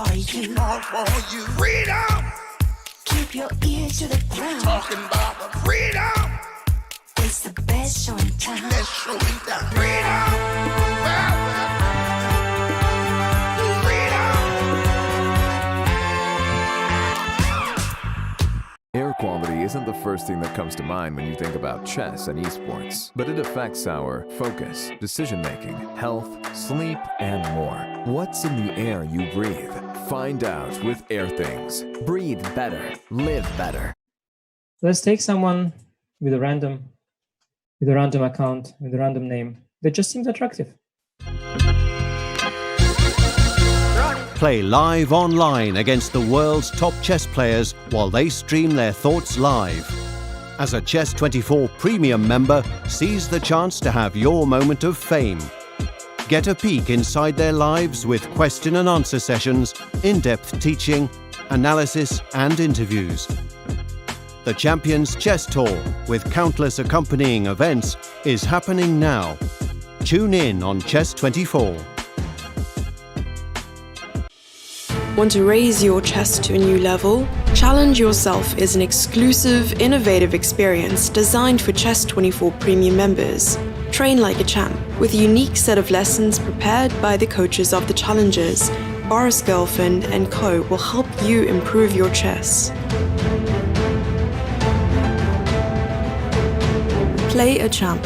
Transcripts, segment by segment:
for you. All for you. Freedom. Keep your ear to the ground. Talking about freedom. It's the best show in town. Best show in town. Freedom. Air quality isn't the first thing that comes to mind when you think about chess and esports, but it affects our focus, decision-making, health, sleep, and more. What's in the air you breathe? Find out with Air Things. Breathe better. Live better. Let's take someone with a random account, with a random name that just seems attractive. Play live online against the world's top chess players while they stream their thoughts live. As a Chess24 Premium member, seize the chance to have your moment of fame. Get a peek inside their lives with question and answer sessions, in-depth teaching, analysis and interviews. The Champions Chess Tour, with countless accompanying events, is happening now. Tune in on Chess24. Want to raise your chess to a new level? Challenge Yourself is an exclusive, innovative experience designed for Chess24 Premium members. Train like a champ, with a unique set of lessons prepared by the coaches of the challengers. Boris Gelfand and co. will help you improve your chess. Play a champ.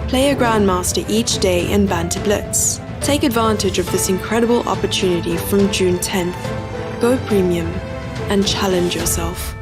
Play a grandmaster each day in Banter Blitz. Take advantage of this incredible opportunity from June 10th. Go premium and challenge yourself.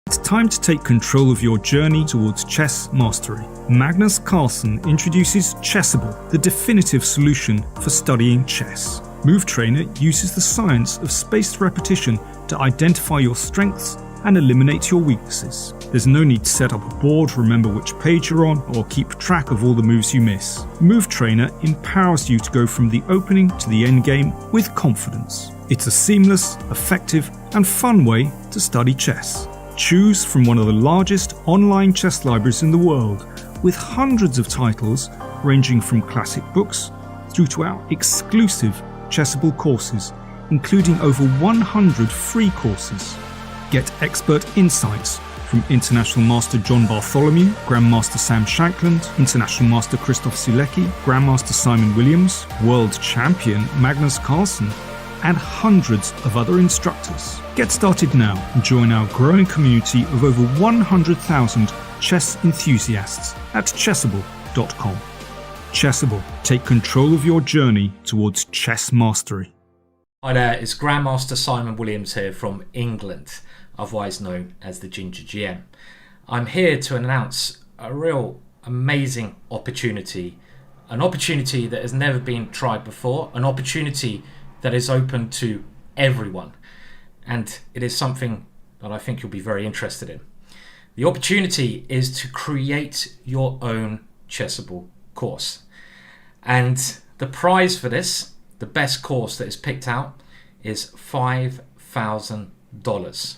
It's time to take control of your journey towards chess mastery. Magnus Carlsen introduces Chessable, the definitive solution for studying chess. Move Trainer uses the science of spaced repetition to identify your strengths and eliminate your weaknesses. There's no need to set up a board, remember which page you're on, or keep track of all the moves you miss. Move Trainer empowers you to go from the opening to the end game with confidence. It's a seamless, effective, and fun way to study chess. Choose from one of the largest online chess libraries in the world, with hundreds of titles ranging from classic books through to our exclusive Chessable courses, including over 100 free courses. Get expert insights from International Master John Bartholomew, Grandmaster Sam Shankland, International Master Krzysztof Sulecki, Grandmaster Simon Williams, World Champion Magnus Carlsen, and hundreds of other instructors. Get started now and join our growing community of over 100,000 chess enthusiasts at chessable.com. Chessable, take control of your journey towards chess mastery. Hi there, it's Grandmaster Simon Williams here from England, otherwise known as the Ginger GM. I'm here to announce a real amazing opportunity, an opportunity that has never been tried before, an opportunity that is open to everyone, and it is something that I think you'll be very interested in. The opportunity is to create your own Chessable course, and the prize for this, the best course that is picked out, is $5,000.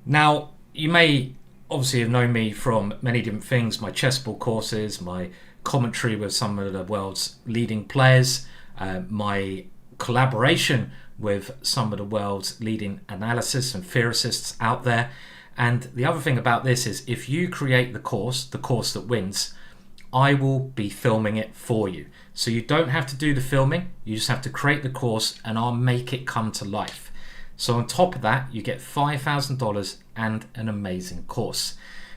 Now, you may obviously have known me from many different things, my Chessable courses, my commentary with some of the world's leading players, my collaboration with some of the world's leading analysts and theorists out there. And the other thing about this is if you create the course that wins, I will be filming it for you. So you don't have to do the filming, you just have to create the course and I'll make it come to life. So on top of that, you get $5,000 and an amazing course.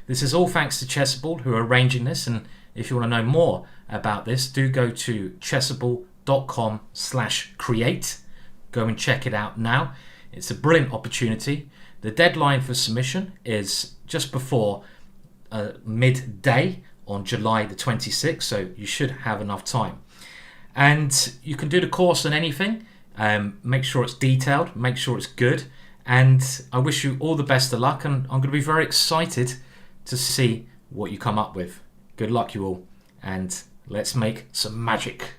This is all thanks to Chessable, who are arranging this, and if you want to know more about this, do go to chessable.com/create. Go and check it out now. It's a brilliant opportunity. The deadline for submission is just before midday on July the 26th, so you should have enough time. And you can do the course on anything. Make sure it's detailed, make sure it's good, and I wish you all the best of luck, and I'm going to be very excited to see what you come up with. Good luck you all, and let's make some magic.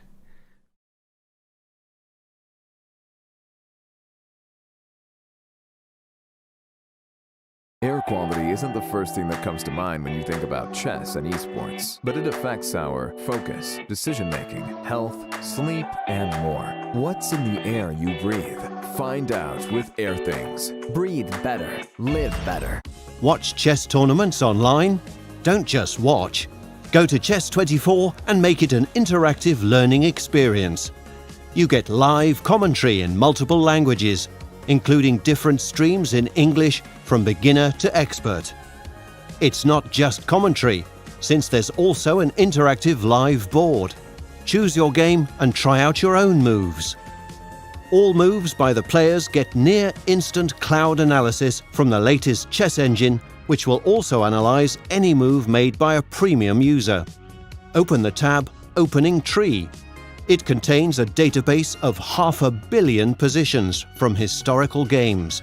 Air quality isn't the first thing that comes to mind when you think about chess and esports, but it affects our focus, decision-making, health, sleep, and more. What's in the air you breathe? Find out with Air Things. Breathe better. Live better. Watch chess tournaments online? Don't just watch. Go to Chess24 and make it an interactive learning experience. You get live commentary in multiple languages, including different streams in English from beginner to expert. It's not just commentary, since there's also an interactive live board. Choose your game and try out your own moves. All moves by the players get near-instant cloud analysis from the latest chess engine, which will also analyze any move made by a premium user. Open the tab Opening Tree. It contains a database of 500 million positions from historical games.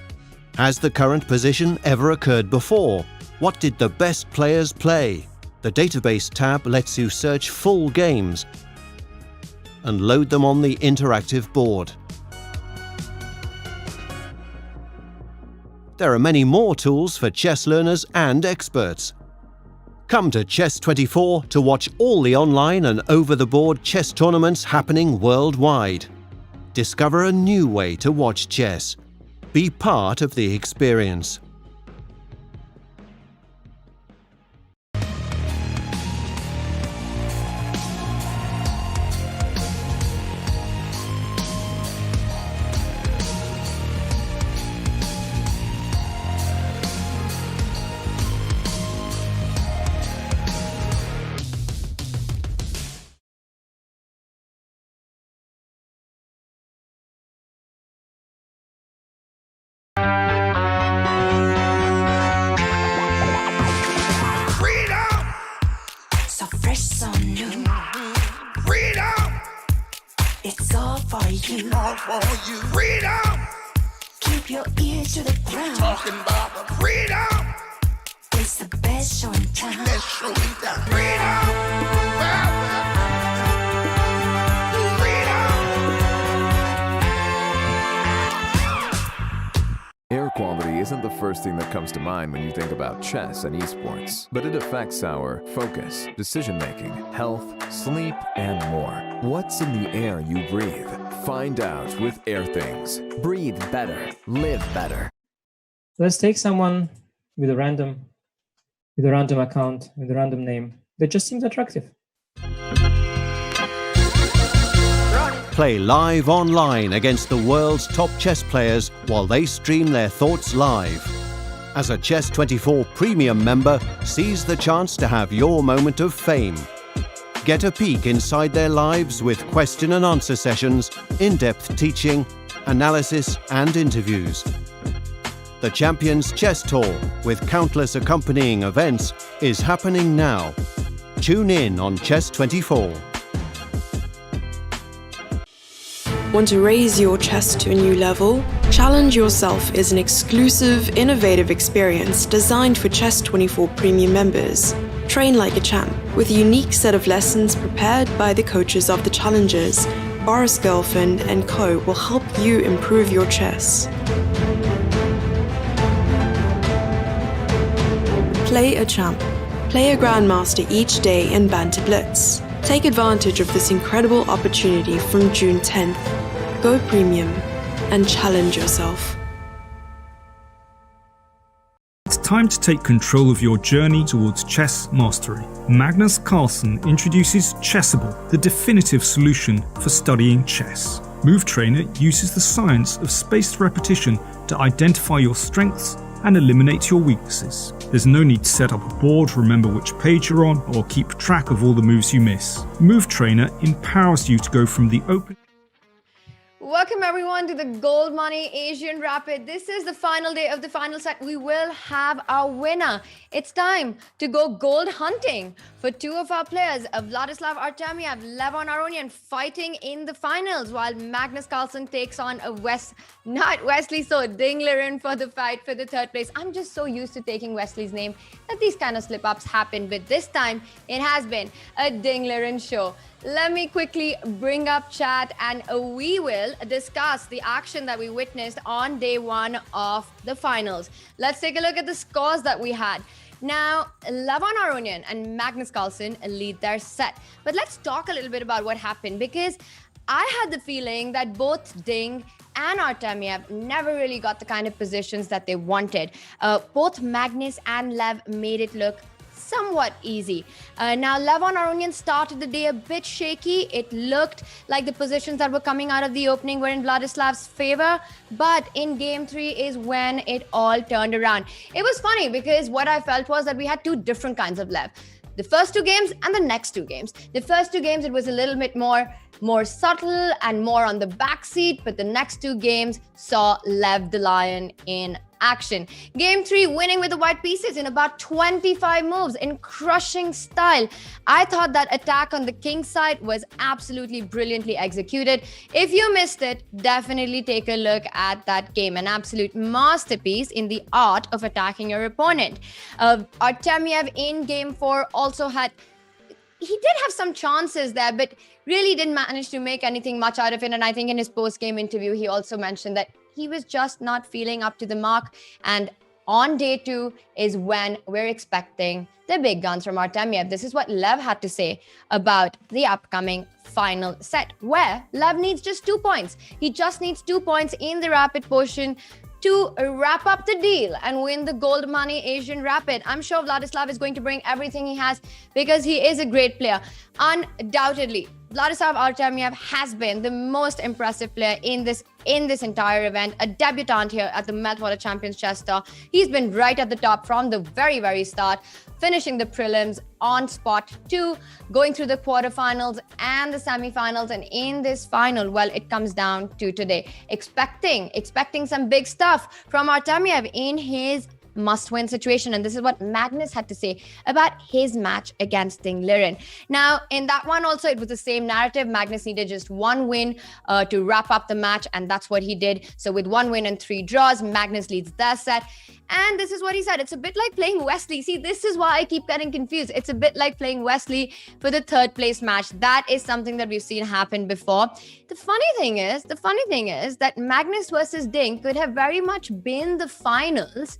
Has the current position ever occurred before? What did the best players play? The database tab lets you search full games and load them on the interactive board. There are many more tools for chess learners and experts. Come to Chess24 to watch all the online and over-the-board chess tournaments happening worldwide. Discover a new way to watch chess. Be part of the experience. Freedom! So fresh, so new. Freedom! It's all for you. All for you. Freedom! Keep your ear to the ground. Talking about the freedom! It's the best show in town. Let's show you that freedom! Air quality isn't the first thing that comes to mind when you think about chess and esports, but it affects our focus, decision-making, health, sleep, and more. What's in the air you breathe? Find out with Air Things. Breathe better. Live better. Let's take someone with a random account, with a random name that just seems attractive. Play live online against the world's top chess players while they stream their thoughts live. As a Chess24 Premium member, seize the chance to have your moment of fame. Get a peek inside their lives with question and answer sessions, in-depth teaching, analysis and interviews. The Champions Chess Tour, with countless accompanying events, is happening now. Tune in on Chess24. Want to raise your chess to a new level? Challenge Yourself is an exclusive, innovative experience designed for Chess24 Premium members. Train like a champ, with a unique set of lessons prepared by the coaches of the challengers. Boris Girlfriend and Co. will help you improve your chess. Play a champ. Play a grandmaster each day in Banter Blitz. Take advantage of this incredible opportunity from June 10th. Go premium and challenge yourself. It's time to take control of your journey towards chess mastery. Magnus Carlsen introduces Chessable, the definitive solution for studying chess. Move Trainer uses the science of spaced repetition to identify your strengths and eliminate your weaknesses. There's no need to set up a board, remember which page you're on, or keep track of all the moves you miss. Move Trainer empowers you to go from the open. Welcome everyone to the Goldmoney Asian Rapid. This is the final day of the final set. We will have our winner. It's time to go gold hunting for two of our players, Vladislav Artemiev, Levon Aronian, fighting in the finals, while Magnus Carlsen takes on Wesley Dingler in for the fight for the third place. I'm just so used to taking Wesley's name that these kind of slip-ups happen, but this time it has been a Dingler show. Let me quickly bring up chat and we will discuss the action that we witnessed on day one of the finals. Let's take a look at the scores that we had. Now, Levon Aronian and Magnus Carlsen lead their set. But let's talk a little bit about what happened, because I had the feeling that both Ding and Artemiev never really got the kind of positions that they wanted. Both Magnus and Lev made it look somewhat easy. Now, Levon Aronian started the day a bit shaky. It looked like the positions that were coming out of the opening were in Vladislav's favor, but in game 3 is when it all turned around. It was funny because what I felt was that we had two different kinds of Lev. The first 2 games and the next 2 games. The first 2 games, it was a little bit more subtle and more on the backseat, but the next 2 games saw Lev the Lion in action. Game 3, winning with the white pieces in about 25 moves in crushing style. I thought that attack on the king side was absolutely brilliantly executed. If you missed it, definitely take a look at that game. An absolute masterpiece in the art of attacking your opponent. Artemiev in game 4 also he did have some chances there, but really didn't manage to make anything much out of it. And I think in his post-game interview, he also mentioned that he was just not feeling up to the mark. And on day 2 is when we're expecting the big guns from Artemiev. This is what Lev had to say about the upcoming final set, where Lev needs just 2 points. He just needs 2 points in the rapid portion to wrap up the deal and win the gold money Asian Rapid. I'm sure Vladislav is going to bring everything he has because he is a great player. Undoubtedly, Vladislav Artemiev has been the most impressive player in this entire event, a debutant here at the Meltwater Champions Chess Tour. He's been right at the top from the very, very start, finishing the prelims on spot 2, going through the quarterfinals and the semifinals. And in this final, well, it comes down to today. Expecting some big stuff from Artemiev in his must-win situation. And this is what Magnus had to say about his match against Ding Liren. Now, in that one also, it was the same narrative. Magnus needed just 1 win to wrap up the match, and that's what he did. So with 1 win and 3 draws, Magnus leads their set. And this is what he said. It's a bit like playing Wesley. See, this is why I keep getting confused. It's a bit like playing Wesley for the 3rd place match. That is something that we've seen happen before. The funny thing is that Magnus versus Ding could have very much been the finals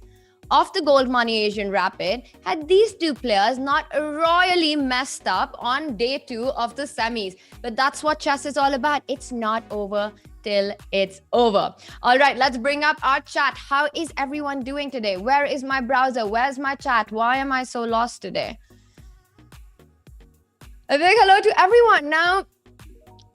of the Gold Money Asian Rapid had these 2 players not royally messed up on day 2 of the semis. But that's what chess is all about. It's not over till it's over. All right, let's bring up our chat. How is everyone doing today? Where is my browser? Where's my chat? Why am I so lost today? A big hello to everyone. Now,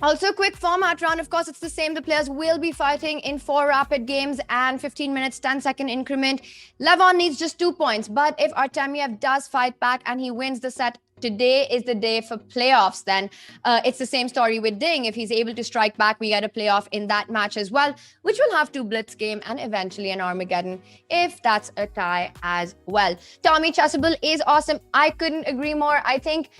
also, quick format round. Of course, it's the same. The players will be fighting in 4 rapid games and 15 minutes, 10-second increment. Levon needs just 2 points. But if Artemiev does fight back and he wins the set, today is the day for playoffs. Then it's the same story with Ding. If he's able to strike back, we get a playoff in that match as well, which will have 2 blitz game and eventually an Armageddon if that's a tie as well. Tommy Chessable is awesome. I couldn't agree more. I think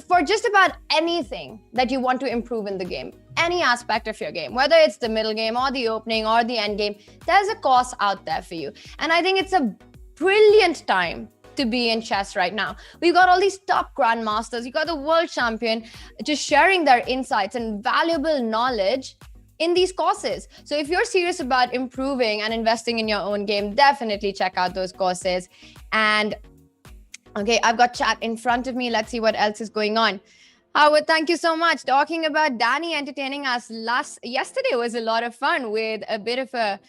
for just about anything that you want to improve in the game, any aspect of your game, whether it's the middle game or the opening or the end game, there's a course out there for you. And I think it's a brilliant time to be in chess right now. We've got all these top grandmasters, you've got the world champion just sharing their insights and valuable knowledge in these courses. So if you're serious about improving and investing in your own game, definitely check out those courses. And okay, I've got chat in front of me. Let's see what else is going on. Howard, thank you so much. Talking about Danny entertaining us yesterday was a lot of fun with a bit of a,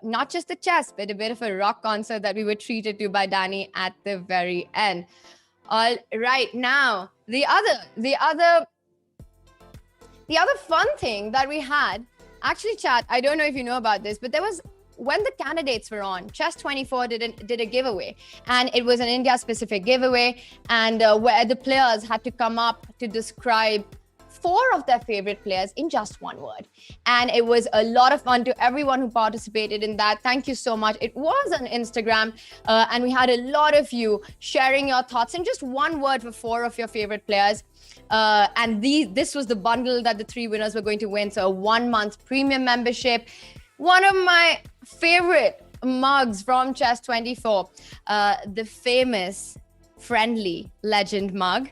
not just a chess, but a bit of a rock concert that we were treated to by Danny at the very end. All right, now the other fun thing that we had, actually, chat, I don't know if you know about this, but there was, when the candidates were on, Chess24 did a giveaway, and it was an India-specific giveaway, and where the players had to come up to describe 4 of their favorite players in just 1 word. And it was a lot of fun to everyone who participated in that. Thank you so much. It was on Instagram, and we had a lot of you sharing your thoughts in just 1 word for 4 of your favorite players. And this was the bundle that the 3 winners were going to win. So a 1-month premium membership. One of my favorite mugs from Chess24, the famous friendly legend mug.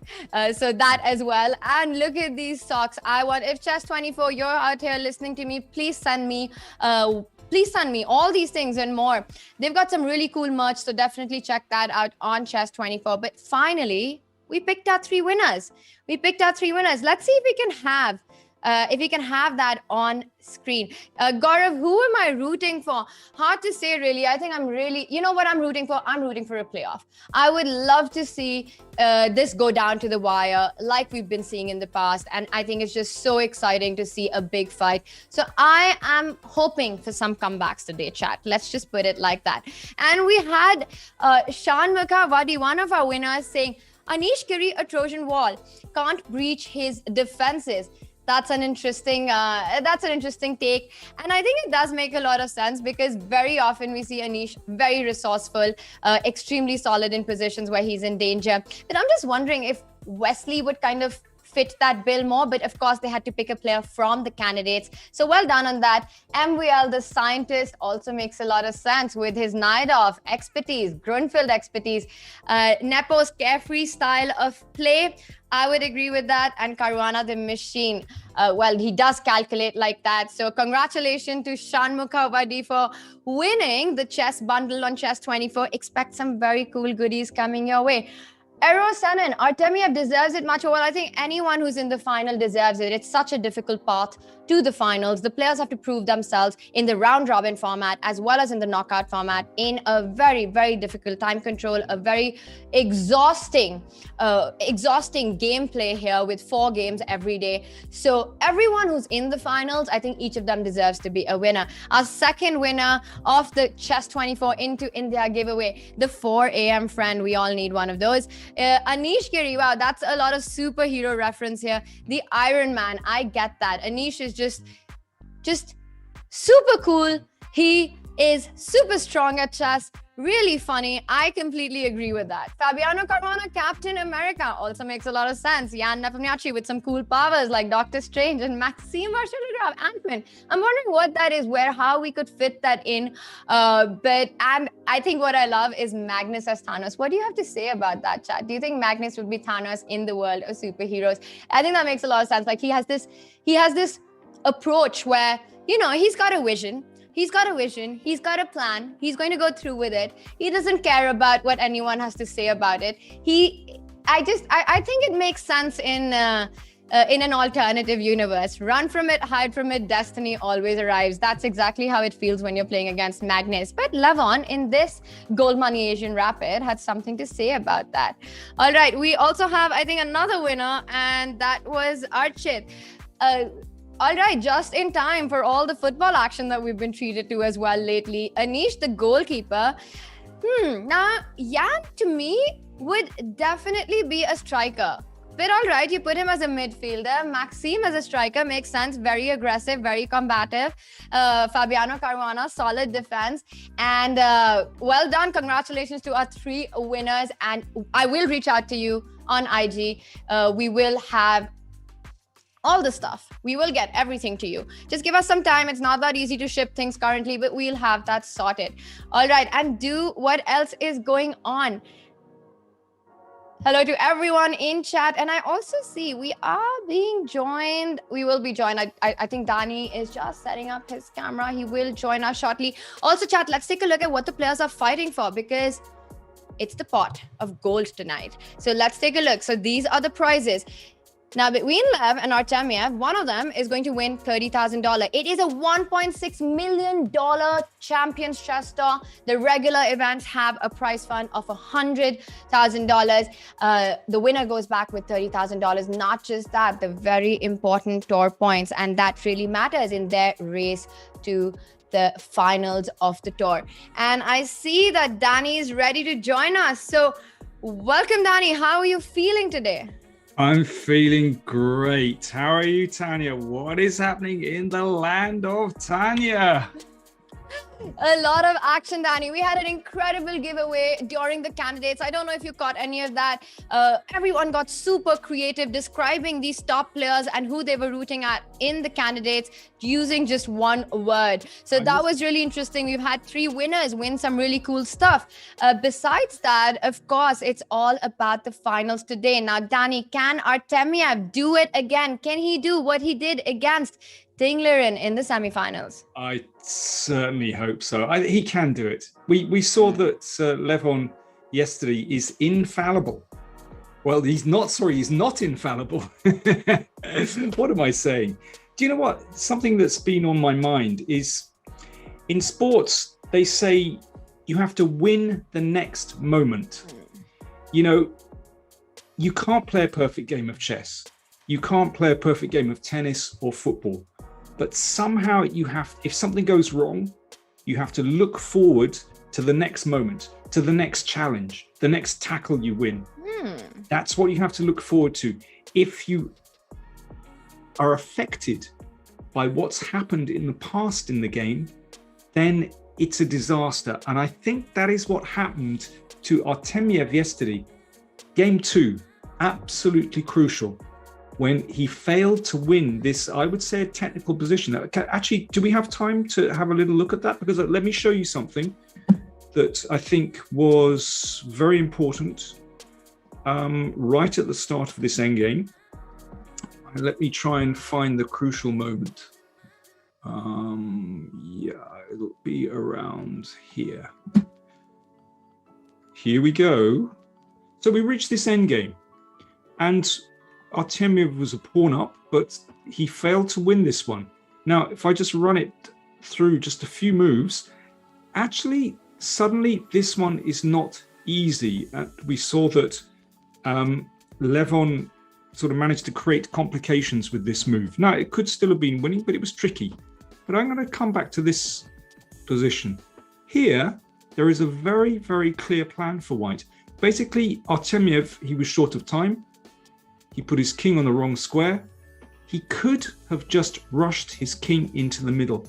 So that as well. And look at these socks. If Chess24, you're out here listening to me, please send me all these things and more. They've got some really cool merch, so definitely check that out on Chess24. But finally, we picked our 3 winners. Let's see if we can have If we can have that on screen. Gaurav, who am I rooting for? Hard to say, really. I think I'm really, you know what I'm rooting for? I'm rooting for a playoff. I would love to see this go down to the wire like we've been seeing in the past. And I think it's just so exciting to see a big fight. So I am hoping for some comebacks today, chat. Let's just put it like that. And we had Shanmukha Vadi, one of our winners, saying, Anish Giri, a Trojan wall, can't breach his defenses. That's an interesting take. And I think it does make a lot of sense because very often we see Anish very resourceful, extremely solid in positions where he's in danger. But I'm just wondering if Wesley would kind of fit that bill more, but of course they had to pick a player from the candidates. So well done on that. MVL, the scientist, also makes a lot of sense with his Naidov expertise, Grunfeld expertise, Nepo's carefree style of play. I would agree with that. And Caruana, the machine. Well, he does calculate like that. So congratulations to Shanmukha Vadi for winning the chess bundle on Chess 24. Expect some very cool goodies coming your way. Eero Sanan, Artemiev deserves it much more. I think anyone who's in the final deserves it. It's such a difficult path to the finals. The players have to prove themselves in the round-robin format as well as in the knockout format in a very, very difficult time control, a very exhausting gameplay here with 4 games every day. So everyone who's in the finals, I think each of them deserves to be a winner. Our second winner of the Chess 24 into India giveaway, the 4 a.m. friend. We all need one of those. Anish Giri, wow, that's a lot of superhero reference here. The Iron Man, I get that. Anish is just super cool. He is super strong at chess. Really funny. I completely agree with that. Fabiano Caruana, Captain America, also makes a lot of sense. Jan Nepomniachtchi with some cool powers like Doctor Strange and Maxime Vachiligov, Ant-Man. I'm wondering what that is, how we could fit that in. And I think what I love is Magnus as Thanos. What do you have to say about that, chat? Do you think Magnus would be Thanos in the world of superheroes? I think that makes a lot of sense. Like he has this approach where, you know, he's got a vision. He's got a plan. He's going to go through with it. He doesn't care about what anyone has to say about it. I think it makes sense in an alternative universe. Run from it, hide from it, destiny always arrives. That's exactly how it feels when you're playing against Magnus. But Levon in this Goldmoney Asian Rapid had something to say about that. All right, we also have, I think, another winner, and that was Archit. All right, just in time for all the football action that we've been treated to as well lately. Anish, the goalkeeper. Now, Jan, to me, would definitely be a striker. But all right, you put him as a midfielder. Maxime as a striker makes sense. Very aggressive, very combative. Fabiano Caruana, solid defense. And well done. Congratulations to our 3 winners. And I will reach out to you on IG. We will have all the stuff. We will get everything to you. Just give us some time. It's not that easy to ship things currently, but we'll have that sorted. All right, and what else is going on? Hello to everyone in chat. And I also see we are being joined. We will be joined. I think Dani is just setting up his camera. He will join us shortly. Also, chat, let's take a look at what the players are fighting for, because it's the pot of gold tonight. So let's take a look. So these are the prizes. Now, between Lev and Artemiev, one of them is going to win $30,000. It is a $1.6 million Champions Chess Tour. The regular events have a prize fund of $100,000. The winner goes back with $30,000. Not just that, the very important tour points. And that really matters in their race to the finals of the tour. And I see that Danny is ready to join us. So welcome, Danny. How are you feeling today? I'm feeling great. How are you, Tania? What is happening in the land of Tania? A lot of action, Danny. We had an incredible giveaway during the candidates. I don't know if you caught any of that. Everyone got super creative describing these top players and who they were rooting at in the candidates using just one word. So that was really interesting. We've had 3 winners win some really cool stuff. Besides that, of course, it's all about the finals today. Now, Danny, can Artemiev do it again? Can he do what he did against Tinglerin in the semifinals? I certainly hope so. He can do it. We saw that Levon yesterday is infallible. Well, he's not infallible. What am I saying? Do you know what? Something that's been on my mind is, in sports, they say you have to win the next moment. You know, you can't play a perfect game of chess. You can't play a perfect game of tennis or football. But somehow if something goes wrong, you have to look forward to the next moment, to the next challenge, the next tackle you win. That's what you have to look forward to. If you are affected by what's happened in the past in the game, then it's a disaster. And I think that is what happened to Artemiev yesterday. Game 2, absolutely crucial, when he failed to win this, I would say, a technical position. Actually, do we have time to have a little look at that? Because let me show you something that I think was very important right at the start of this endgame. Let me try and find the crucial moment. Yeah, it'll be around here. Here we go. So we reached this endgame, and Artemiev was a pawn up, but he failed to win this one. Now, if I just run it through just a few moves, actually, suddenly this one is not easy. We saw that Levon sort of managed to create complications with this move. Now, it could still have been winning, but it was tricky. But I'm going to come back to this position. Here, there is a very, very clear plan for white. Basically, Artemiev, he was short of time. He put his king on the wrong square. He could have just rushed his king into the middle.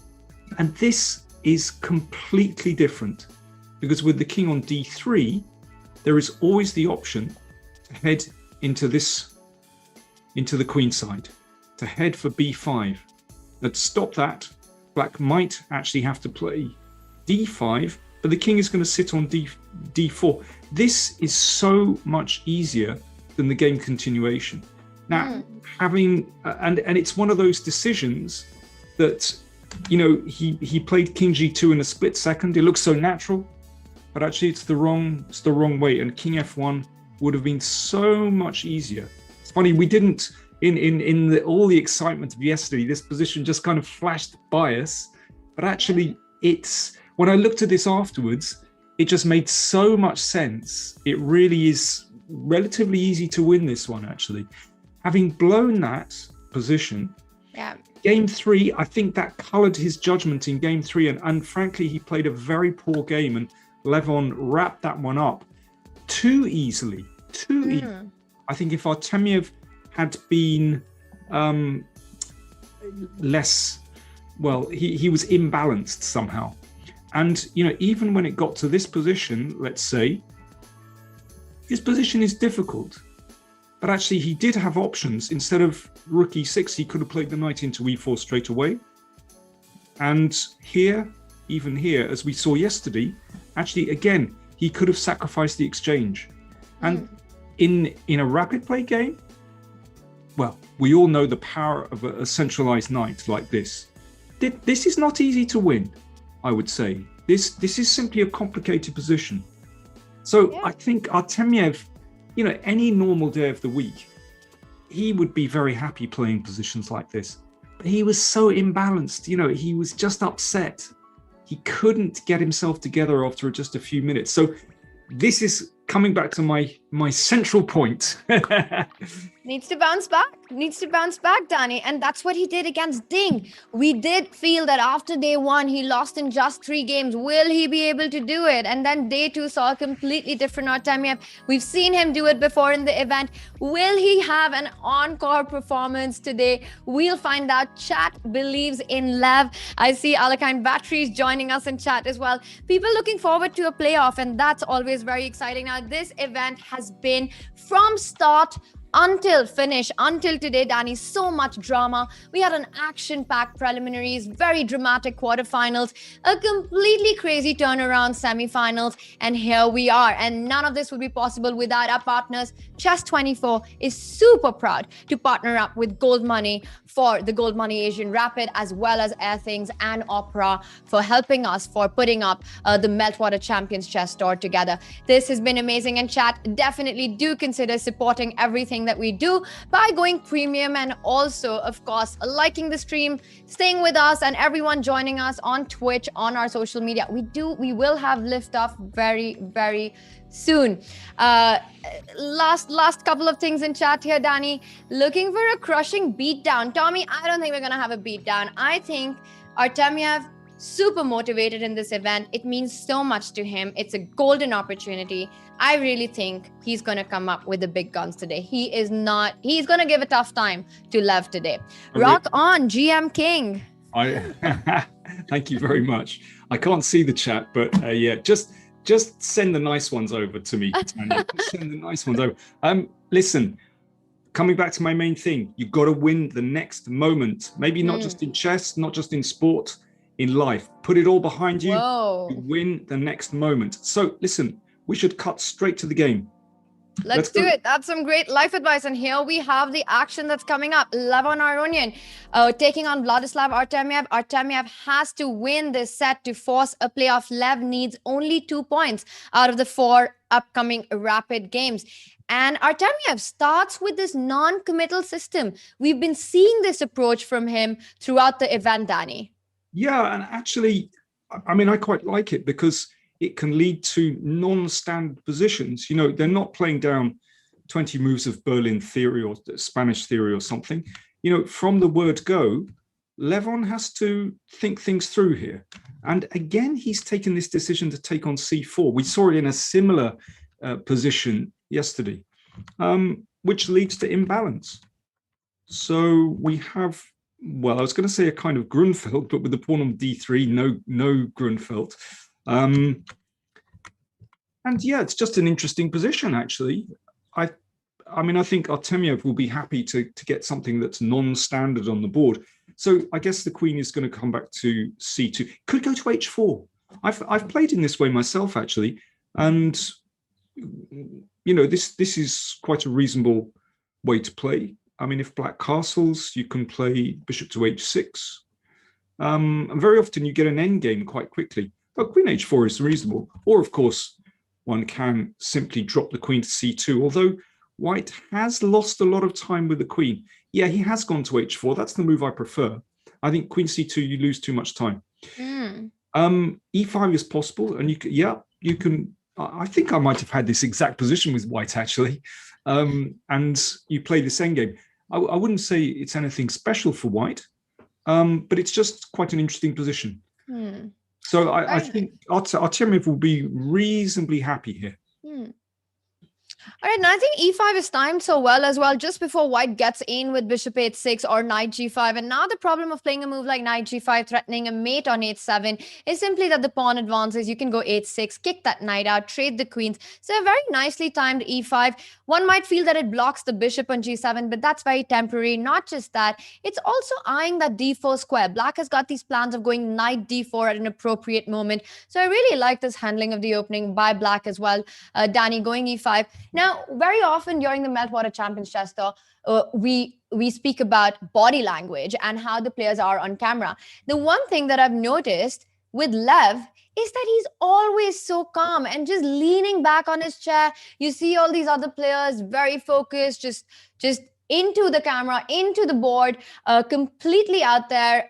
And this is completely different, because with the king on d3, there is always the option to head into the queen side, to head for b5. Now, to stop that, black might actually have to play d5, but the king is going to sit on d4. This is so much easier than the game continuation. Now, having and it's one of those decisions that, you know, he played king g2 in a split second. It looks so natural, but actually it's the wrong way. And king f1 would have been so much easier. It's funny, we didn't in all the excitement of yesterday, this position just kind of flashed by us. But actually, it's when I looked at this afterwards, it just made so much sense. It really is relatively easy to win this one, actually. Having blown that position, game 3, I think that coloured his judgment in game 3, and frankly, he played a very poor game, and Levon wrapped that one up too easily. I think if Artemiev had been less, well, he was imbalanced somehow. And, you know, even when it got to this position, let's say, his position is difficult. But actually, he did have options. Instead of rook e6, he could have played the knight into e4 straight away. And here, even here, as we saw yesterday, actually, again, he could have sacrificed the exchange. And in a rapid play game, well, we all know the power of a centralized knight like this. This is not easy to win, I would say. This is simply a complicated position. So I think Artemiev, you know, any normal day of the week, he would be very happy playing positions like this. But he was so imbalanced, you know, he was just upset. He couldn't get himself together after just a few minutes. So this is coming back to my central point. Needs to bounce back, Danny. And that's what he did against Ding. We did feel that after day 1, he lost in just 3 games. Will he be able to do it? And then day 2 saw a completely different Artemiev. We've seen him do it before in the event. Will he have an encore performance today? We'll find out. Chat believes in Lev. I see Alakine Batteries joining us in chat as well. People looking forward to a playoff, and that's always very exciting. Now, this event has been from start until today, Danny, so much drama. We had an action-packed preliminaries, very dramatic quarterfinals, a completely crazy turnaround semifinals, and here we are. And none of this would be possible without our partners. Chess24 is super proud to partner up with Goldmoney for the Goldmoney Asian Rapid, as well as Airthings and Opera for helping us for putting up the Meltwater Champions Chess Tour together. This has been amazing, and chat, definitely do consider supporting everything that we do by going premium, and also, of course, liking the stream, staying with us, and everyone joining us on Twitch, on our social media. We will have liftoff very, very soon. Last couple of things in chat here, Danny. Looking for a crushing beatdown. Tommy, I don't think we're gonna have a beatdown. I think Artemiev super motivated in this event. It means so much to him. It's a golden opportunity. I really think he's going to come up with the big guns today. He's going to give a tough time to Lev today. Rock on, GM King. Thank you very much. I can't see the chat, but yeah, just send the nice ones over to me, Tania. Send the nice ones over. Listen, coming back to my main thing, you've got to win the next moment. Maybe not just in chess, not just in sport, in life. Put it all behind you. Whoa. You win the next moment. So listen, we should cut straight to the game. Let's do it. That's some great life advice. And here we have the action that's coming up. Levon Aronian taking on Vladislav Artemiev. Artemiev has to win this set to force a playoff. Lev needs only 2 points out of the 4 upcoming rapid games. And Artemiev starts with this non-committal system. We've been seeing this approach from him throughout the event, Danny. Yeah, and actually, I mean, I quite like it because it can lead to non-standard positions. You know, they're not playing down 20 moves of Berlin theory or Spanish theory or something. You know, from the word go, Levon has to think things through here. And again, he's taken this decision to take on c4. We saw it in a similar position yesterday, which leads to imbalance. So we have, well, I was going to say a kind of Grunfeld, but with the pawn on d3, no Grunfeld. And yeah, it's just an interesting position, actually. I mean, I think Artemiev will be happy to get something that's non-standard on the board. So I guess the queen is going to come back to c2. Could go to h4. I've played in this way myself, actually, and you know, this is quite a reasonable way to play. I mean, if black castles, you can play bishop to h6. And very often you get an endgame quite quickly. But queen h4 is reasonable. Or, of course, one can simply drop the queen to c2, although white has lost a lot of time with the queen. Yeah, he has gone to h4. That's the move I prefer. I think queen c2, you lose too much time. E5 is possible, and you can. I think I might have had this exact position with white, actually. And you play this endgame. I wouldn't say it's anything special for white, but it's just quite an interesting position. So I think Artemiev will be reasonably happy here. All right, and I think e5 is timed so well as well, just before white gets in with bishop h6 or knight g5. And now the problem of playing a move like knight g5, threatening a mate on h7, is simply that the pawn advances. You can go h6, kick that knight out, trade the queens. So a very nicely timed e5. One might feel that it blocks the bishop on g7, but that's very temporary. Not just that, it's also eyeing that d4 square. Black has got these plans of going knight d4 at an appropriate moment. So I really like this handling of the opening by black as well. Danny going e5. Now, very often during the Meltwater Champions Chess Tour, we speak about body language and how the players are on camera. The one thing that I've noticed with Lev is that he's always so calm and just leaning back on his chair. You see all these other players very focused, just into the camera, into the board, completely out there.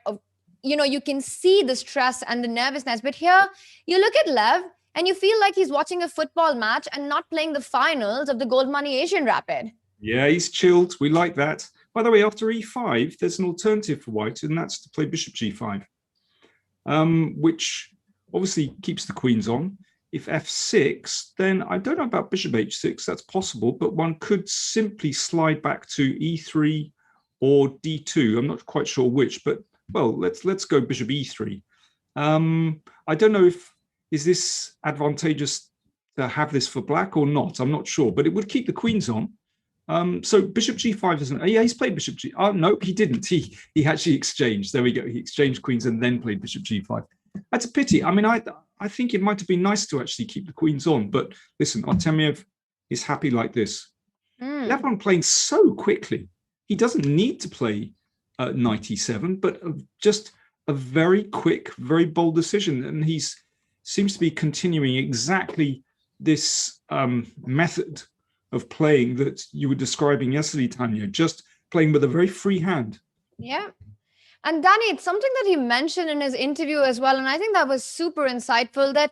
You know, you can see the stress and the nervousness. But here, you look at Lev, and you feel like he's watching a football match and not playing the finals of the Goldmoney Asian Rapid. Yeah, he's chilled. We like that. By the way, after e5, there's an alternative for white, and that's to play bishop g5, which obviously keeps the queens on. If f6, then I don't know about bishop h6. That's possible, but one could simply slide back to e3 or d2. I'm not quite sure which, but, well, let's go bishop e3. I don't know if is this advantageous to have this for black or not? I'm not sure, but it would keep the queens on. So bishop g5 isn't. Yeah, he's played bishop g. Oh no, he didn't. He actually exchanged. There we go. He exchanged queens and then played bishop g5. That's a pity. I mean, I think it might have been nice to actually keep the queens on. But listen, Artemiev is happy like this. Levon playing so quickly. He doesn't need to play knight e7, but just a very quick, very bold decision. And he seems to be continuing exactly this method of playing that you were describing yesterday, Tania, just playing with a very free hand. Yeah. And Danny, it's something that he mentioned in his interview as well. And I think that was super insightful, that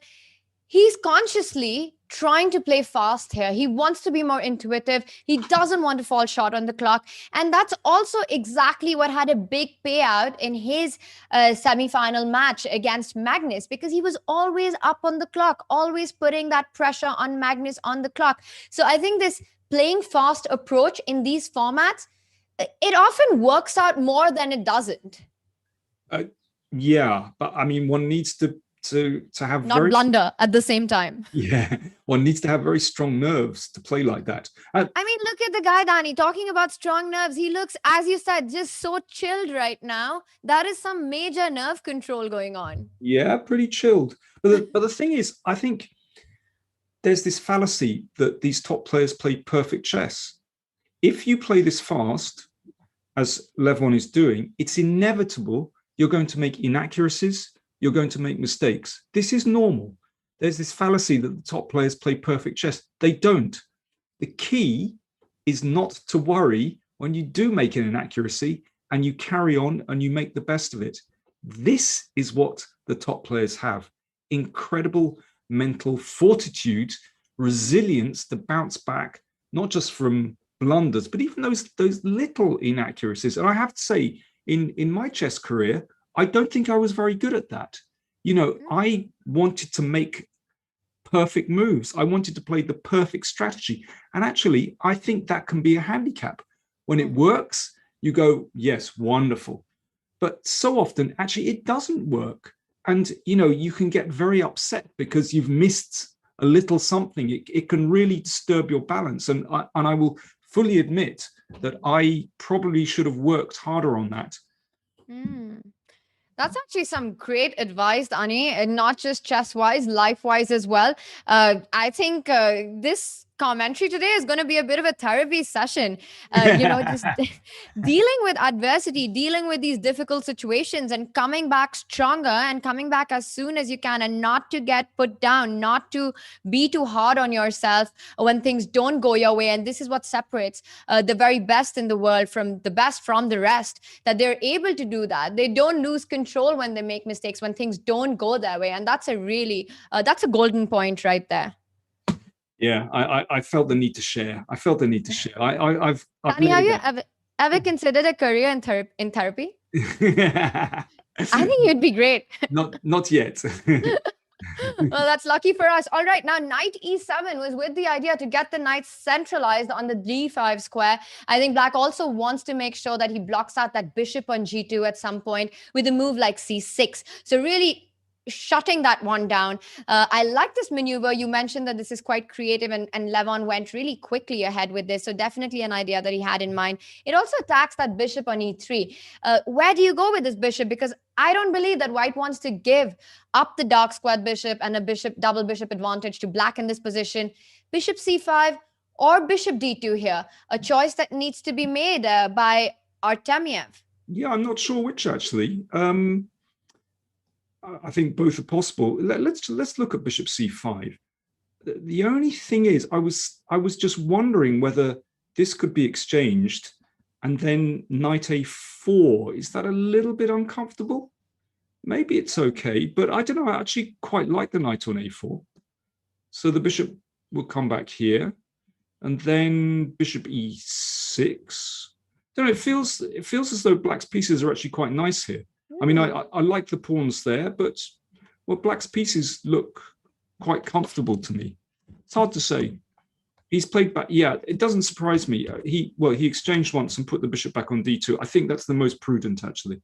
he's consciously trying to play fast here. He wants to be more intuitive. He doesn't want to fall short on the clock. And that's also exactly what had a big payout in his semi-final match against Magnus, because he was always up on the clock, always putting that pressure on Magnus on the clock. So I think this playing fast approach in these formats, it often works out more than it doesn't. Yeah, but I mean, one needs to have not blunder at the same time. Yeah, one needs to have very strong nerves to play like that. I mean, look at the guy, Danny, talking about strong nerves. He looks, as you said, just so chilled right now. That is some major nerve control going on. Yeah, pretty chilled. But the thing is, I think there's this fallacy that these top players play perfect chess. If you play this fast, as Levon is doing, it's inevitable you're going to make inaccuracies, you're going to make mistakes. This is normal. There's this fallacy that the top players play perfect chess. They don't. The key is not to worry when you do make an inaccuracy and you carry on and you make the best of it. This is what the top players have. Incredible mental fortitude, resilience to bounce back, not just from blunders, but even those little inaccuracies. And I have to say, in my chess career, I don't think I was very good at that. You know, I wanted to make perfect moves. I wanted to play the perfect strategy. And actually, I think that can be a handicap. When it works, you go, yes, wonderful. But so often, actually, it doesn't work. And, you know, you can get very upset because you've missed a little something. It can really disturb your balance. And I will fully admit that I probably should have worked harder on that. That's actually some great advice, Ani, and not just chess-wise, life-wise as well. I think this commentary today is going to be a bit of a therapy session. Just dealing with adversity, dealing with these difficult situations and coming back stronger and coming back as soon as you can, and not to get put down, not to be too hard on yourself when things don't go your way. And this is what separates the very best in the world from the best from the rest, that they're able to do that. They don't lose control when they make mistakes, when things don't go their way. And that's a really, that's a golden point right there. Yeah, I felt the need to share. I've Danny, have you ever considered a career in therapy? I think you'd be great. Not yet. Well, that's lucky for us. All right, now knight e7 was with the idea to get the knight centralized on the d5 square. I think black also wants to make sure that he blocks out that bishop on g2 at some point with a move like c6. So really shutting that one down. I like this maneuver. You mentioned that this is quite creative, and Levon went really quickly ahead with this. So definitely an idea that he had in mind. It also attacks that bishop on e3. Where do you go with this bishop? Because I don't believe that white wants to give up the dark squared bishop and a double bishop advantage to black in this position. Bishop c5 or bishop d2 here. A choice that needs to be made by Artemiev. Yeah, I'm not sure which actually. I think both are possible. Let's look at bishop c5. The only thing is, I was just wondering whether this could be exchanged and then knight a4. Is that a little bit uncomfortable? Maybe it's okay, but I don't know. I actually quite like the knight on a4. So the bishop will come back here, and then bishop e6. I don't know, it feels as though black's pieces are actually quite nice here. I mean, I like the pawns there, but well, black's pieces look quite comfortable to me. It's hard to say. He's played back. Yeah, it doesn't surprise me. He exchanged once and put the bishop back on d2. I think that's the most prudent, actually.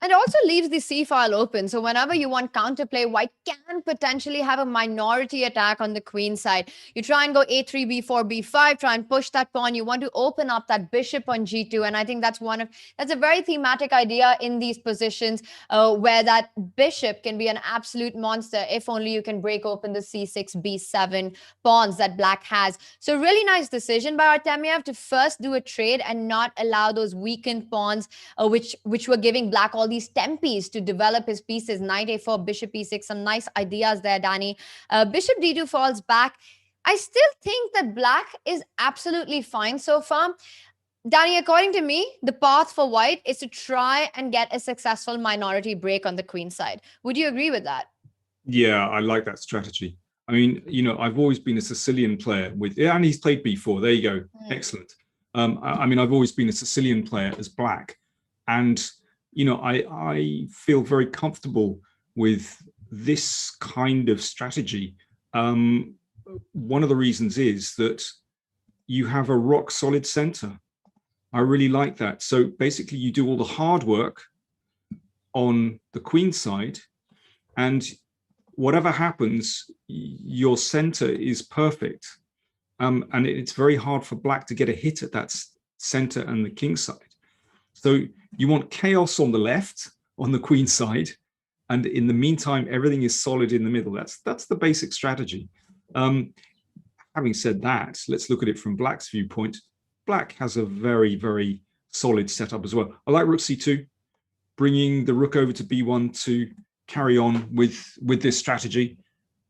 And also leaves the c file open. So whenever you want counterplay, white can potentially have a minority attack on the queen side. You try and go a3, b4, b5, try and push that pawn. You want to open up that bishop on g2. And I think that's a very thematic idea in these positions where that bishop can be an absolute monster if only you can break open the c6, b7 pawns that black has. So really nice decision by Artemiev to first do a trade and not allow those weakened pawns which were giving black all these tempes to develop his pieces. Knight a4, bishop e6, some nice ideas there, Danny. Bishop d2 falls back. I still think that black is absolutely fine so far. Danny, according to me, the path for white is to try and get a successful minority break on the queen side. Would you agree with that? Yeah, I like that strategy. I mean, I've always been a Sicilian player and he's played b4. There you go. Excellent. I mean, I've always been a Sicilian player as black. And I feel very comfortable with this kind of strategy. One of the reasons is that you have a rock solid center. I really like that. So basically you do all the hard work on the queen side, and whatever happens, your center is perfect. And it's very hard for black to get a hit at that center and the king side. So you want chaos on the left, on the queen side, and in the meantime, everything is solid in the middle. That's the basic strategy. Having said that, let's look at it from black's viewpoint. Black has a very, very solid setup as well. I like rook c2, bringing the rook over to b1 to carry on with this strategy.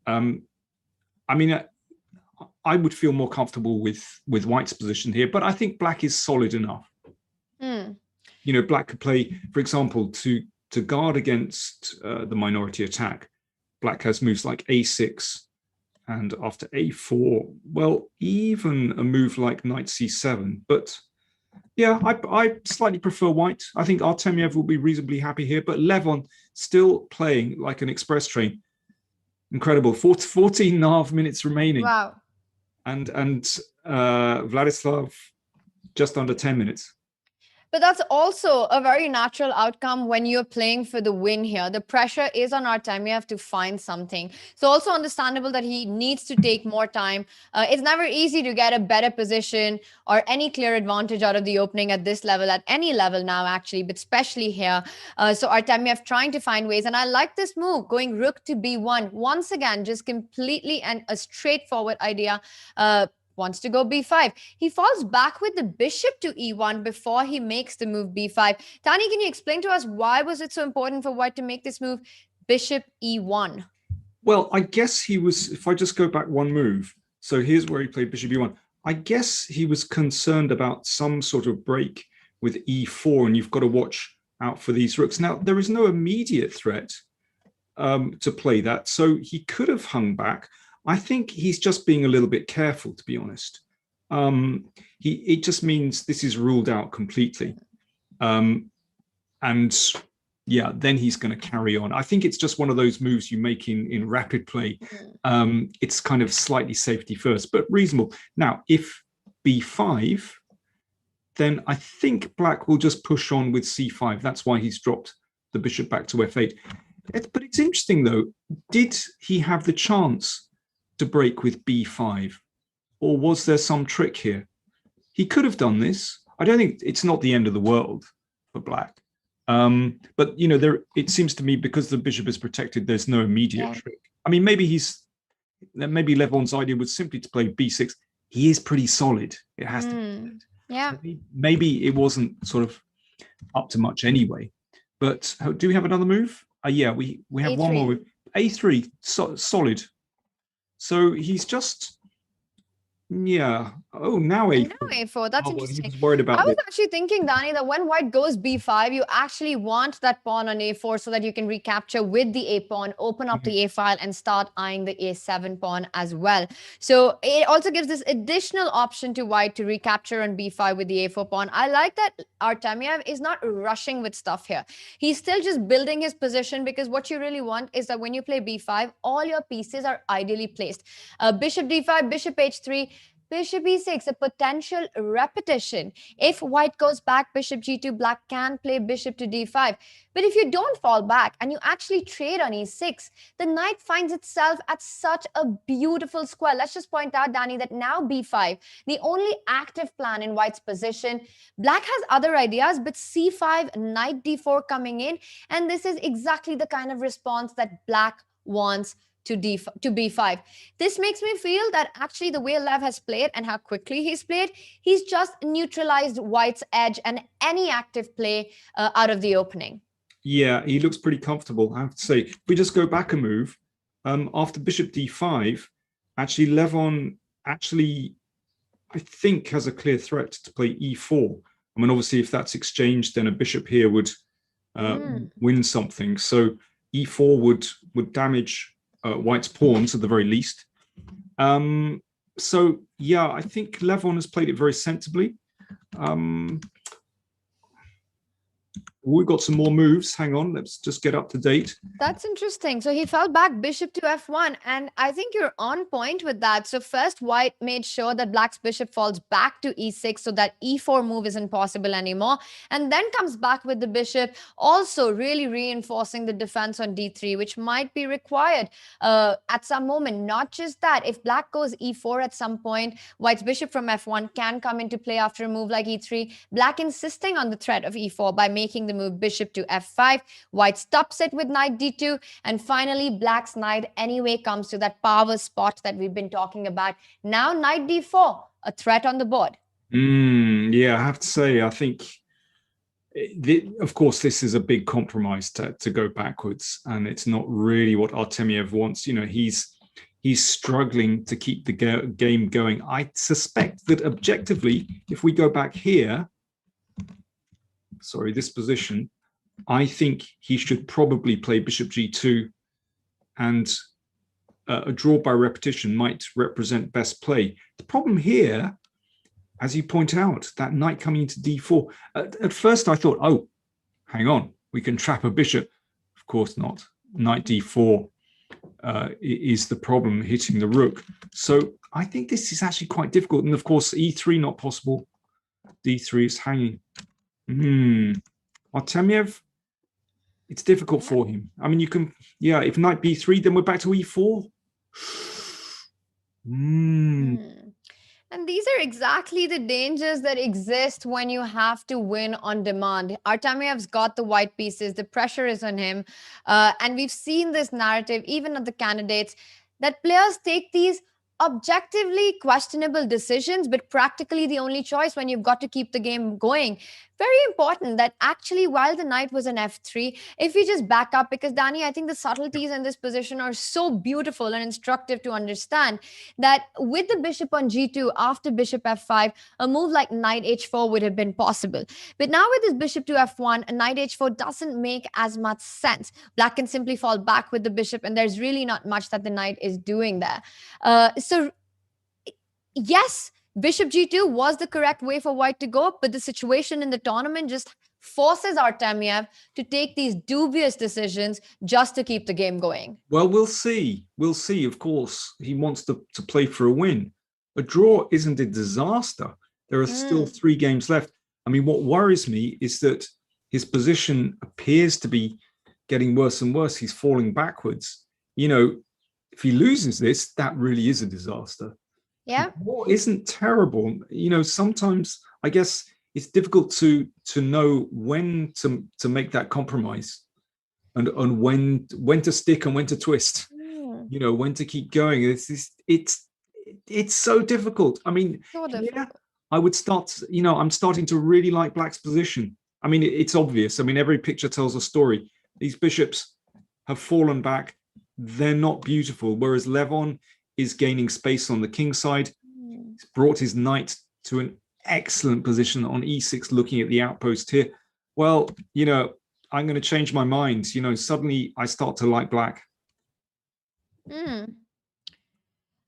I mean, I would feel more comfortable with white's position here, but I think black is solid enough. Black could play, for example, to guard against the minority attack. Black has moves like a6, and after a4, well, even a move like knight c7. But yeah, I slightly prefer white. I think Artemiev will be reasonably happy here, but Levon still playing like an express train. Incredible. 14 and a half minutes remaining. Wow. And Vladislav just under 10 minutes. But that's also a very natural outcome when you're playing for the win here. The pressure is on Artemiev to find something. So also understandable that he needs to take more time. It's never easy to get a better position or any clear advantage out of the opening at this level, at any level now actually, but especially here. So Artemiev trying to find ways. And I like this move, going rook to b1. Once again, just completely and a straightforward idea. Wants to go b5. He falls back with the bishop to e1 before he makes the move b5. Tani, can you explain to us why was it so important for white to make this move bishop e1? Well, I guess he was, if I just go back one move, so here's where he played bishop e1. I guess he was concerned about some sort of break with e4, and you've got to watch out for these rooks. Now, there is no immediate threat to play that, so he could have hung back. I think he's just being a little bit careful, to be honest. It just means this is ruled out completely. And yeah, then he's going to carry on. I think it's just one of those moves you make in rapid play. It's kind of slightly safety first, but reasonable. Now, if b5, then I think black will just push on with c5. That's why he's dropped the bishop back to f8. But it's interesting, though. Did he have the chance to break with b5, or was there some trick here? He could have done this. I don't think it's not the end of the world for black, but it seems to me because the bishop is protected, there's no immediate trick. I mean, maybe Levon's idea was simply to play b6. He is pretty solid, it has to be. Yeah, maybe it wasn't sort of up to much anyway. But do we have another move? Yeah, we have A3. One more move. A3, solid. So he's just, yeah. Oh, now A4. Now A4. That's interesting. He was worried about I was actually thinking, Dani, that when white goes b5, you actually want that pawn on A4 so that you can recapture with the A pawn, open up the A file, and start eyeing the A7 pawn as well. So it also gives this additional option to white to recapture on b5 with the A4 pawn. I like that Artemiev is not rushing with stuff here. He's still just building his position, because what you really want is that when you play b5, all your pieces are ideally placed. Bishop d5, bishop h3. Bishop e6, a potential repetition. If white goes back, bishop g2, black can play bishop to d5. But if you don't fall back and you actually trade on e6, the knight finds itself at such a beautiful square. Let's just point out, Danny, that now b5, the only active plan in white's position. Black has other ideas, but c5, knight d4 coming in. And this is exactly the kind of response that black wants to b5. This makes me feel that actually the way Lev has played and how quickly he's played, he's just neutralized white's edge and any active play out of the opening. Yeah, he looks pretty comfortable, I have to say. If we just go back a move, after bishop d5, actually Levon actually, I think, has a clear threat to play e4. I mean, obviously, if that's exchanged, then a bishop here would win something. So e4 would damage white's pawns at the very least. So yeah, I think Levon has played it very sensibly. We've got some more moves. Hang on, let's just get up to date. That's interesting. So he fell back bishop to f1, and I think you're on point with that. So first, white made sure that black's bishop falls back to e6 so that e4 move isn't possible anymore, and then comes back with the bishop, also really reinforcing the defense on d3, which might be required at some moment. Not just that, if black goes e4 at some point, white's bishop from f1 can come into play after a move like e3. Black insisting on the threat of e4 by making the move bishop to f5. White stops it with knight d2, and finally black's knight anyway comes to that power spot that we've been talking about. Now knight d4, a threat on the board. Yeah, I have to say, I think of course this is a big compromise to go backwards, and it's not really what Artemiev wants. You know, he's struggling to keep the game going. I suspect that objectively, if we go back here, sorry, this position, I think he should probably play bishop g2, and a draw by repetition might represent best play. The problem here, as you point out, that knight coming into d4, at first I thought, oh, hang on, we can trap a bishop. Of course not. Knight d4 is the problem, hitting the rook. So I think this is actually quite difficult. And of course, e3 not possible. d3 is hanging. Artemiev, it's difficult for him. I mean, you can, yeah, if knight b3, then we're back to e4. And these are exactly the dangers that exist when you have to win on demand. Artemiev's got the white pieces, the pressure is on him. And we've seen this narrative, even of the candidates, that players take these objectively questionable decisions, but practically the only choice when you've got to keep the game going. Very important that actually while the knight was on f3, if we just back up, because Danny, I think the subtleties in this position are so beautiful and instructive to understand, that with the bishop on g2 after bishop f5, a move like knight h4 would have been possible. But now with this bishop to f1, a knight h4 doesn't make as much sense. Black can simply fall back with the bishop, and there's really not much that the knight is doing there. So yes, bishop g2 was the correct way for white to go, but the situation in the tournament just forces Artemiev to take these dubious decisions just to keep the game going. Well, we'll see. We'll see. Of course, he wants to play for a win. A draw isn't a disaster. There are still 3 games left. I mean, what worries me is that his position appears to be getting worse and worse. He's falling backwards. You know, if he loses this, that really is a disaster. Yeah. War isn't terrible. You know, sometimes I guess it's difficult to know when to make that compromise, and when to stick and when to twist. You know, when to keep going. It's so difficult. I mean, yeah, I would start, you know, I'm starting to really like black's position. I mean, it's obvious. I mean, every picture tells a story. These bishops have fallen back. They're not beautiful, whereas Levon is gaining space on the king side. He's brought his knight to an excellent position on e6, looking at the outpost here. Well, you know, I'm going to change my mind. You know, suddenly I start to like black. And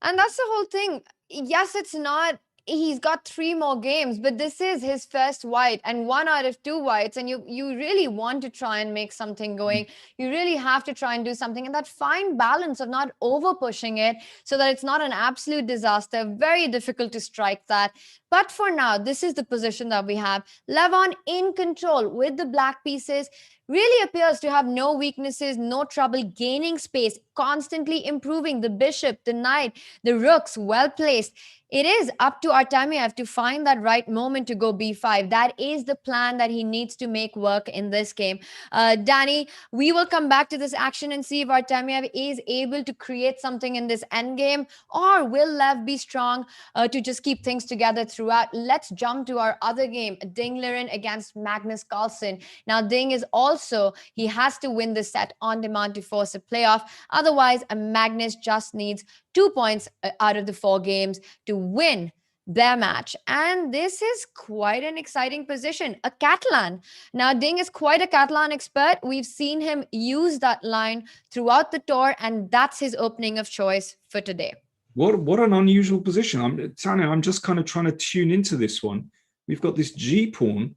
that's the whole thing. Yes, it's not he's got 3 more games, but this is his first white and 1 out of 2 whites. And you really want to try and make something going. You really have to try and do something. And that fine balance of not over pushing it so that it's not an absolute disaster. Very difficult to strike that. But for now, this is the position that we have. Levon in control with the black pieces. Really appears to have no weaknesses, no trouble gaining space, constantly improving the bishop, the knight, the rooks, well placed. It is up to Artemiev to find that right moment to go b5. That is the plan that he needs to make work in this game. Danny, we will come back to this action and see if Artemiev is able to create something in this endgame, or will Lev be strong to just keep things together throughout. Let's jump to our other game, Ding Liren against Magnus Carlsen. Now, Ding is also, he has to win this set on demand to force a playoff. Otherwise, Magnus just needs 2 points out of the 4 games to win their match. And this is quite an exciting position. A Catalan. Now, Ding is quite a Catalan expert. We've seen him use that line throughout the tour, and that's his opening of choice for today. What an unusual position. Tania, I'm just kind of trying to tune into this one. We've got this G pawn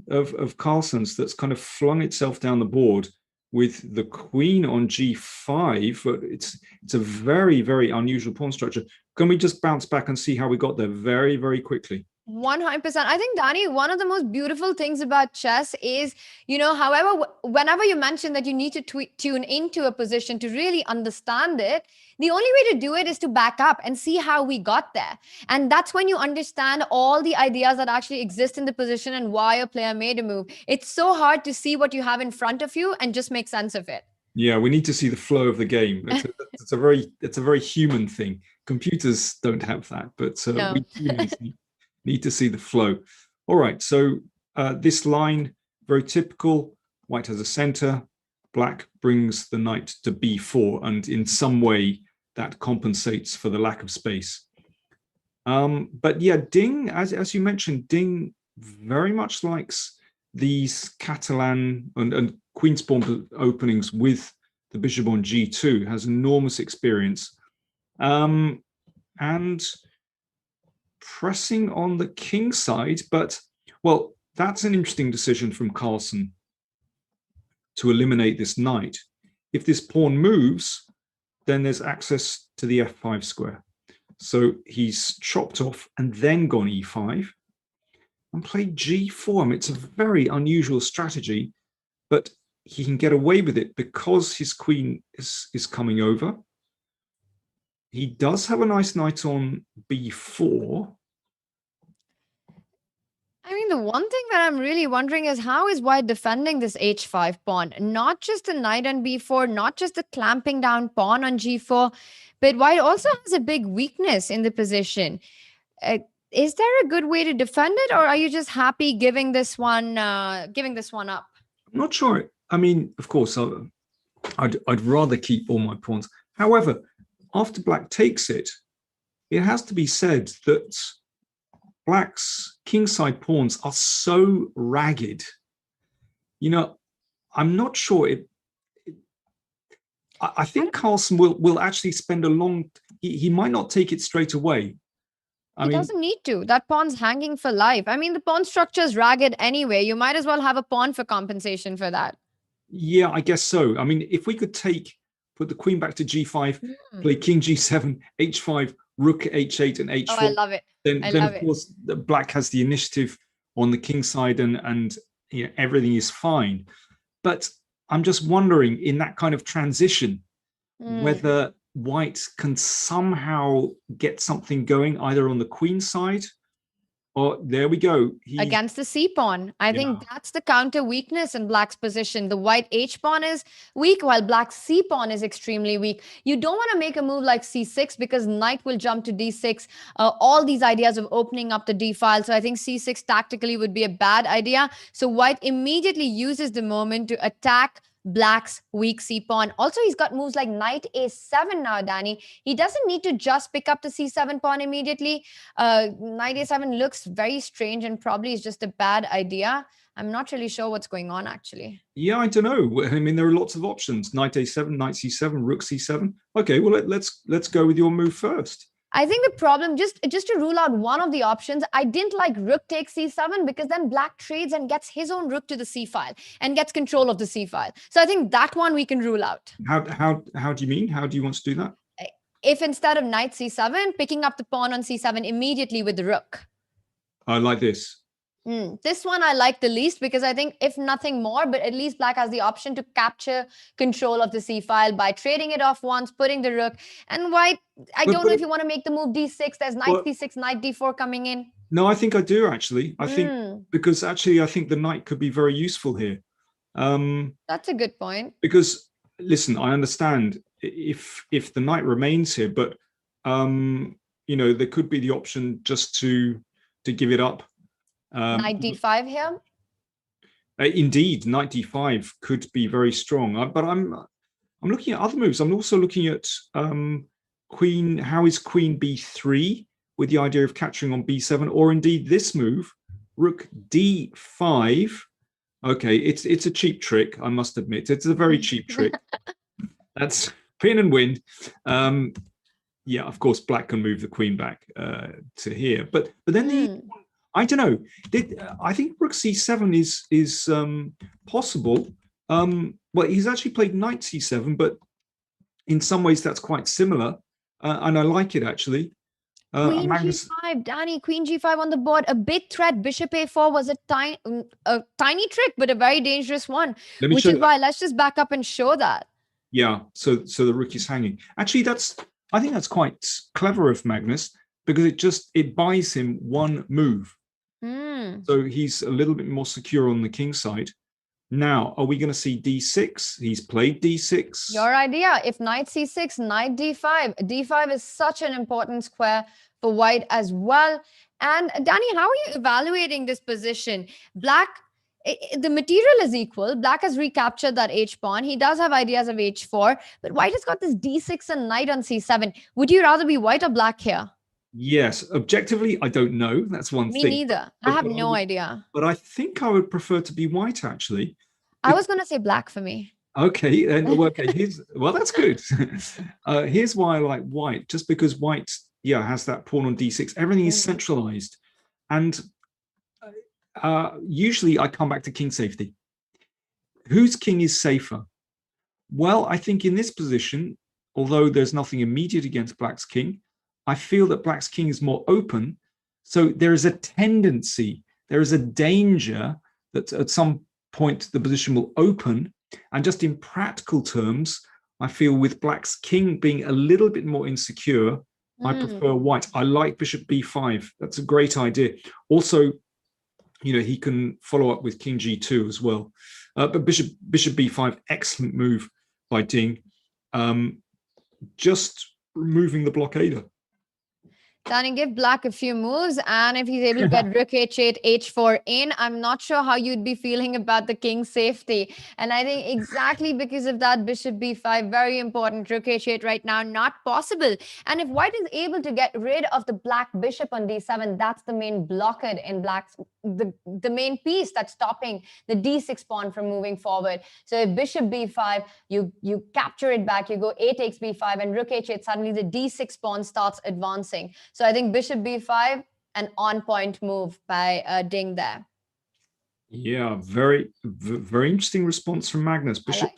of Carlsen's that's kind of flung itself down the board with the queen on G5. But it's a very, very unusual pawn structure. Can we just bounce back and see how we got there very, very quickly? 100%. I think, Danny, one of the most beautiful things about chess is, however, whenever you mention that you need to tune into a position to really understand it, the only way to do it is to back up and see how we got there. And that's when you understand all the ideas that actually exist in the position and why a player made a move. It's so hard to see what you have in front of you and just make sense of it. Yeah, we need to see the flow of the game. It's a very human thing. Computers don't have that, but No. we humans need to see the flow. All right, so this line, very typical. White has a center. Black brings the knight to b4, and in some way that compensates for the lack of space. But yeah, Ding, as you mentioned, Ding very much likes these Catalan and queen's pawn openings with the bishop on g2, has enormous experience. And pressing on the king side, but, well, that's an interesting decision from Carlsen to eliminate this knight. If this pawn moves, then there's access to the f5 square. So he's chopped off and then gone e5 and played g4. I mean, it's a very unusual strategy, but he can get away with it because his queen is coming over. He does have a nice knight on b4. I mean, the one thing that I'm really wondering is how is White defending this h5 pawn? Not just the knight on b4, not just the clamping down pawn on g4, but White also has a big weakness in the position. Is there a good way to defend it, or are you just happy giving this one up? I'm not sure. I mean, of course, I'd rather keep all my pawns. However, after Black takes it, it has to be said that Black's kingside pawns are so ragged. I'm not sure. I think Carlsen will actually spend a long. He might not take it straight away. He doesn't need to. That pawn's hanging for life. I mean, the pawn structure is ragged anyway. You might as well have a pawn for compensation for that. Yeah, I guess so. I mean, if we could put the queen back to g5, play king g7, h5, rook h8, and h4. Oh, I love it. Then of course, Black has the initiative on the king side, and everything is fine. But I'm just wondering, in that kind of transition, whether White can somehow get something going either on the queen side, or there we go. Against the c pawn. I think that's the counter weakness in Black's position. The White h pawn is weak, while Black's c pawn is extremely weak. You don't want to make a move like c6 because knight will jump to d6. All these ideas of opening up the d file. So I think c6 tactically would be a bad idea. So White immediately uses the moment to attack Black's weak c pawn. Also, he's got moves like knight a7 now, Danny. He doesn't need to just pick up the c7 pawn immediately. Knight a7 looks very strange and probably is just a bad idea. I'm not really sure what's going on, actually. Yeah, I don't know. I mean, there are lots of options. Knight a7, knight c7, rook c7. Okay, well, let's go with your move first. I think the problem, just to rule out one of the options, I didn't like rook takes c7 because then black trades and gets his own rook to the c file and gets control of the c file. So I think that one we can rule out. How do you mean? How do you want to do that? If instead of knight c7, picking up the pawn on c7 immediately with the rook. I like this. This one I like the least because I think if nothing more, but at least black has the option to capture control of the c file by trading it off once, putting the rook. And white, I don't know if you want to make the move d6. There's knight c6, knight d4 coming in. No, I think I do actually. I think because actually I think the knight could be very useful here. That's a good point. Because listen, I understand if the knight remains here, but you know, there could be the option just to give it up. Knight d5 here. Indeed, knight d5 could be very strong. But I'm looking at other moves. I'm also looking at queen. How is queen b3 with the idea of capturing on b7, or indeed this move, rook d5. Okay, it's a cheap trick. I must admit, it's a very cheap trick. That's pin and wind. Yeah, of course, black can move the queen back to here, but then I don't know. I think rook c7 is possible. Well, he's actually played knight c7, but in some ways that's quite similar, and I like it actually. Queen Magnus... g5, Danny. Queen g5 on the board. A big threat. Bishop a4 was a tiny trick, but a very dangerous one. Which is why let's just back up and show that. Yeah. So the rook is hanging. Actually, I think that's quite clever of Magnus because it buys him one move. So he's a little bit more secure on the king side. Now, are we going to see d6? He's played d6. Your idea. If knight c6, knight d5. d5 is such an important square for white as well. And Danny, how are you evaluating this position? Black, the material is equal. Black has recaptured that h pawn. He does have ideas of h4, but white has got this d6 and knight on c7. Would you rather be white or black here? Yes, objectively, I don't know. That's one thing. Me neither. I have no idea. But I think I would prefer to be white, actually. I was going to say black for me. Okay, well, that's good. Here's why I like white, just because white, has that pawn on d6. Everything is centralized. And usually I come back to king safety. Whose king is safer? Well, I think in this position, although there's nothing immediate against black's king, I feel that black's king is more open. So there is a tendency, there is a danger that at some point the position will open. And just in practical terms, I feel with black's king being a little bit more insecure, I prefer white. I like bishop b5. That's a great idea. Also, he can follow up with king g2 as well. But bishop b5, excellent move by Ding. Just removing the blockader. Danny, give black a few moves, and if he's able to get rook h8, h4 in, I'm not sure how you'd be feeling about the king's safety. And I think exactly because of that, bishop b5, very important. Rook h8 right now, not possible. And if white is able to get rid of the black bishop on d7, that's the main blockade in black's, the main piece that's stopping the d6 pawn from moving forward. So if bishop b5, you capture it back, you go a takes b5, and rook h8, suddenly the d6 pawn starts advancing. So I think bishop b5, an on-point move by Ding there. Yeah, very interesting response from Magnus. Bishop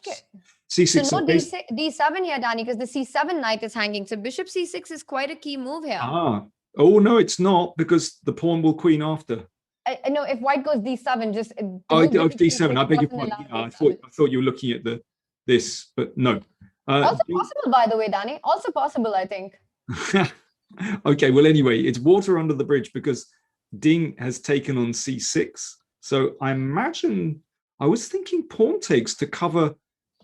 c6. So no d7 here, Danny, because the c7 knight is hanging. So bishop c6 is quite a key move here. Oh no, it's not, because the pawn will queen after. No, if white goes d7, just d7. I beg your pardon. I thought you were looking at this, but no. Also possible, by the way, Danny. Also possible, I think. Okay, well, anyway, it's water under the bridge because Ding has taken on c6. So I imagine, I was thinking pawn takes to cover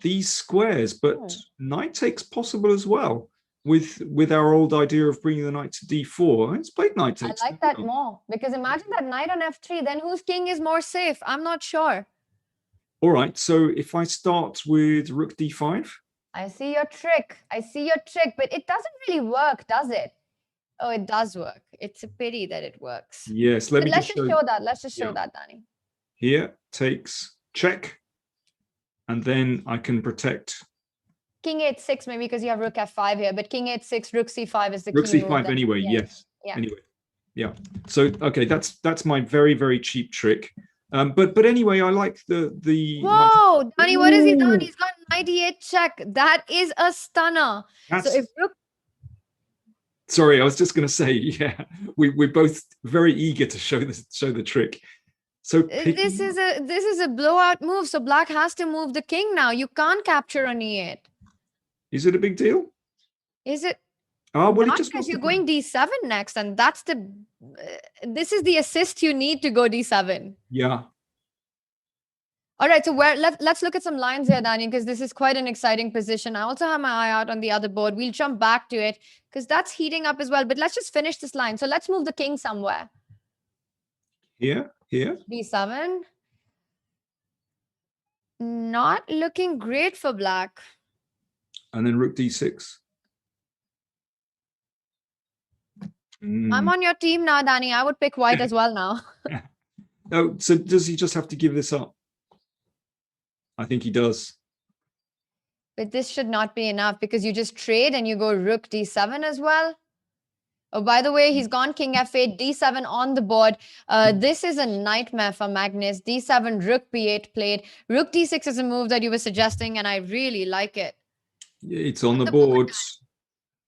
these squares, but knight takes possible as well with our old idea of bringing the knight to d4. Let's play knight takes. I like that more, because imagine that knight on f3, then whose king is more safe? I'm not sure. All right, so if I start with rook d5. I see your trick. But it doesn't really work, does it? Oh, it does work. It's a pity that it works. Yes, let's just show that. Let's just show that, Danny. Here, takes check. And then I can protect king h6 maybe because you have rook f5 here, but king h6, rook c5 is the Rook key move c5 then. anyway, Yeah. yes. Yeah. Anyway, yeah. So, okay, that's my very, very cheap trick. But anyway, I like the. Whoa, Danny, what has he done? Ooh. He's got 98 check. That is a stunner. That's, So if rook, sorry, I was just going to say, yeah, we're both very eager to show the trick. So this is a blowout move. So black has to move the king now. You can't capture on e8. is it a big deal? Is it? Oh, well, Not it just because wants you're to- going d7 next, and that's the. This is the assist you need to go d7. Yeah. All right, so let's look at some lines here, Danny, because this is quite an exciting position. I also have my eye out on the other board. We'll jump back to it because that's heating up as well. But let's just finish this line. So let's move the king somewhere. Here. d7. Not looking great for black. And then rook d6. I'm on your team now, Danny. I would pick white as well now. Oh, so does he just have to give this up? I think he does. But this should not be enough because you just trade and you go rook d7 as well. Oh, by the way, he's gone king f8, d7 on the board. This is a nightmare for Magnus. d7, rook b8 played. Rook d6 is a move that you were suggesting, and I really like it. It's on the board.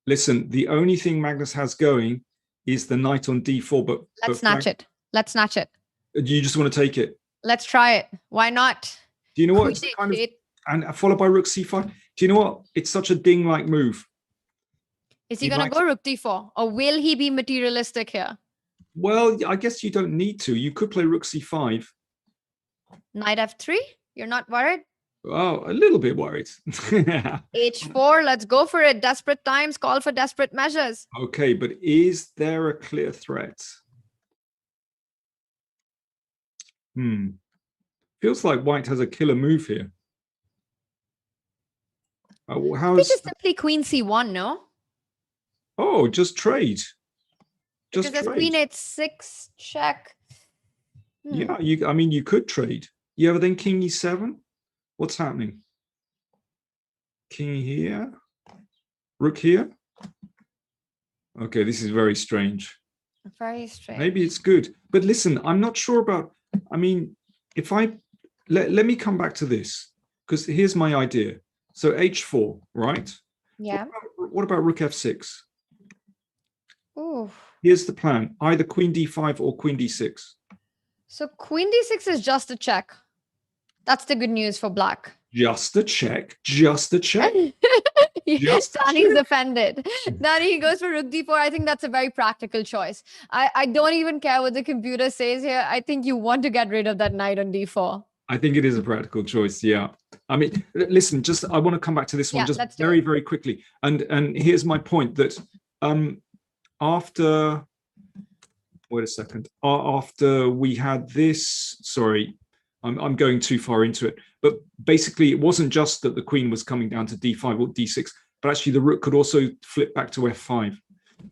Listen, the only thing Magnus has going is the knight on d4. But let's snatch it. Let's snatch it. You just want to take it? Let's try it. Why not? Do you know what? It's kind of, and followed by rook c5. Do you know what? It's such a ding-like move. Is he going to go rook d4, or will he be materialistic here? Well, I guess you don't need to. You could play rook c5. Knight f3? You're not worried? Oh, a little bit worried. h4, let's go for it. Desperate times call for desperate measures. Okay, but is there a clear threat? Feels like white has a killer move here. How's just simply queen c1, no? Oh, just trade. Because there's queen h6 check. Yeah, I mean, you could trade. Yeah, but then king e7. What's happening? King here, rook here. Okay, this is very strange. Very strange. Maybe it's good, but listen, I'm not sure about. I mean, if I let me come back to this because here's my idea. So h4, right? Yeah. What about rook f6? Ooh. Here's the plan: either queen d5 or queen d6. So queen d6 is just a check. That's the good news for black. Just a check. Just a check. Danny's offended. Danny, he goes for rook d4. I think that's a very practical choice. I don't even care what the computer says here. I think you want to get rid of that knight on d4. I think it is a practical choice. Yeah. I mean, listen, I want to come back to this one just very, very quickly. And here's my point that after, wait a second, after we had this, sorry, I'm going too far into it, but basically it wasn't just that the queen was coming down to d5 or d6, but actually the rook could also flip back to f5.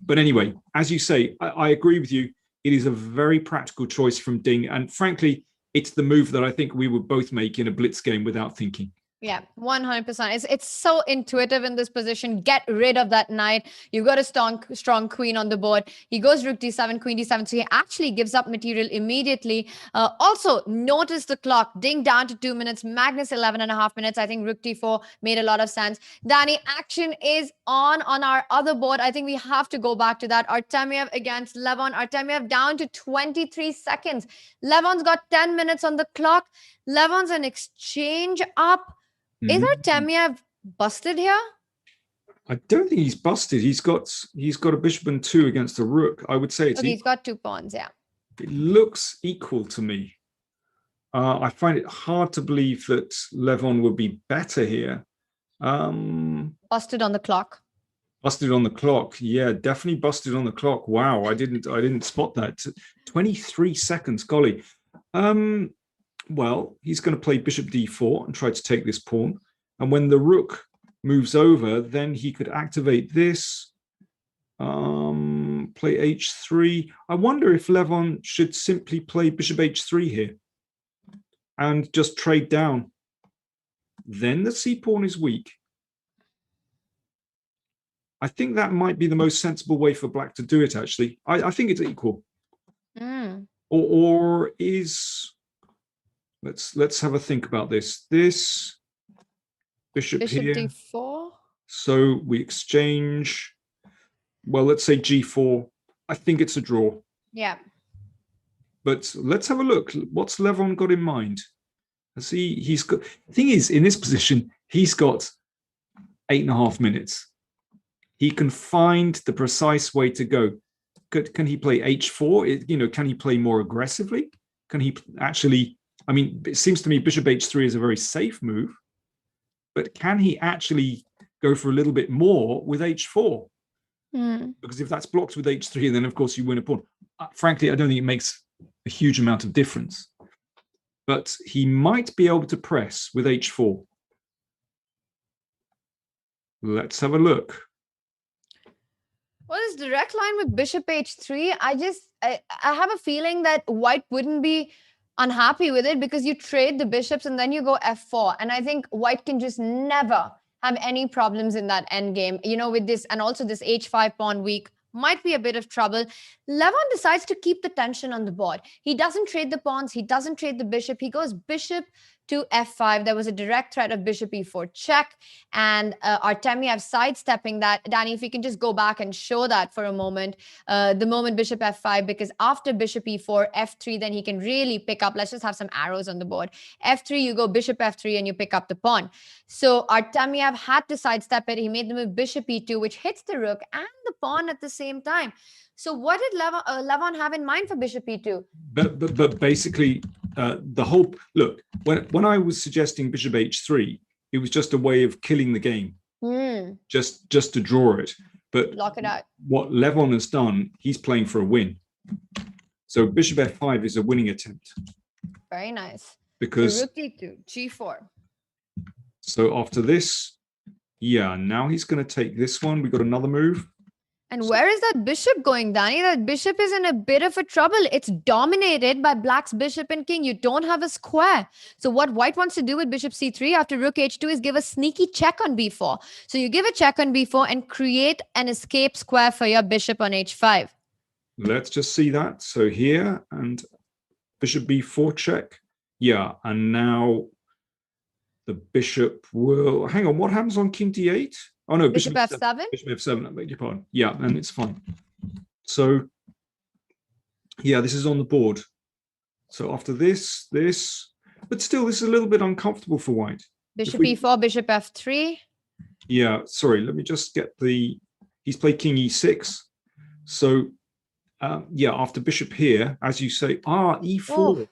But anyway, as you say, I agree with you. It is a very practical choice from Ding. And frankly, it's the move that I think we would both make in a blitz game without thinking. Yeah, 100%. It's so intuitive in this position. Get rid of that knight. You've got a strong queen on the board. He goes rook d7, queen d7. So he actually gives up material immediately. Also, notice the clock. Ding down to 2 minutes. Magnus 11.5 minutes. I think rook d4 made a lot of sense. Danny, action is on our other board. I think we have to go back to that. Artemiev against Levon. Artemiev down to 23 seconds. Levon's got 10 minutes on the clock. Levon's an exchange up. Is Artemiev busted here? I don't think he's busted. He's got a bishop and 2 against a rook. I would say it's he's got 2 pawns, yeah. It looks equal to me. I find it hard to believe that Levon would be better here. Busted on the clock. Busted on the clock. Yeah, definitely busted on the clock. Wow, I didn't spot that. 23 seconds, golly. Well, he's going to play bishop d4 and try to take this pawn. And when the rook moves over, then he could activate this, play h3. I wonder if Levon should simply play bishop h3 here and just trade down. Then the c-pawn is weak. I think that might be the most sensible way for black to do it, actually. I think it's equal. Or is, let's have a think about this. This bishop here. d4. So we exchange, well, let's say g4. I think it's a draw. Yeah. But let's have a look. What's Levon got in mind? He's got, the thing is, in this position, he's got 8.5 minutes. He can find the precise way to go. Can he play h4? Can he play more aggressively? Can he actually, I mean, it seems to me bishop h3 is a very safe move, but can he actually go for a little bit more with h4? Because if that's blocked with h3, then of course you win a pawn. Frankly, I don't think it makes a huge amount of difference. But he might be able to press with h4. Let's have a look. Well, this direct line with bishop h3, I have a feeling that white wouldn't be unhappy with it because you trade the bishops and then you go f4. And I think white can just never have any problems in that endgame, with this, and also this h5 pawn weak might be a bit of trouble. Levon decides to keep the tension on the board. He doesn't trade the pawns. He doesn't trade the bishop. He goes bishop to f5. There was a direct threat of bishop e4 check, and Artemiev sidestepping that. Danny, if you can just go back and show that for a moment, the moment bishop f5, because after bishop e4, f3, then he can really pick up. Let's just have some arrows on the board. f3, you go bishop f3 and you pick up the pawn. So Artemiev had to sidestep it. He made the move bishop e2, which hits the rook and the pawn at the same time. So what did Levon have in mind for bishop e2? But basically, the whole look, when I was suggesting bishop h3, it was just a way of killing the game, just to draw it. But block it out. What Levon has done, he's playing for a win. So bishop f5 is a winning attempt. Very nice. Because rook d2, g4. So after this, yeah, now he's going to take this one. We got another move. And where is that bishop going, Danny? That bishop is in a bit of a trouble. It's dominated by black's bishop and king. You don't have a square. So what white wants to do with bishop c3 after rook h2 is give a sneaky check on b4. So you give a check on b4 and create an escape square for your bishop on h5. Let's just see that. So here, and bishop b4 check. Yeah, and now the bishop will... Hang on, what happens on king d8? Oh, no, bishop f7? Bishop f7, I beg your pardon. Yeah, and it's fine. So, yeah, this is on the board. So after this, but still, this is a little bit uncomfortable for white. Bishop e4, bishop f3. Yeah, sorry, let me just get the... He's played king e6. So, yeah, after bishop here, as you say, e4. Oh,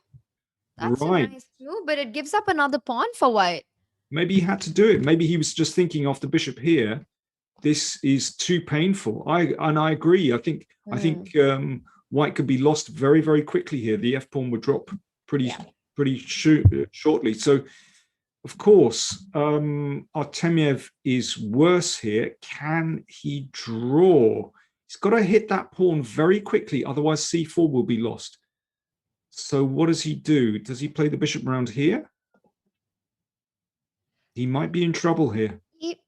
that's right. A nice move, but it gives up another pawn for white. Maybe he had to do it. Maybe he was just thinking after bishop here, this is too painful. I agree. I think white could be lost very, very quickly here. The f pawn would drop pretty shortly. So, of course, Artemiev is worse here. Can he draw? He's got to hit that pawn very quickly, otherwise c4 will be lost. So what does he do? Does he play the bishop round here? He might be in trouble here.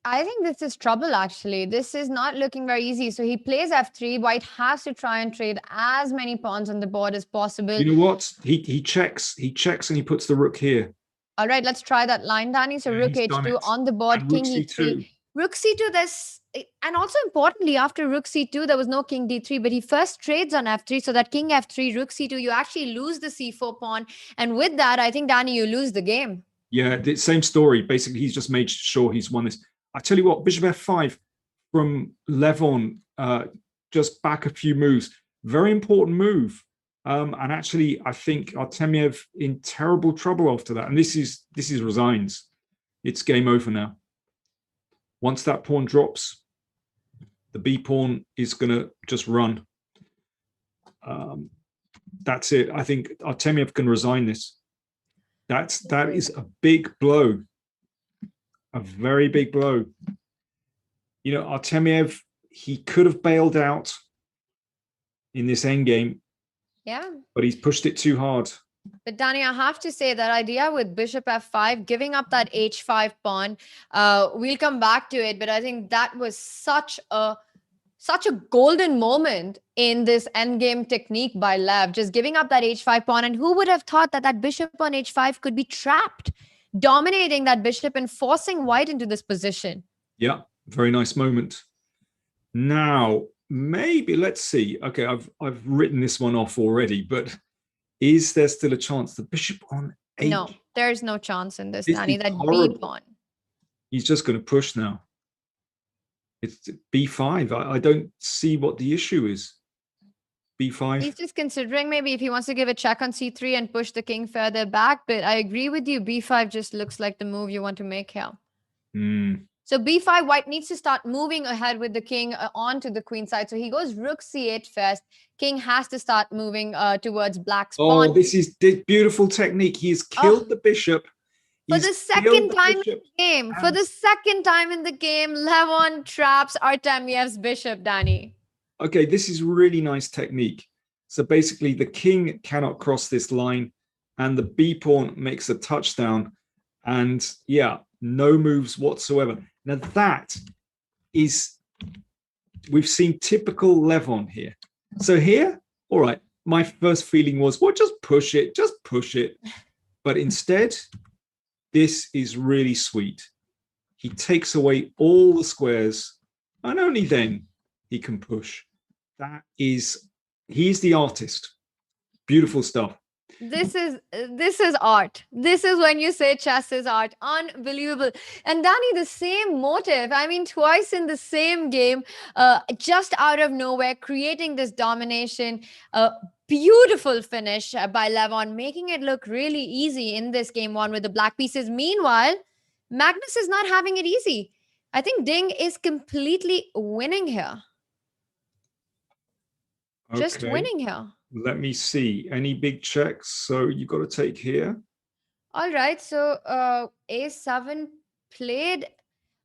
I think this is trouble, actually. This is not looking very easy. So he plays f3. White has to try and trade as many pawns on the board as possible. You know what? He checks and he puts the rook here. All right, let's try that line, Danny. So rook h2 on the board, and king rook e3. Rook c2, and also importantly, after rook c2, there was no king d3, but he first trades on f3. So that king f3, rook c2, you actually lose the c4 pawn. And with that, I think, Danny, you lose the game. Yeah, the same story. Basically, he's just made sure he's won this. I tell you what, bishop f5 from Levon, just back a few moves. Very important move. And actually, I think Artemiev in terrible trouble after that. And this is resigns. It's game over now. Once that pawn drops, the b pawn is going to just run. That's it. I think Artemiev can resign this. That is a big blow, a very big blow. You know, Artemiev, he could have bailed out in this endgame. Yeah. But he's pushed it too hard. But Danny, I have to say that idea with bishop f5, giving up that h5 pawn, we'll come back to it, but I think that was such a golden moment in this endgame technique by Lev, just giving up that h5 pawn. And who would have thought that that bishop on h5 could be trapped, dominating that bishop and forcing white into this position? Yeah, very nice moment. Now, maybe let's see. Okay, I've written this one off already, but is there still a chance? The bishop on h? No, there's no chance in this, This Danny. is That horrible. b pawn. He's just going to push now. It's b5. I don't see what the issue is. b5. He's just considering maybe if he wants to give a check on c3 and push the king further back. But I agree with you. b5 just looks like the move you want to make here. So b5, white needs to start moving ahead with the king onto the queen side. So he goes rook c8 first. King has to start moving towards black's pawn. Oh, this is beautiful technique. He's killed the bishop. For the second time in the game. For the second time in the game, Levon traps Artemyev's bishop, Danny. Okay, this is really nice technique. So basically, the king cannot cross this line, and the b pawn makes a touchdown. And yeah, no moves whatsoever. Now that is, we've seen typical Levon here. So here, all right, my first feeling was, well, just push it, just push it. But instead, this is really sweet. He takes away all the squares, and only then he can push. That is, he's the artist. Beautiful stuff. This is art. This is when you say chess is art. Unbelievable. And Danny, the same motive. I mean, twice in the same game, just out of nowhere, creating this domination. Beautiful finish by Levon, making it look really easy in this game one with the black pieces. Meanwhile, Magnus is not having it easy. I think Ding is completely winning here. Okay. Just winning here. Let me see. Any big checks? So you got to take here. All right. So A7 played.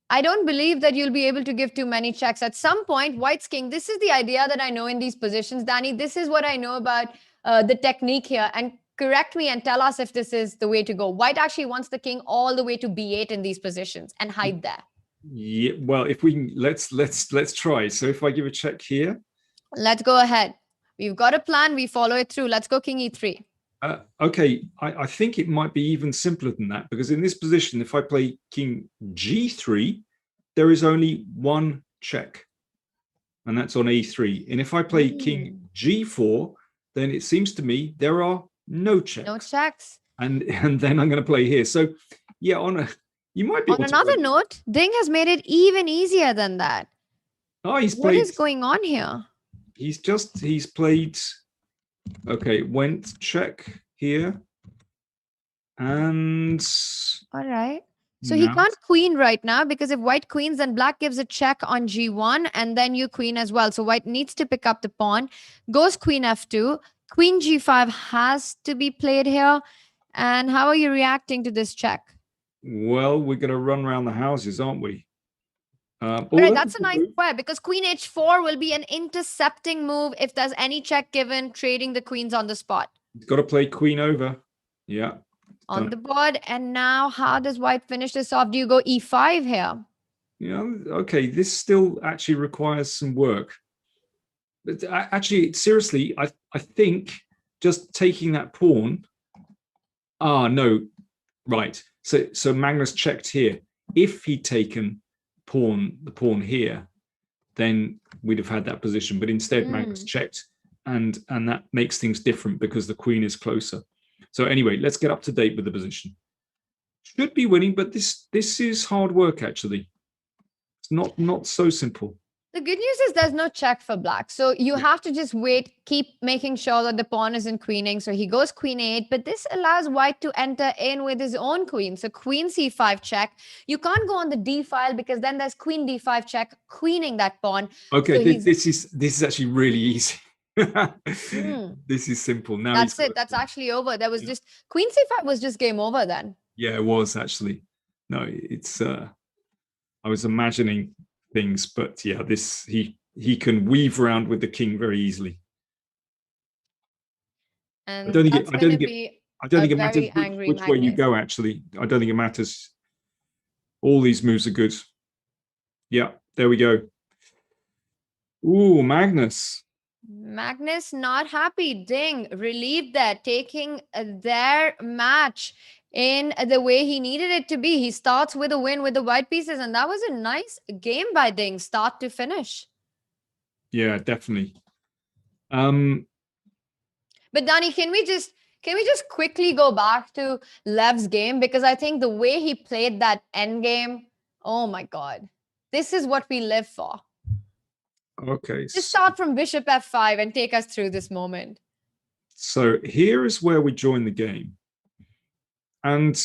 I don't believe that you'll be able to give too many checks. At some point, white's king. This is the idea that I know in these positions, Danny. This is what I know about the technique here. And correct me and tell us if this is the way to go. White actually wants the king all the way to B8 in these positions and hide there. Yeah. Well, if we can, let's try. So if I give a check here. Let's go ahead. We've got a plan. We follow it through. Let's go king E3. Okay, I think it might be even simpler than that, because in this position, if I play king G3, there is only one check, and that's on A3. And if I play king G4, then it seems to me there are no checks. No checks. And then I'm going to play here. So yeah, you might be on able to another note, Ding has made it even easier than that. Oh, what is going on here? He's played, okay, went check here. And all right. So he can't queen right now, because if white queens, then black gives a check on G1 and then you queen as well. So white needs to pick up the pawn, goes queen F2, queen G5 has to be played here. And how are you reacting to this check? Well, we're going to run around the houses, aren't we? Right, that's a nice square, because queen H4 will be an intercepting move if there's any check given, trading the queens on the spot. He's got to play queen over. Yeah. On the board. And now how does white finish this off? Do you go E5 here? Yeah, okay. This still actually requires some work. But actually, seriously, I think just taking that pawn. No. Right. So Magnus checked here. If he'd taken the pawn here, then we'd have had that position. But instead, Magnus checked, and that makes things different because the queen is closer. So anyway, let's get up to date with the position. Should be winning, but this is hard work actually. It's not so simple. The good news is there's no check for black. So you have to just wait, keep making sure that the pawn isn't queening. So he goes queen 8, but this allows white to enter in with his own queen. So queen C5 check. You can't go on the D file because then there's queen D5 check, queening that pawn. Okay, so this is actually really easy. This is simple. Now that's it. That's actually over. There was just queen C5 was just game over then. Yeah, it was actually. No, it's I was imagining things, but yeah, this he can weave around with the king very easily. And I don't think it very matters angry which way you Magnus. go, actually. I don't think it matters. All these moves are good. Yeah, there we go. Ooh, Magnus. Magnus not happy. Ding, relieved there, taking their match in the way he needed it to be. He starts with a win with the white pieces, and that was a nice game by Ding, start to finish. Yeah, definitely. But Danny, can we just quickly go back to Lev's game? Because I think the way he played that end game, oh my God, this is what we live for. Okay. Just start from bishop f5 and take us through this moment. So here is where we join the game. And,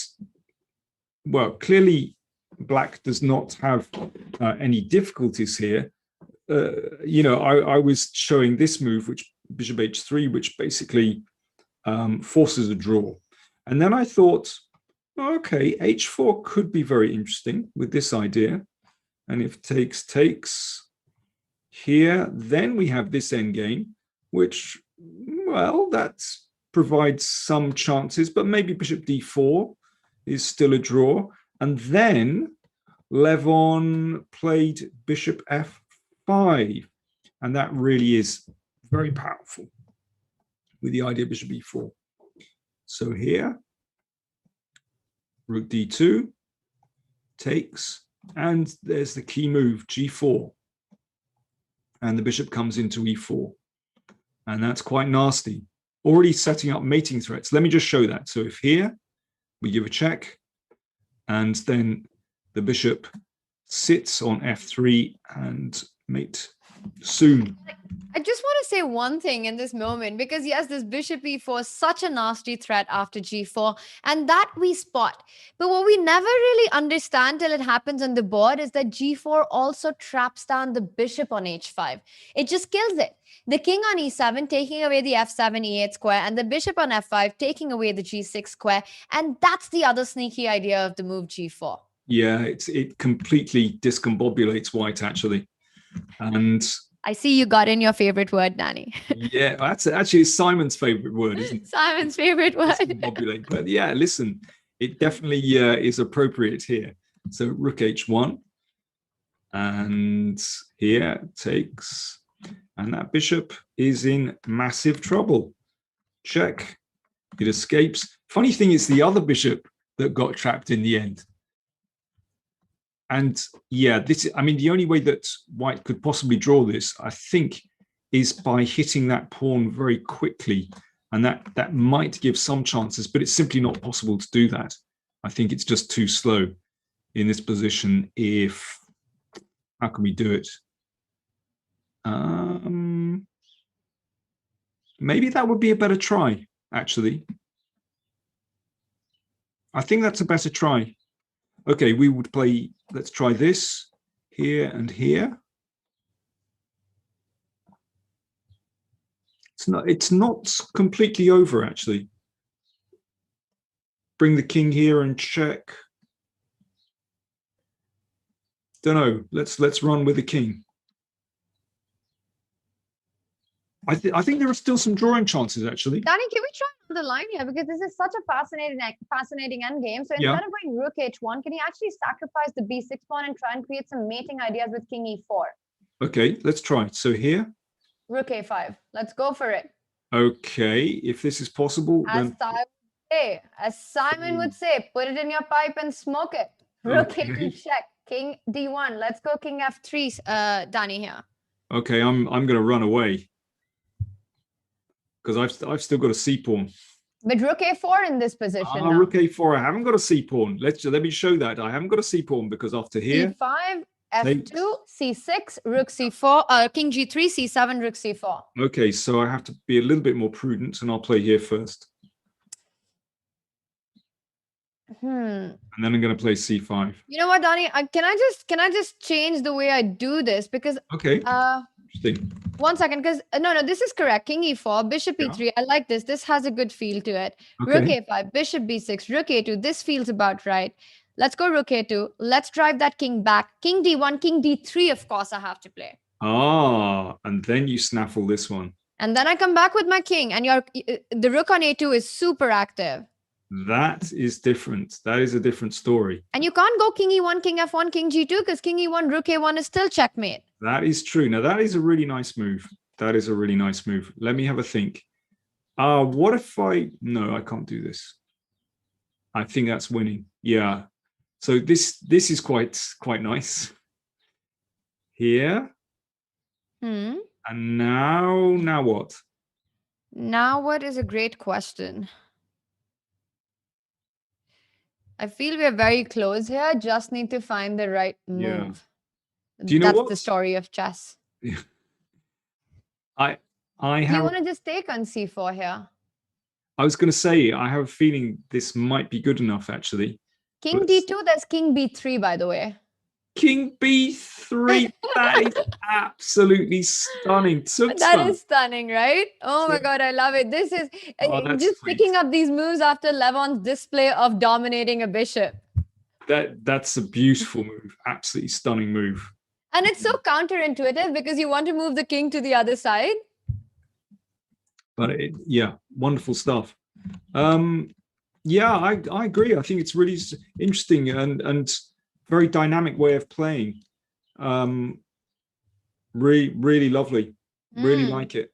well, clearly black does not have any difficulties here. I was showing this move, which bishop h3, which basically forces a draw. And then I thought, okay, h4 could be very interesting with this idea. And if takes here, then we have this endgame, which, well, that provides some chances, but maybe bishop d4 is still a draw. And then Levon played bishop f5, and that really is very powerful with the idea of bishop e4. So here, rook d2 takes, and there's the key move, g4. And the bishop comes into e4. And that's quite nasty. Already setting up mating threats. Let me just show that. So if here, we give a check, and then the bishop sits on f3 and mate soon. I just want to say one thing in this moment, because yes, this bishop e4 is such a nasty threat after g4, and that we spot. But what we never really understand till it happens on the board is that g4 also traps down the bishop on h5. It just kills it. The king on e7 taking away the f7 e8 square, and the bishop on f5 taking away the g6 square. And that's the other sneaky idea of the move g4. Yeah, it completely discombobulates white, actually. And I see you got in your favorite word, Danny. yeah, that's actually Simon's favorite word, isn't it? Simon's favorite word. Discombobulate. But yeah, listen, it definitely is appropriate here. So rook h1, and here takes, and that bishop is in massive trouble. Check. It escapes. Funny thing is the other bishop that got trapped in the end. And yeah, the only way that white could possibly draw this, I think, is by hitting that pawn very quickly. And that might give some chances, but it's simply not possible to do that. I think it's just too slow in this position. How can we do it? Maybe that would be a better try, actually. I think that's a better try. Okay, we would play, let's try this here and here. It's not completely over, actually. Bring the king here and check. Don't know. Let's run with the king. I think there are still some drawing chances, actually. Danny, can we try on the line here? Because this is such a fascinating endgame. So instead of going rook h1, can you actually sacrifice the b6 pawn and try and create some mating ideas with king e4? Okay, let's try. So here? Rook a5. Let's go for it. Okay, if this is possible, as Simon would say, put it in your pipe and smoke it. Rook a2 check. King d1. Let's go king f3, Danny here. Okay, I'm going to run away, because I've still got a c pawn. But rook a4 in this position now. Rook a4, I haven't got a c pawn. Let me show that. I haven't got a c pawn, because after here, c5, f2, c6, rook c4, king g3, c7, rook c4. Okay, so I have to be a little bit more prudent, and I'll play here first. And then I'm going to play c5. You know what, Donnie? Can I just change the way I do this? Because okay, interesting. 1 second, because no, this is correct. King e4, bishop e3. I like this. This has a good feel to it. Okay. Rook a5, bishop b6, rook a2. This feels about right. Let's go rook a2. Let's drive that king back. King d1, king d3. Of course, I have to play. And then you snaffle this one. And then I come back with my king, and the rook on a2 is super active. That is different. That is a different story. And you can't go king e1, king f1, king g2, because king e1, rook a1 is still checkmate. That is true. Now, that is a really nice move. That is a really nice move. Let me have a think. What if no, I can't do this. I think that's winning. Yeah. So this is quite nice. Here. And now what? Now what is a great question. I feel we're very close here. Just need to find the right move. Yeah. Do you know That's what? the story of chess. I Do you have. want to just take on c4 here? I was going to say I have a feeling this might be good enough actually. King But- d2. There's king b3, by the way. King b3. That is absolutely stunning. That is stunning, right? Oh my God, I love it. This is that's just sweet. picking up these moves after Levon's display of dominating a bishop. That's a beautiful move. Absolutely stunning move. And it's so counterintuitive because you want to move the king to the other side. But yeah, wonderful stuff. Yeah, I agree. I think it's really interesting and very dynamic way of playing. Really lovely. Really like it.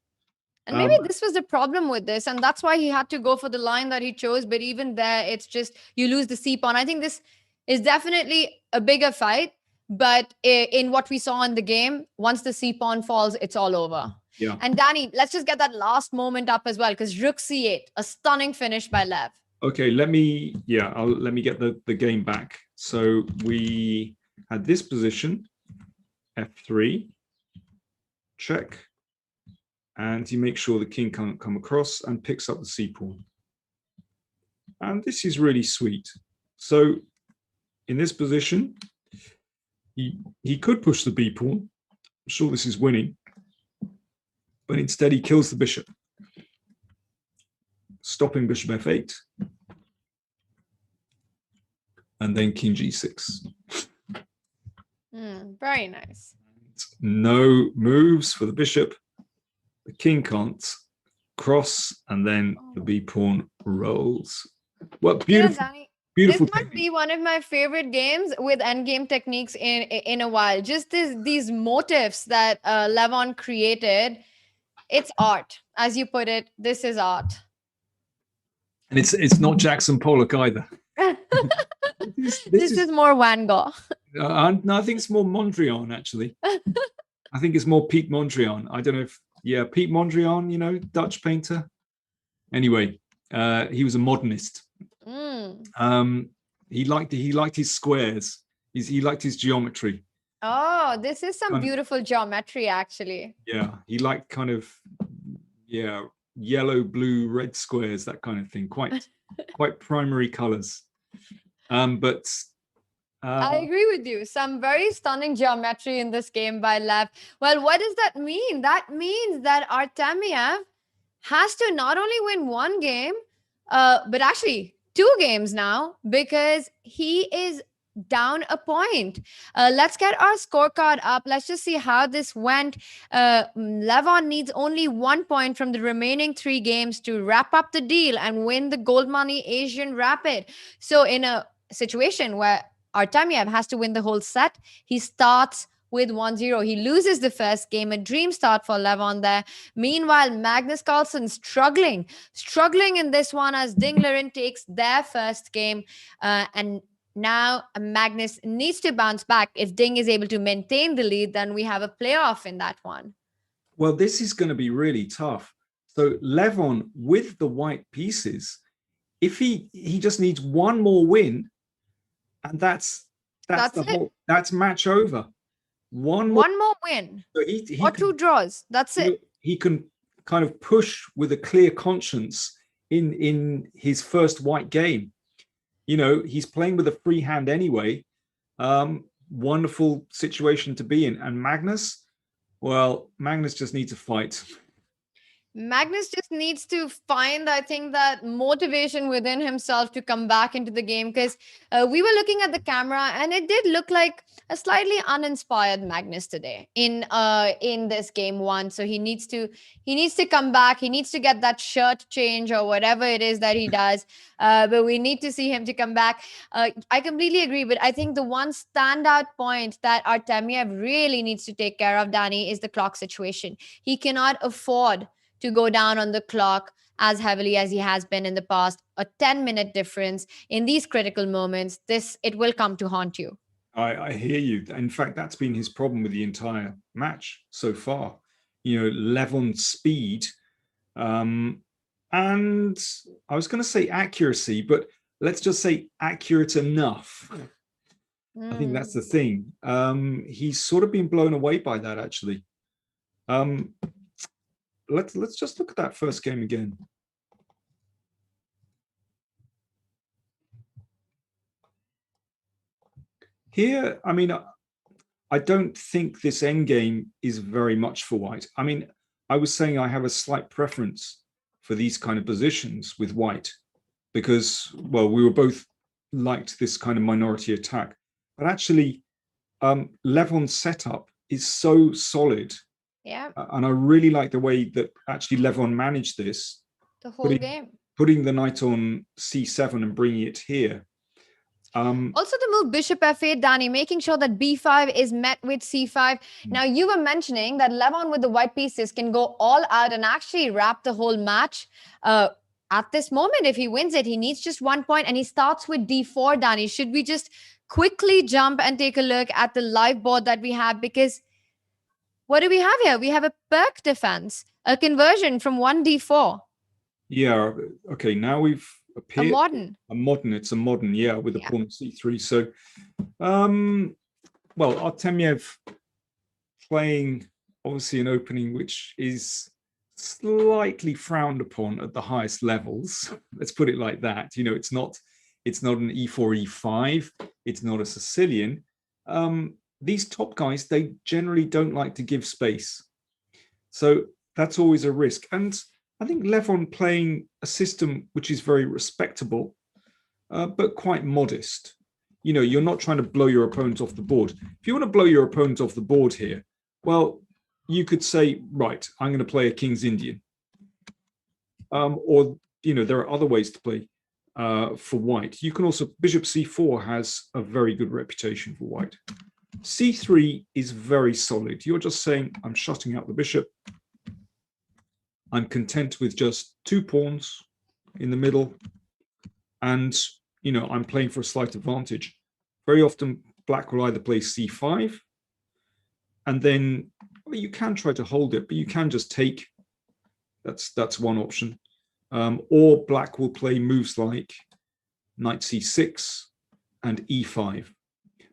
And maybe this was the problem with this, and that's why he had to go for the line that he chose. But even there, it's just you lose the c pawn. I think this is definitely a bigger fight. But in what we saw in the game, once the c pawn falls, it's all over. Yeah. And Danny, let's just get that last moment up as well, because rook c8, a stunning finish by Lev. Okay, let me get the game back. So we had this position, f3, check, and you make sure the king can't come across and picks up the c pawn. And this is really sweet. So in this position, he could push the b pawn. I'm sure this is winning, but instead he kills the bishop, stopping bishop f8. And then king g6. Very nice. No moves for the bishop. The king can't cross, and then the b pawn rolls. Well, beautiful, Danny, beautiful. This might be one of my favorite games with endgame techniques in a while. Just these motifs that Levon created. It's art, as you put it. This is art. And it's not Jackson Pollock either. This is more Van Gogh. No, I think it's more Mondrian actually. I think it's more Pete Mondrian. I don't know if Pete Mondrian, Dutch painter. Anyway, he was a modernist. He liked his squares. He liked his geometry. Oh, this is some beautiful geometry, actually. Yeah, he liked kind of yellow, blue, red squares, that kind of thing. Quite primary colors. But I agree with you. Some very stunning geometry in this game by Lev. Well, what does that mean? That means that Artemiev has to not only win one game, but actually 2 games now, because he is down a point. Let's get our scorecard up. Let's just see how this went. Levon needs only 1 point from the remaining 3 games to wrap up the deal and win the Goldmoney Asian Rapid. So in a situation where Artemiev has to win the whole set, he starts with 1-0. He loses the first game, a dream start for Levon there. Meanwhile, Magnus Carlsen struggling in this one as Ding Liren takes their first game. And now Magnus needs to bounce back. If Ding is able to maintain the lead, then we have a playoff in that one. Well, this is going to be really tough. So Levon with the white pieces, if he just needs one more win, and that's match over. One more win, so or 2 draws. That's it. He can kind of push with a clear conscience in his first white game. He's playing with a free hand anyway. Wonderful situation to be in. And Magnus just needs to fight. Magnus just needs to find, I think, that motivation within himself to come back into the game, because we were looking at the camera and it did look like a slightly uninspired Magnus today in this game one. So he needs to come back. He needs to get that shirt change or whatever it is that he does. But we need to see him to come back. I completely agree, but I think the one standout point that Artemiev really needs to take care of, Danny, is the clock situation. He cannot afford to go down on the clock as heavily as he has been in the past. A 10-minute difference in these critical moments, it will come to haunt you. I hear you. In fact, that's been his problem with the entire match so far. Levon's speed, and I was going to say accuracy, but let's just say accurate enough. I think that's the thing. He's sort of been blown away by that, actually. Let's just look at that first game again. Here, I mean, I don't think this endgame is very much for white. I mean, I was saying I have a slight preference for these kind of positions with white because, well, we were both liked this kind of minority attack. But actually, Levon's setup is so solid. Yeah. And I really like the way that actually Levon managed this. The whole game. Putting the knight on c7 and bringing it here. Also the move bishop f8, Danny, making sure that b5 is met with c5. Now, you were mentioning that Levon with the white pieces can go all out and actually wrap the whole match. At this moment, if he wins it, he needs just 1 point and he starts with d4, Danny. Should we just quickly jump and take a look at the live board that we have? Because what do we have here? We have a perk defense, a conversion from 1d4. Yeah, okay, now we've appeared. A modern. It's a modern, yeah, with a pawn on c3. So, well, Artemiev playing obviously an opening which is slightly frowned upon at the highest levels. Let's put it like that. It's not an e4, e5. It's not a Sicilian. These top guys, they generally don't like to give space. So that's always a risk. And I think Levon playing a system which is very respectable, but quite modest. You're not trying to blow your opponent off the board. If you want to blow your opponent off the board here, well, you could say, right, I'm going to play a King's Indian. Or, there are other ways to play for white. You can also, bishop c4 has a very good reputation for white. c3 is very solid. You're just saying, I'm shutting out the bishop. I'm content with just 2 pawns in the middle. And, I'm playing for a slight advantage. Very often, black will either play c5. And then, well, you can try to hold it, but you can just take. That's one option. Or black will play moves like knight c6 and e5.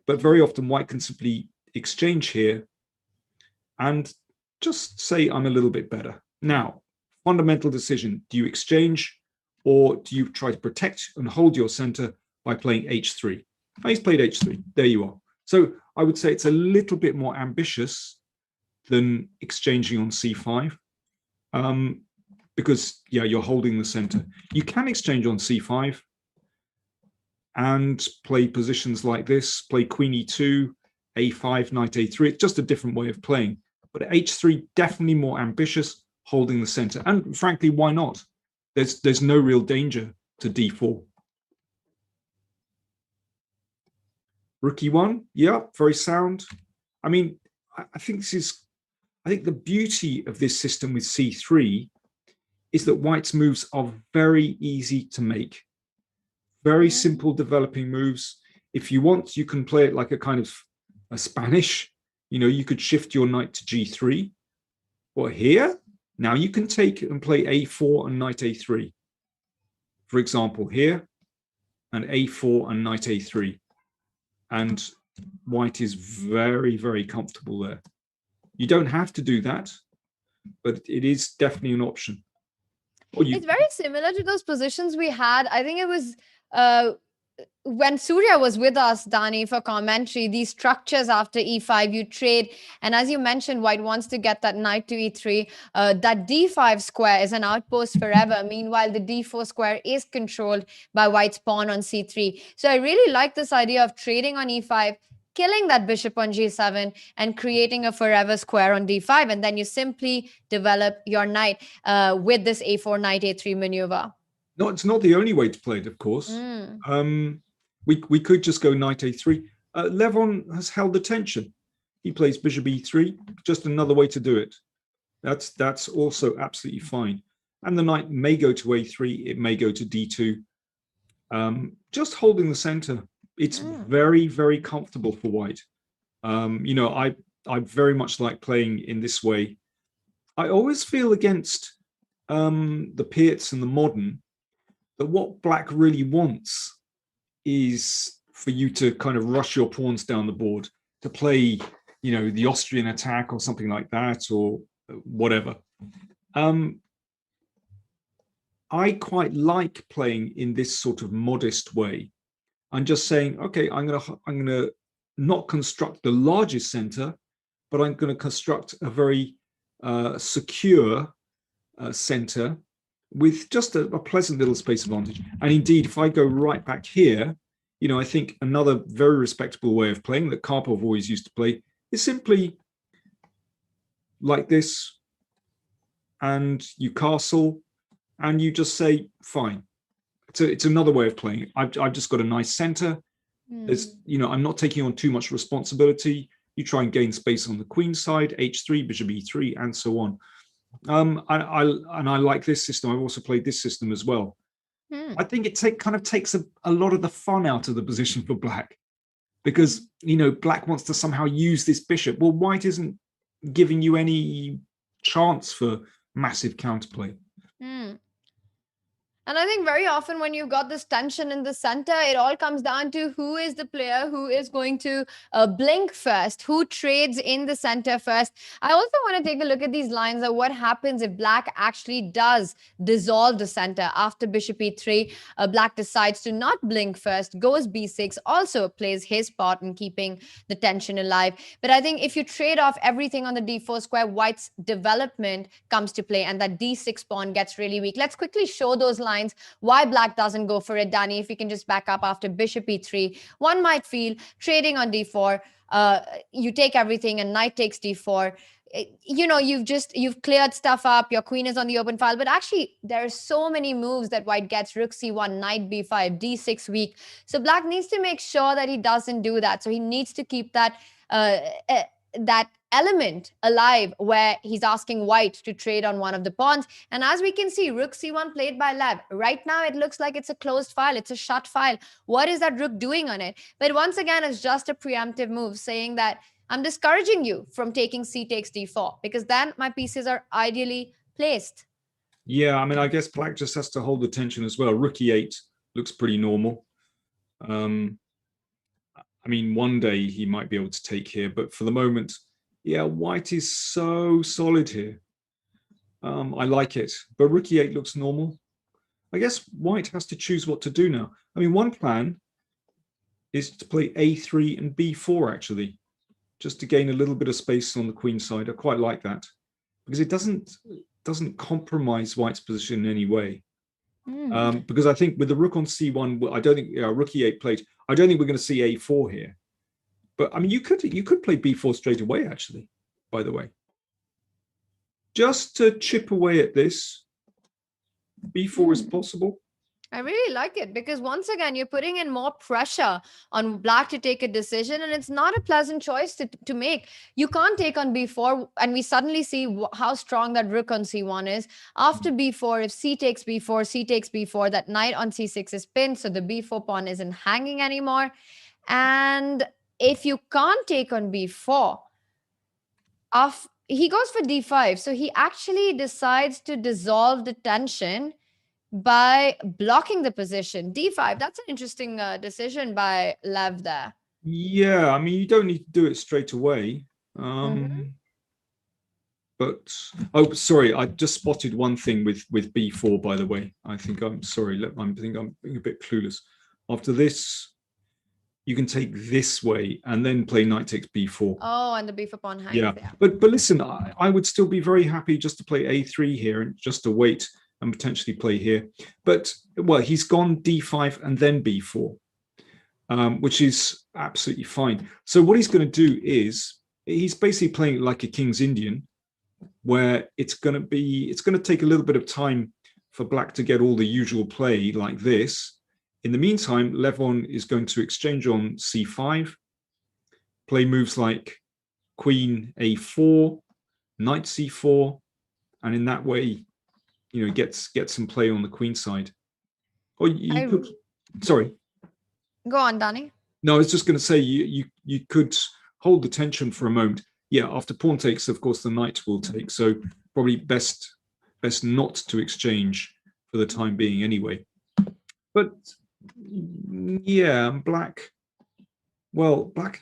But very often white can simply exchange here and just say, I'm a little bit better. Now, fundamental decision, do you exchange or do you try to protect and hold your center by playing h3? He's played h3, there you are. So I would say it's a little bit more ambitious than exchanging on c5 because, yeah, you're holding the center. You can exchange on c5 and play positions like this, play queen e2, a5, knight a3. It's just a different way of playing. But h3, definitely more ambitious, holding the center. And frankly, why not? There's no real danger to d4. Rook e1, yeah, very sound. I mean, I think the beauty of this system with c3 is that white's moves are very easy to make. Very simple developing moves. If you want, you can play it like a kind of a Spanish. You could shift your knight to g3. Or here, now you can take and play a4 and knight a3. For example, here, and a4 and knight a3. And white is very, very comfortable there. You don't have to do that, but it is definitely an option. It's very similar to those positions we had. I think it was when Surya was with us, Dani, for commentary, these structures after e5, you trade. And as you mentioned, white wants to get that knight to e3. That d5 square is an outpost forever. Meanwhile, the d4 square is controlled by white's pawn on c3. So I really like this idea of trading on e5, killing that bishop on g7, and creating a forever square on d5. And then you simply develop your knight with this a4 knight a3 maneuver. No, it's not the only way to play it, of course. We could just go knight a3. Levon has held the tension. He plays bishop e3, just another way to do it. That's also absolutely fine. And the knight may go to a3, it may go to d2. Just holding the center. It's very, very comfortable for white. You know, I very much like playing in this way. I always feel against the Peerts and the modern that what black really wants is for you to kind of rush your pawns down the board, to play, you know, the Austrian attack or something like that, or whatever. I quite like playing in this sort of modest way. I'm just saying, okay, I'm gonna not construct the largest center, but I'm going to construct a very secure center with just a pleasant little space advantage. And indeed, if I go right back here, you know, I think another very respectable way of playing that Karpov always used to play is simply like this, and you castle, and you just say, fine. It's another way of playing. I've just got a nice center. There's, you know, I'm not taking on too much responsibility. You try and gain space on the queen side, h3, bishop e3, and so on. I like this system. I've also played this system as well. I think it kind of takes a lot of the fun out of the position for black, because, you know, black wants to somehow use this bishop. Well, white isn't giving you any chance for massive counterplay. And I think very often when you've got this tension in the center, it all comes down to who is the player who is going to blink first, who trades in the center first. I also want to take a look at these lines of what happens if black actually does dissolve the center. After bishop e3, black decides to not blink first, goes b6, also plays his part in keeping the tension alive. But I think if you trade off everything on the d4 square, white's development comes to play, and that d6 pawn gets really weak. Let's quickly show those lines. Why black doesn't go for it, Dani, if you can just back up after bishop e3. One might feel trading on d4, you take everything and knight takes d4. You know, you've cleared stuff up, your queen is on the open file, but actually there are so many moves that white gets: rook c1, knight b5, d6 weak. So black needs to make sure that he doesn't do that. So he needs to keep that that element alive where he's asking white to trade on one of the pawns. And as we can see, rook c1 played by Lev. Right now it looks like it's a closed file, it's a shut file. What is that rook doing on it? But once again, it's just a preemptive move saying that I'm discouraging you from taking c takes d4, because then my pieces are ideally placed. Yeah, I mean, I guess black just has to hold the tension as well. Rook e8 looks pretty normal. I mean, one day he might be able to take here, but for the moment, yeah, white is so solid here. I like it, but rook e8 looks normal. I guess white has to choose what to do now. I mean, one plan is to play a3 and b4, actually, just to gain a little bit of space on the queen side. I quite like that, because it doesn't compromise white's position in any way. Because I think with the rook on c1, I don't think rook e8 played. I don't think we're going to see a4 here. But I mean, you could play b4 straight away, actually, by the way. Just to chip away at this, b4 is possible. I really like it, because once again, you're putting in more pressure on black to take a decision, and it's not a pleasant choice to make. You can't take on b4, and we suddenly see how strong that rook on c1 is. After b4, if c takes b4, that knight on c6 is pinned, so the b4 pawn isn't hanging anymore. And if you can't take on b4, he goes for d5. So he actually decides to dissolve the tension by blocking the position. d5, that's an interesting decision by Lev there. Yeah, I mean, you don't need to do it straight away. But, oh, sorry, I just spotted one thing with b4, by the way. I think I'm sorry, I think I'm being a bit clueless. After this, you can take this way and then play knight takes b4. Oh, and the b4 pawn hangs. Yeah, but listen, I would still be very happy just to play a3 here and just to wait and potentially play here. But, well, he's gone d5 and then b4, which is absolutely fine. So what he's going to do is he's basically playing like a King's Indian, where it's going to take a little bit of time for black to get all the usual play like this. In the meantime, Levon is going to exchange on c5, play moves like queen a4, knight c4, and in that way, you know, get some play on the queen side. Or you could, sorry. Go on, Danny. No, I was just going to say you could hold the tension for a moment. Yeah, after pawn takes, of course, the knight will take. So probably best not to exchange for the time being anyway. But yeah, black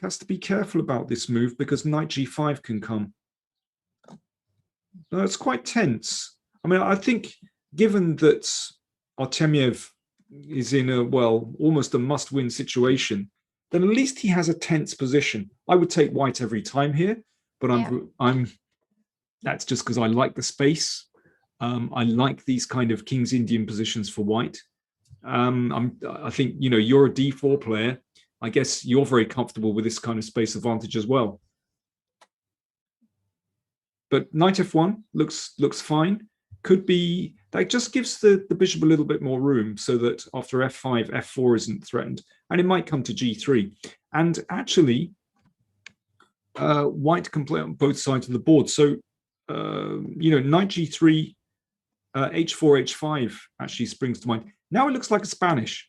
has to be careful about this move because knight g5 can come. No, it's quite tense. I mean, I think given that Artemiev is in a, well, almost a must-win situation, then at least he has a tense position. I would take white every time here, but that's just because I like the space. I like these kind of King's Indian positions for white. I think, you know, you're a d4 player. I guess you're very comfortable with this kind of space advantage as well. But knight f1 looks fine. Could be, that just gives the bishop a little bit more room so that after f5, f4 isn't threatened. And it might come to g3. And actually, white can play on both sides of the board. So, you know, knight g3, h4, h5 actually springs to mind. Now it looks like a Spanish.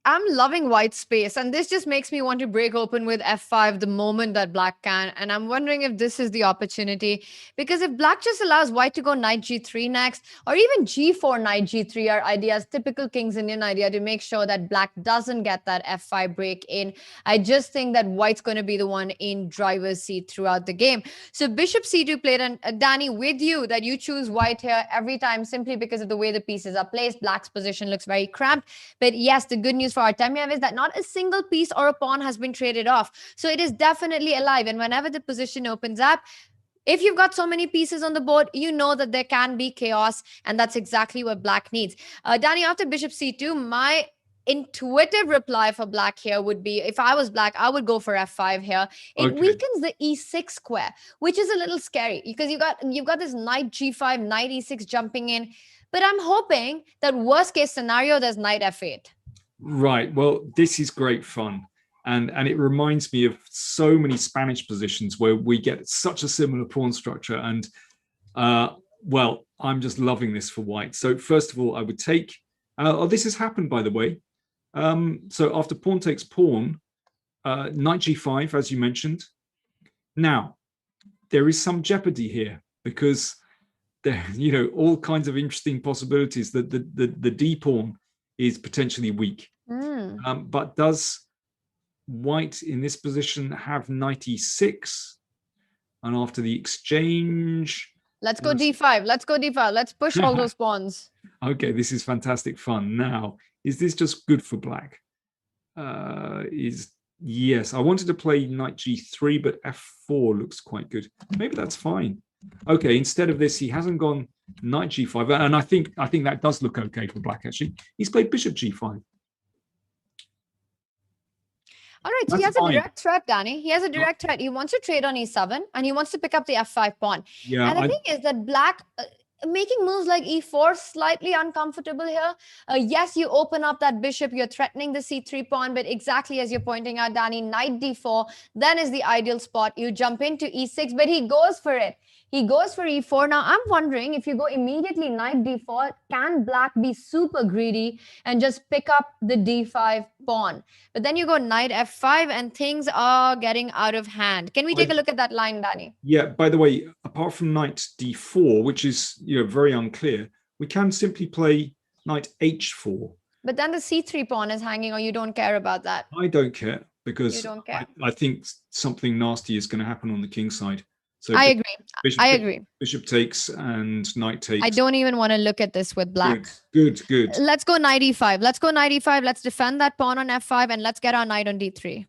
I'm loving white space, and this just makes me want to break open with f5 the moment that black can. And I'm wondering if this is the opportunity, because if black just allows white to go knight g3 next, or even g4 knight g3 are ideas, typical King's Indian idea to make sure that black doesn't get that f5 break in. I just think that white's going to be the one in driver's seat throughout the game. So bishop c2 played, and Danny, with you that you choose white here every time simply because of the way the pieces are placed. Black's position looks very cramped, but yes, the good news for Artemiev is that not a single piece or a pawn has been traded off. So it is definitely alive. And whenever the position opens up, if you've got so many pieces on the board, you know that there can be chaos. And that's exactly what black needs. Danny, after bishop c2, my intuitive reply for black here would be, if I was black, I would go for f5 here. It weakens the e6 square, which is a little scary because you've got this knight g5, knight e6 jumping in. But I'm hoping that worst case scenario, there's knight f8. Right. Well, this is great fun. And it reminds me of so many Spanish positions where we get such a similar pawn structure. And, well, I'm just loving this for white. So first of all, I would take, this has happened, by the way. So after pawn takes pawn, knight g5, as you mentioned. Now, there is some jeopardy here because there, you know, all kinds of interesting possibilities that the d pawn is potentially weak. But does white in this position have knight e6? And after the exchange, let's go d5. Let's go d5. Let's push all those pawns. Okay, this is fantastic fun. Now, is this just good for black? Yes, I wanted to play knight g3, but f4 looks quite good. Maybe that's fine. Okay, instead of this, he hasn't gone knight g5, and I think that does look okay for black. Actually, he's played bishop g5. All right, so he has a direct threat, Danny. He has a direct threat. He wants to trade on e7, and he wants to pick up the f5 pawn. Yeah, and the thing is that black making moves like e4 slightly uncomfortable here. Yes, you open up that bishop, you're threatening the c3 pawn, but exactly as you're pointing out, Danny, knight d4 then is the ideal spot. You jump into e6, but he goes for it. He goes for e4. Now, I'm wondering if you go immediately knight d4, can black be super greedy and just pick up the d5 pawn? But then you go knight f5 and things are getting out of hand. Can we take a look at that line, Danny? Yeah, by the way, apart from knight d4, which is, you know, very unclear, we can simply play knight h4. But then the c3 pawn is hanging, or you don't care about that? I don't care because you don't care. I think something nasty is going to happen on the king side. So I agree. I agree. Bishop takes and knight takes. I don't even want to look at this with black. Good. Let's go knight e5. Let's go knight e5. Let's defend that pawn on f5 and let's get our knight on d3.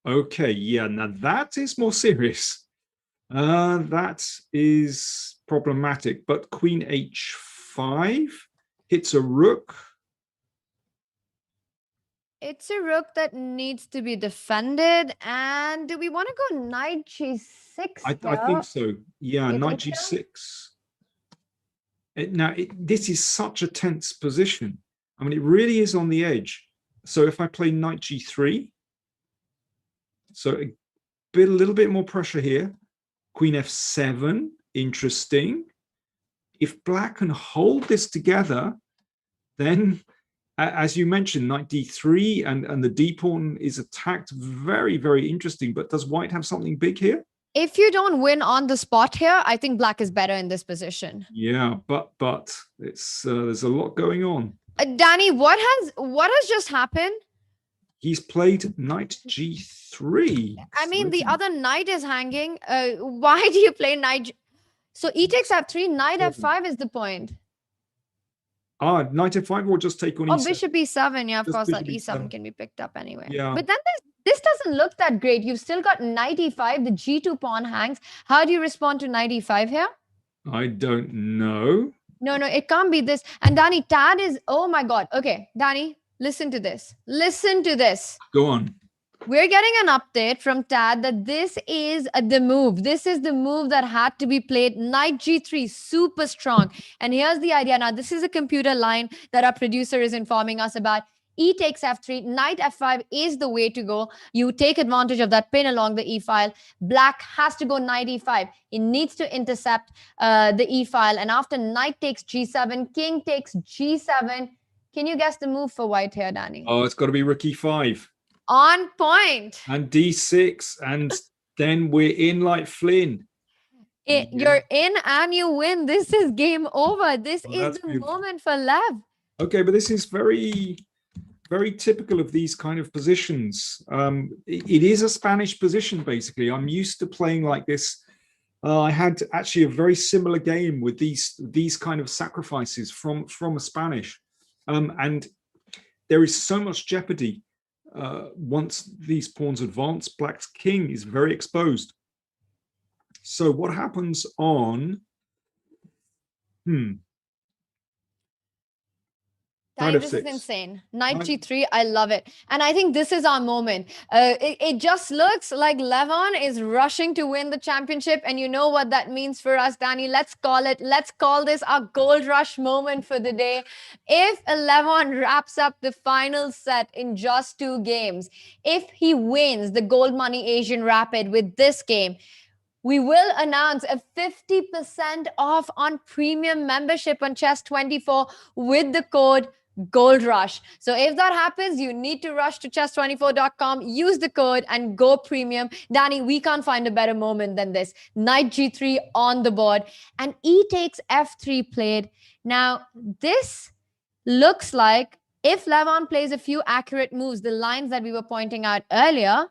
Okay, yeah, now that is more serious. That is problematic, but queen h5 hits a rook. It's a rook that needs to be defended. And do we want to go knight g6? I think so. Yeah, knight g6. This is such a tense position. I mean, it really is on the edge. So if I play knight g3, so a little bit more pressure here. Queen f7, interesting. If black can hold this together, then, as you mentioned, knight d3 and the d pawn is attacked. Very, very interesting. But does white have something big here? If you don't win on the spot here, I think black is better in this position. Yeah, but it's there's a lot going on. Danny, what has just happened? He's played knight g3. I mean, the other knight is hanging. Why do you play knight? So e takes f3, knight f5 is the point. Knight f5 or just take on e7? Oh, bishop e7. Yeah, of Just course, that bishop e7 can be picked up anyway. Yeah. But then this doesn't look that great. You've still got knight e5. The g2 pawn hangs. How do you respond to knight e5 here? I don't know. No, it can't be this. And Danny, Tad is, oh my God. Okay, Danny, listen to this. Listen to this. Go on. We're getting an update from Tad that this is the move. This is the move that had to be played. Knight g3, super strong. And here's the idea. Now, this is a computer line that our producer is informing us about. E takes f3, knight f5 is the way to go. You take advantage of that pin along the e file. Black has to go knight e5. He needs to intercept the e file. And after knight takes g7, king takes g7. Can you guess the move for white here, Danny? Oh, it's got to be rook e5. On point. And d6. And then we're in like Flynn. You're in and you win. This is game over. This is the moment for Lev. Okay, but this is very typical of these kind of positions. It is a Spanish position, basically. I'm used to playing like this. I had actually a very similar game with these kind of sacrifices from a Spanish. And there is so much jeopardy once these pawns advance. Black's king is very exposed. So what happens on... Danny, this is insane. Knight g3, I love it. And I think this is our moment. It just looks like Levon is rushing to win the championship. And you know what that means for us, Danny. Let's call this our gold rush moment for the day. If Levon wraps up the final set in just 2 games, if he wins the Goldmoney Asian Rapid with this game, we will announce a 50% off on premium membership on Chess24 with the code Gold Rush. So if that happens, you need to rush to chess24.com, use the code and go premium. Danny, we can't find a better moment than this. Knight g3 on the board and e takes f3 played. Now, this looks like if Levon plays a few accurate moves, the lines that we were pointing out earlier,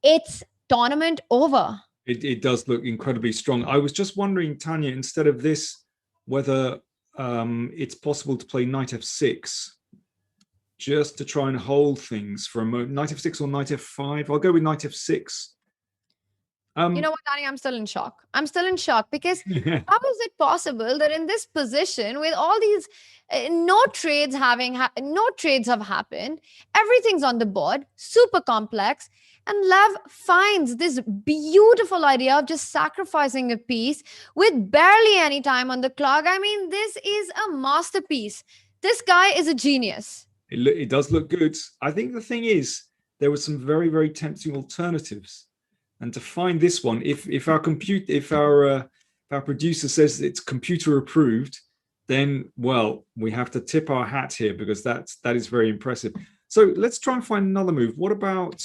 it's tournament over. It does look incredibly strong. I was just wondering, Tanya, instead of this, whether it's possible to play knight f6 just to try and hold things for a moment. Knight f6 or knight f5. I'll go with knight f6. You know what, Danny? I'm still in shock. I'm still in shock because how is it possible that in this position with all these no trades have happened, everything's on the board, super complex, and Lev finds this beautiful idea of just sacrificing a piece with barely any time on the clock. I mean, this is a masterpiece. This guy is a genius. It does look good. I think the thing is, there were some very, very tempting alternatives. And to find this one, if our producer says it's computer approved, then, well, we have to tip our hat here because that is very impressive. So let's try and find another move. What about...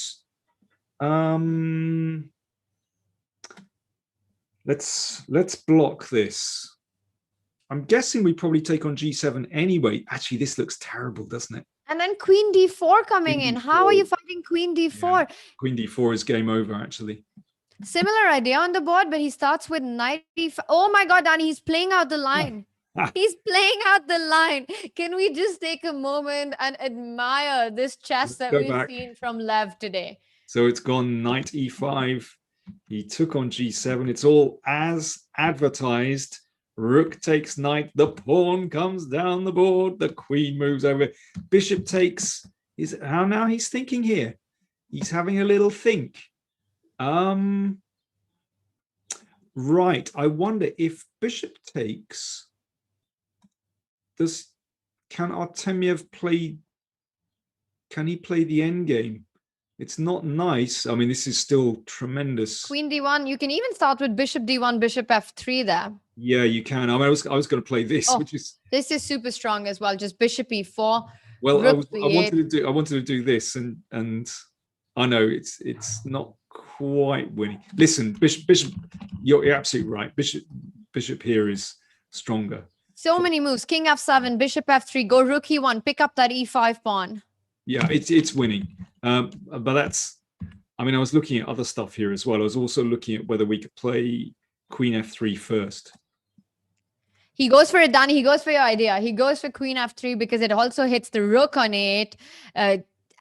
let's block this. I'm guessing we probably take on g7 anyway. Actually, this looks terrible, doesn't it? And then queen d4 coming in. How are you fighting queen d4? Yeah. Queen d4 is game over, actually. Similar idea on the board, but he starts with knight e5. Oh my God, Danny, he's playing out the line. He's playing out the line. Can we just take a moment and admire this chess that go we've back. seen from Lev today? So it's gone knight e5. He took on g7. It's all as advertised. Rook takes knight. The pawn comes down the board. The queen moves over. Bishop takes. Is how now he's thinking here. He's having a little think. Right. I wonder if bishop takes. Can Artemiev play? Can he play the end game? It's not nice. I mean, this is still tremendous. Queen d1. You can even start with bishop d1, bishop f3 there. Yeah, you can. I mean, I was going to play this, which is this is super strong as well. Just bishop e4. Well, I wanted to do this, and I know it's not quite winning. Listen, bishop, you're absolutely right. Bishop here is stronger. So many moves. King f7, bishop f3, go rook e1, pick up that e5 pawn. Yeah, it's winning. But that's. I mean, I was looking at other stuff here as well. I was also looking at whether we could play queen f3 first. He goes for it, Danny. He goes for your idea. He goes for queen f3 because it also hits the rook on 8.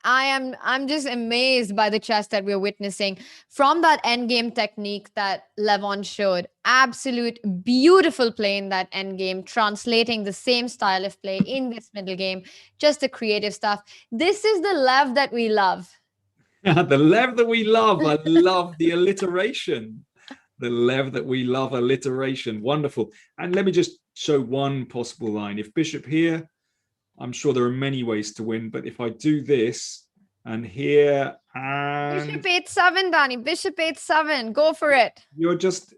I'm just amazed by the chess that we're witnessing from that endgame technique that Levon showed. Absolute beautiful play in that endgame, translating the same style of play in this middle game. Just the creative stuff. This is the Lev that we love. The Lev that we love. I love the alliteration. The Lev that we love, alliteration. Wonderful. And let me just show one possible line. If bishop here, I'm sure there are many ways to win, but if I do this and here and bishop 8-7, Danny, bishop 8-7, go for it. You just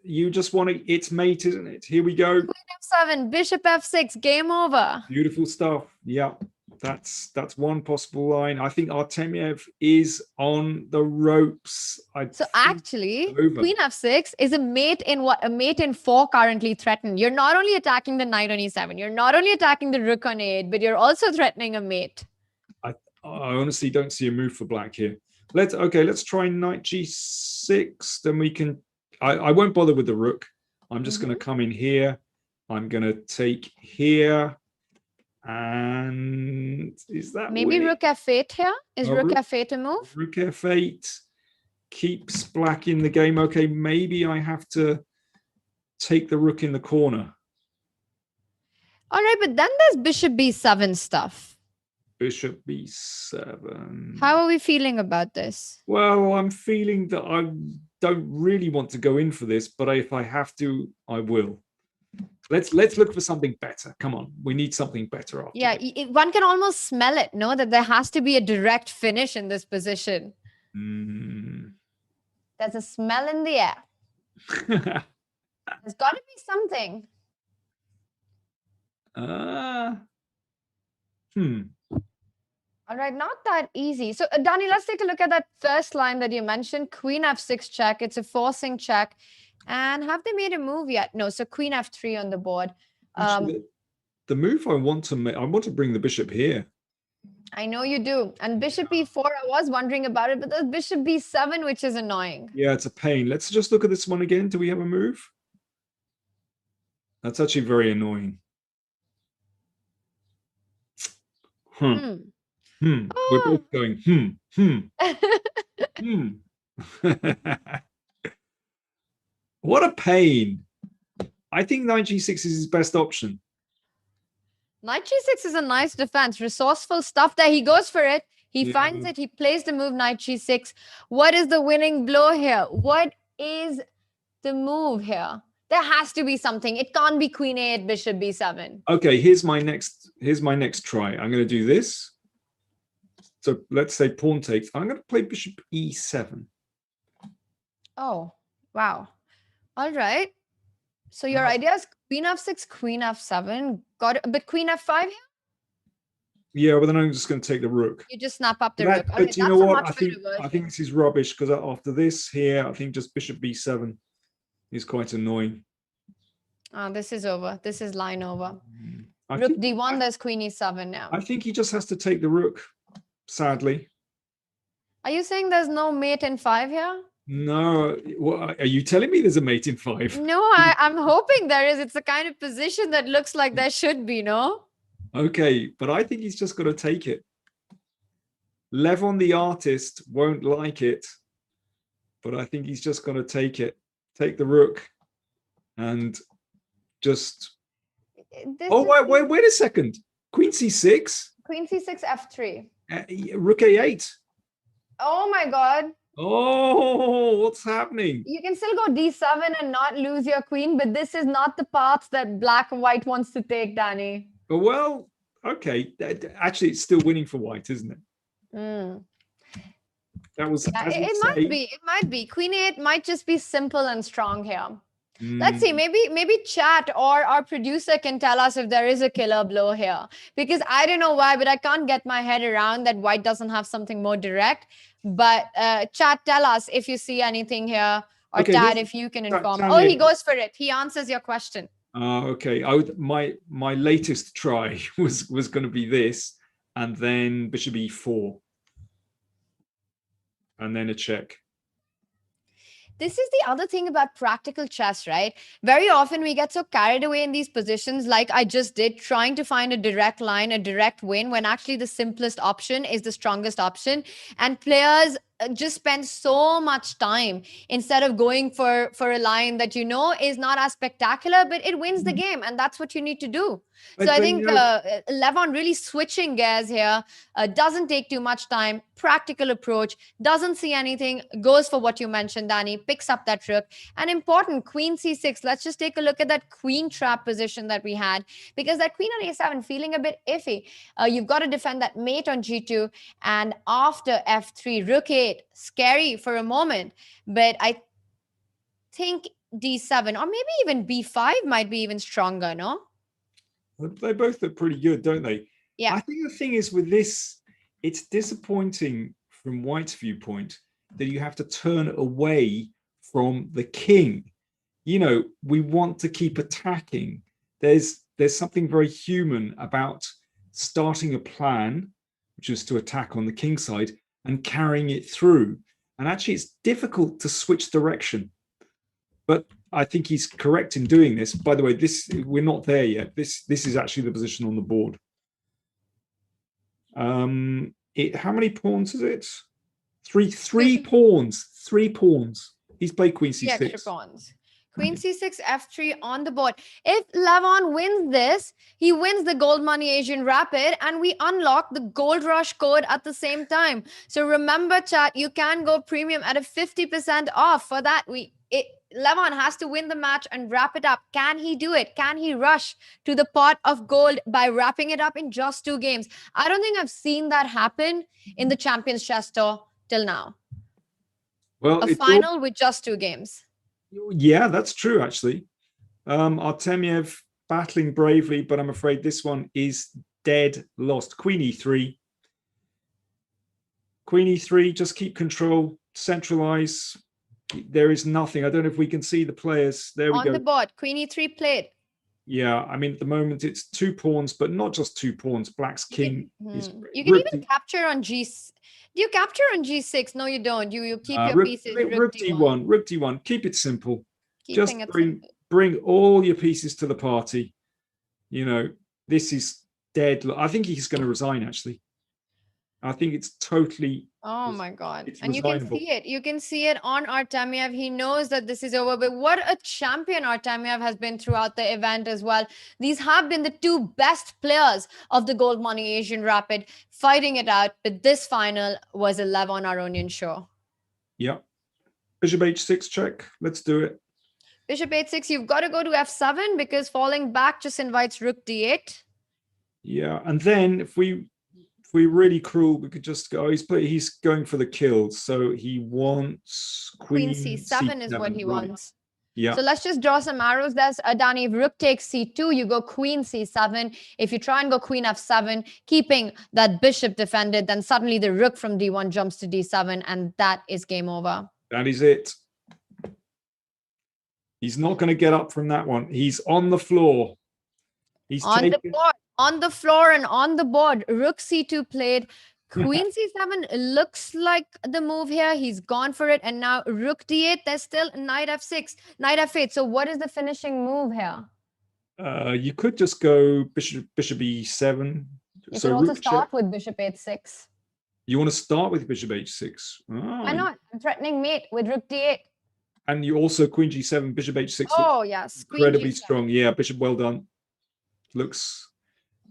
want to, it's mate, isn't it? Here we go. Queen f7, bishop f6, game over. Beautiful stuff. Yeah, that's one possible line. I think Artemiev is on the ropes. So actually, queen f6 is a mate in what? A mate in 4 currently threatened. You're not only attacking the knight on e7, you're not only attacking the rook on 8, but you're also threatening a mate. I honestly don't see a move for black here. Let's try knight g6. Then we can. I won't bother with the rook. I'm just going to come in here. I'm going to take here. And is that maybe winning? Rook f8 here? Is rook f8 a move? Rook f8 keeps black in the game. Okay, maybe I have to take the rook in the corner. All right, but then there's bishop b7 stuff. Bishop b7. How are we feeling about this? Well, I'm feeling that I don't really want to go in for this, but if I have to, I will. Let's look for something better. Come on, we need something better. After one can almost smell it, no? That there has to be a direct finish in this position. There's a smell in the air. There's got to be something. All right, not that easy. So, Danny, let's take a look at that first line that you mentioned. Queen f6 check. It's a forcing check. And have they made a move yet? No, so queen f3 on the board. Actually, the move I want to make, I want to bring the bishop here. I know you do. And bishop e4, I was wondering about it, but there's bishop b7, which is annoying. Yeah, it's a pain. Let's just look at this one again. Do we have a move? That's actually very annoying. We're both going, What a pain. I think knight g6 is his best option. Knight g6 is a nice defense. Resourceful stuff there. He goes for it. He finds it. He plays the move knight g6. What is the winning blow here? What is the move here? There has to be something. It can't be queen a8, bishop b7. Okay, here's my next try. I'm going to do this. So let's say pawn takes. I'm going to play bishop e7. Oh, wow. All right. So your idea is queen f6, queen f7. Got it. But queen f5 here? Yeah, but then I'm just going to take the rook. You just snap up the rook. Okay, but you know what? I think this is rubbish because after this here, I think just bishop b7 is quite annoying. Oh, this is over. This is line over. Rook d1, there's queen e7 now. I think he just has to take the rook, sadly. Are you saying there's no mate in 5 here? No, what, are you telling me there's a mate in 5? No, I'm hoping there is. It's the kind of position that looks like there should be, no? Okay, but I think he's just got to take it. Levon the artist won't like it, but I think he's just going to take it. Take the rook and just... Wait a second. Queen c6. Queen c6, f3. Rook a8. Oh my God. Oh, what's happening? You can still go d7 and not lose your queen, but this is not the path that black and white wants to take, Danny. Well, okay. Actually, it's still winning for white, isn't it? That was... Yeah, it might be. It might be. Queen 8 might just be simple and strong here. Let's see, maybe chat or our producer can tell us if there is a killer blow here, because I don't know why, but I can't get my head around that white doesn't have something more direct. But chat, tell us if you see anything here, or okay, Dad, if you can inform. Oh, he goes for it. He answers your question. Okay. My latest try was going to be this, and then bishop e4, and then a check. This is the other thing about practical chess, right? Very often we get so carried away in these positions, like I just did, trying to find a direct line, a direct win, when actually the simplest option is the strongest option. And players just spend so much time instead of going for a line that you know is not as spectacular, but it wins the game, and that's what you need to do. So I think Levon really switching gears here, doesn't take too much time, practical approach, doesn't see anything, goes for what you mentioned, Danny, picks up that rook. And important, queen c6. Let's just take a look at that queen trap position that we had, because that queen on a7 feeling a bit iffy. You've got to defend that mate on g2, and after f3, rook 8, scary for a moment. But I think d7 or maybe even b5 might be even stronger, no? They both look pretty good, don't they? Yeah. I think the thing is with this, it's disappointing from White's viewpoint that you have to turn away from the king. You know, we want to keep attacking. There's something very human about starting a plan, which is to attack on the king side, and carrying it through. And actually, it's difficult to switch direction. But I think he's correct in doing this. By the way, we're not there yet. This is actually the position on the board. How many pawns is it? Three pawns. 3 pawns. He's played queen c6. Yeah, extra pawns. Queen c6, f3 on the board. If Levon wins this, he wins the Goldmoney Asian Rapid, and we unlock the Gold Rush code at the same time. So remember, chat, you can go premium at a 50% off. For that, Levon has to win the match and wrap it up. Can he do it? Can he rush to the pot of gold by wrapping it up in just 2 games? I don't think I've seen that happen in the Champions Chess Tour till now. Well, a final with just 2 games. Yeah, that's true, actually. Artemiev battling bravely, but I'm afraid this one is dead lost. Queen e3. Queen e3, just keep control, centralize. There is nothing. I don't know if we can see the players. There we go. On the board, queen e3 played. Yeah, I mean, at the moment it's 2 pawns, but not just 2 pawns. Black's king is... You can even capture on G6. Do you capture on G6? No, you don't. You keep your pieces. Rook D1. Rook D1. Keep it simple. Just bring all your pieces to the party. You know, this is dead. I think he's going to resign, actually. I think it's totally... Oh my God. And you can see it. You can see it on Artemiev. He knows that this is over. But what a champion Artemiev has been throughout the event as well. These have been the 2 best players of the Goldmoney Asian Rapid fighting it out. But this final was a Levon Aronian show. Yeah. Bishop h6 check. Let's do it. Bishop h6. You've got to go to f7 because falling back just invites rook d8. Yeah. And then if we're really cruel, we could just go. He's going for the kill, so he wants queen c7 is what he wants. Yeah. So let's just draw some arrows. There's Danny. If rook takes c2, you go queen c7. If you try and go queen f7, keeping that bishop defended, then suddenly the rook from d1 jumps to d7, and that is game over. That is it. He's not going to get up from that one. He's on the floor. He's on the board. On the floor and on the board, rook c2 played, Queen c7 looks like the move here. He's gone for it. And now rook d8. There's still knight f6, knight f8. So what is the finishing move here? You could just go bishop e7. You So could also rook start check. with bishop h6. You want to start with bishop h6. Why not? I'm threatening mate with rook d8. And you also queen g7, bishop h6. Oh, yes. Queen Incredibly G7. strong. Yeah, bishop, well done. Looks,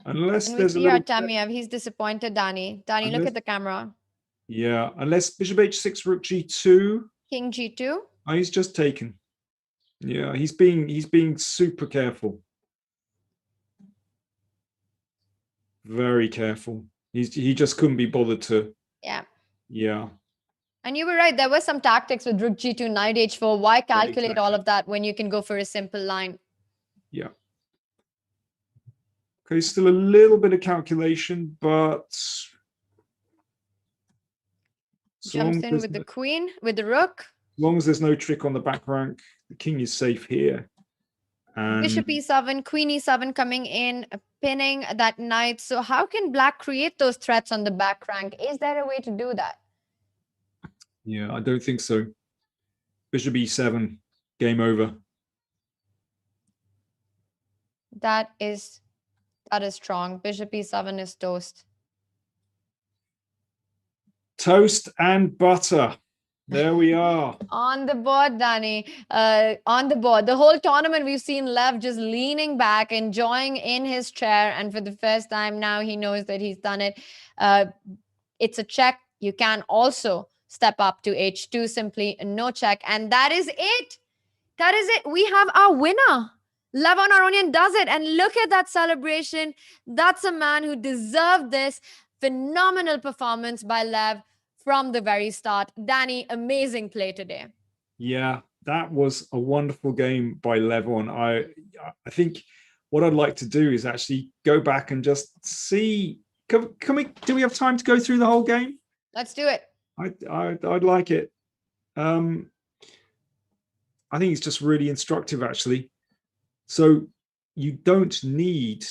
unless And we there's a see little... Artemiev. He's disappointed, Danny. Danny, look Unless- at the camera. Yeah, unless bishop h6, rook g2. King g2. Oh, he's just taken. Yeah, he's being super careful. Very careful. He just couldn't be bothered to. Yeah. Yeah. And you were right. There were some tactics with rook g2, knight h4. Why calculate all exactly. of that when you can go for a simple line? Yeah. Okay, still a little bit of calculation, but Jumps in with the queen, with the rook. as long as there's no trick on the back rank, the king is safe here. And Bishop e7, queen e7 coming in, pinning that knight. So how can black create those threats on the back rank? Is there a way to do that? yeah, I don't think so. Bishop e7, game over. That is strong. Bishop e7 is toast. Toast and butter. There we are. On the board, Danny. On the board. The whole tournament, we've seen Lev just leaning back, enjoying in his chair. And for the first time now, he knows that he's done it. It's a check. You can also step up to h2, simply no check. And that is it. That is it. We have our winner. Levon Aronian does it. And look at that celebration. That's a man who deserved this. Phenomenal performance by Lev from the very start. Danny, amazing play today. Yeah, that was a wonderful game by Levon. I think what I'd like to do is actually go back and just see. Do we have time to go through the whole game? Let's do it. I'd like it. I think it's just really instructive, actually. So you don't need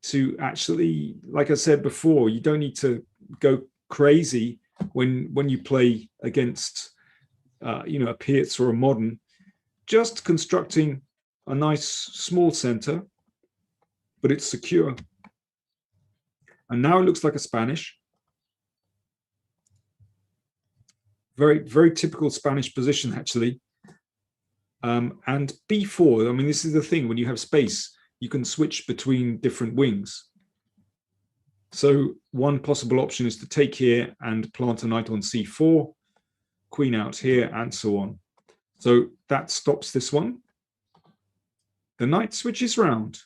to actually, like I said before, you don't need to go crazy when you play against a Pietz or a modern. Just constructing a nice small center, but it's secure. And now it looks like a Spanish. Very, very typical Spanish position, actually. And b4, I mean, this is the thing, when you have space, you can switch between different wings. So one possible option is to take here and plant a knight on c4, queen out here, and so on. So that stops this one. The knight switches round.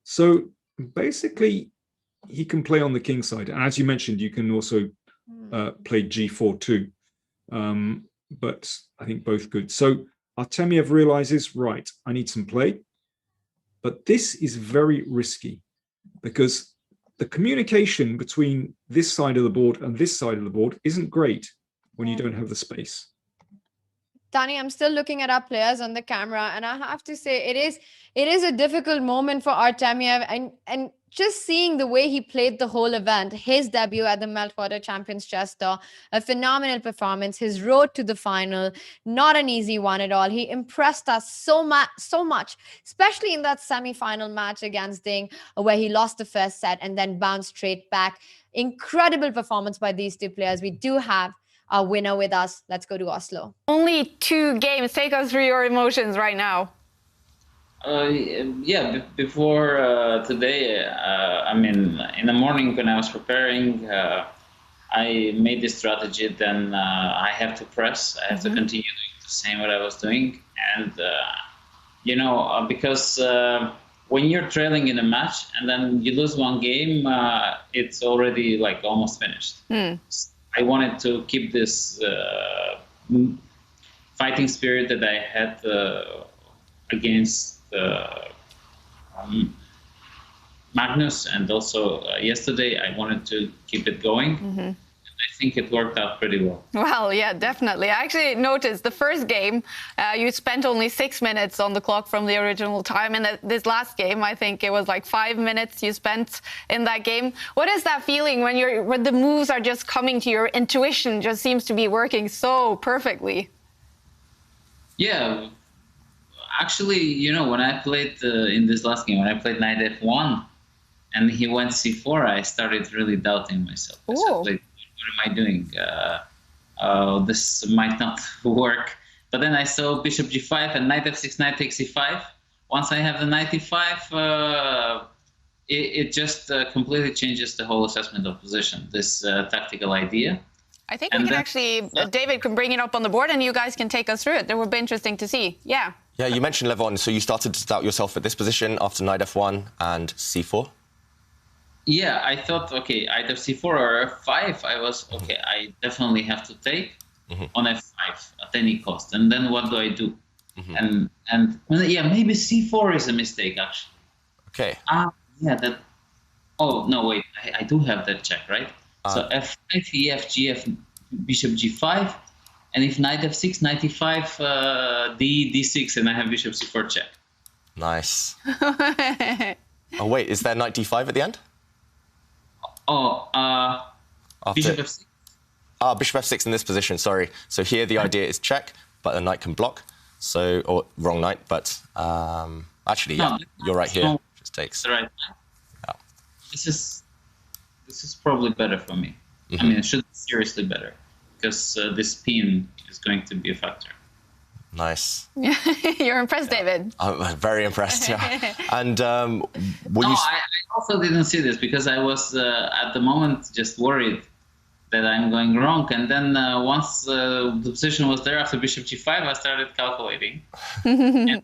So basically, he can play on the king side. And as you mentioned, you can also play g4 too. But I think both good. So Artemiev realizes, right, I need some play. But this is very risky because the communication between this side of the board and this side of the board isn't great when you don't have the space. Tani, I'm still looking at our players on the camera, and I have to say it is a difficult moment for Artemiev, and just seeing the way he played the whole event, his debut at the Meltwater Champions Chess Tour, a phenomenal performance, his road to the final, not an easy one at all. He impressed us so much, especially in that semi-final match against Ding, where he lost the first set and then bounced straight back. Incredible performance by these two players. We do have our winner with us. Let's go to Oslo. Only 2 games. Take us through your emotions right now. Before today, I mean, in the morning when I was preparing, I made this strategy. Then I have to press. I have to continue doing the same what I was doing, and because when you're trailing in a match and then you lose one game, it's already like almost finished. I wanted to keep this fighting spirit that I had against Magnus, and also yesterday I wanted to keep it going. I think it worked out pretty well. Well, yeah, definitely. I actually noticed the first game, you spent only 6 minutes on the clock from the original time. And this last game, I think it was like 5 minutes you spent in that game. What is that feeling when the moves are just coming to your intuition, just seems to be working so perfectly? Yeah, actually, you know, when I played in this last game, when I played knight f1 and he went c4, I started really doubting myself. I said, like, what am I doing? This might not work. But then I saw bishop g5 and knight f6, knight takes e5. Once I have the knight e5, it just completely changes the whole assessment of position, this tactical idea. I think we can actually, David can bring it up on the board and you guys can take us through it. That would be interesting to see. Yeah. Yeah, you mentioned, Levon, so you started to doubt yourself at this position after knight f1 and c4? Yeah, I thought, okay, either c4 or f5, I was, okay, I definitely have to take on f5 at any cost. And then what do I do? And yeah, maybe c4 is a mistake, actually. Okay. Yeah, that, oh, no, wait, I do have that check, right? So f5, ef, gf, bishop g5, and if knight f6, knight e5, d6, and I have bishop c4 check. Nice. Oh, wait, is there knight d5 at the end? Oh, bishop f6. Bishop f6 in this position, sorry. So here the idea is check, but the knight can block. So, or wrong knight, but actually, yeah, you're right here. Just takes. The right knight. Yeah. This is probably better for me. I mean, it should be seriously better because this pin is going to be a factor. Nice. You're impressed, David. I'm very impressed, yeah. And I also didn't see this because I was at the moment just worried that I'm going wrong. And then once the position was there after bishop g5, I started calculating. And,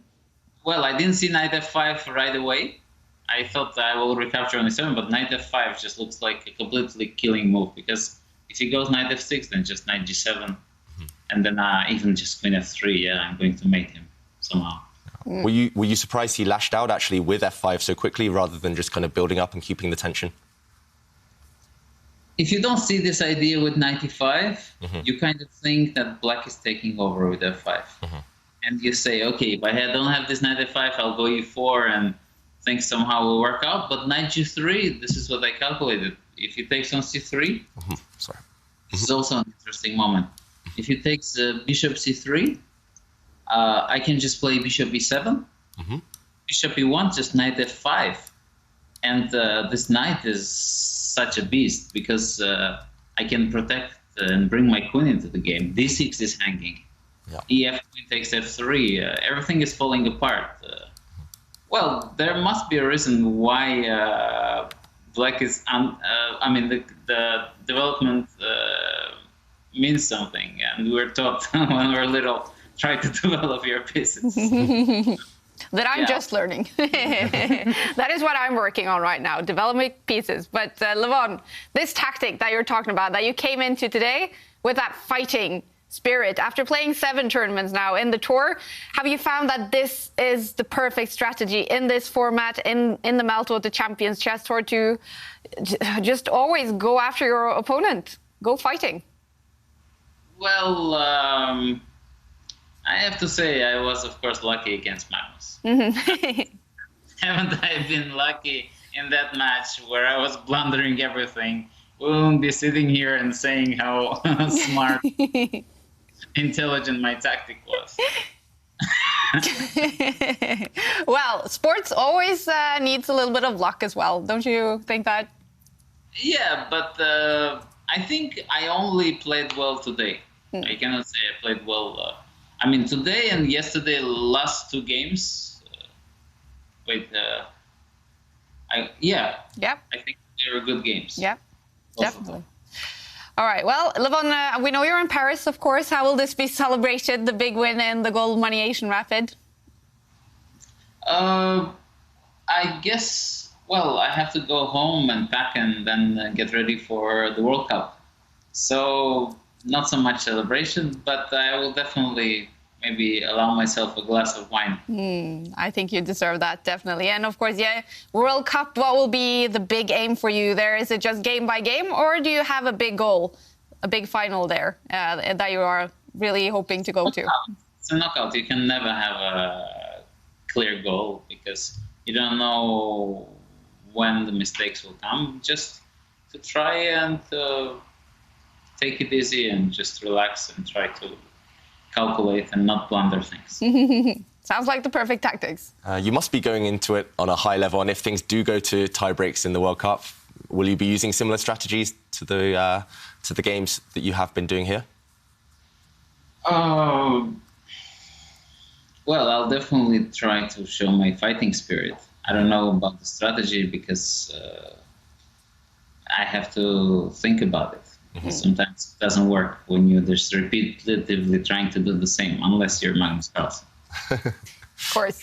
well, I didn't see knight f5 right away. I thought I will recapture on e7, but knight f5 just looks like a completely killing move because if he goes knight f6, then just knight g7, and then even just queen f3, yeah, I'm going to mate him somehow. Were you surprised he lashed out actually with f5 so quickly rather than just kind of building up and keeping the tension? If you don't see this idea with knight e5, you kind of think that black is taking over with f5. And you say, okay, if I don't have this knight f5, I'll go e4 and things somehow will work out. But knight g3, this is what I calculated. If he takes on c3, this is also an interesting moment. If he takes bishop c3, I can just play bishop e7, bishop e1, just knight f5. And this knight is such a beast because I can protect and bring my queen into the game. d6 is hanging. ef, queen takes f3. Everything is falling apart. Well, there must be a reason why black is... I mean, the development means something. And we're taught when we're little, try to develop your pieces. That I'm just learning. That is what I'm working on right now, developing pieces. But Levon, this tactic that you're talking about, that you came into today with that fighting spirit, after playing 7 tournaments now in the tour, have you found that this is the perfect strategy in this format, in the Melto, the Champions Chess Tour, to just always go after your opponent, go fighting? Well, I have to say I was, of course, lucky against Magnus. Haven't I been lucky in that match where I was blundering everything? We won't be sitting here and saying how smart, intelligent my tactic was. Well, sports always needs a little bit of luck as well. Don't you think that? Yeah, but I think I only played well today. I cannot say I played well. I mean, today and yesterday, last 2 games. I think they were good games. Yeah, definitely. All right. Well, Levon, we know you're in Paris, of course. How will this be celebrated, the big win in the Goldmoney Asian Rapid? I guess, well, I have to go home and pack and then get ready for the World Cup. So not so much celebration, but I will definitely maybe allow myself a glass of wine. I think you deserve that, definitely. And of course, yeah, World Cup, what will be the big aim for you there? Is it just game by game, or do you have a big goal a big final there that you are really hoping to go to? It's a knockout. You can never have a clear goal because you don't know when the mistakes will come. Just to try and take it easy and just relax and try to calculate and not blunder things. Sounds like the perfect tactics. You must be going into it on a high level, and if things do go to tie breaks in the World Cup, will you be using similar strategies to the games that you have been doing here? Well, I'll definitely try to show my fighting spirit. I don't know about the strategy because I have to think about it. Because sometimes it doesn't work when you're just repetitively trying to do the same, unless you're Magnus Carlsen. Of course.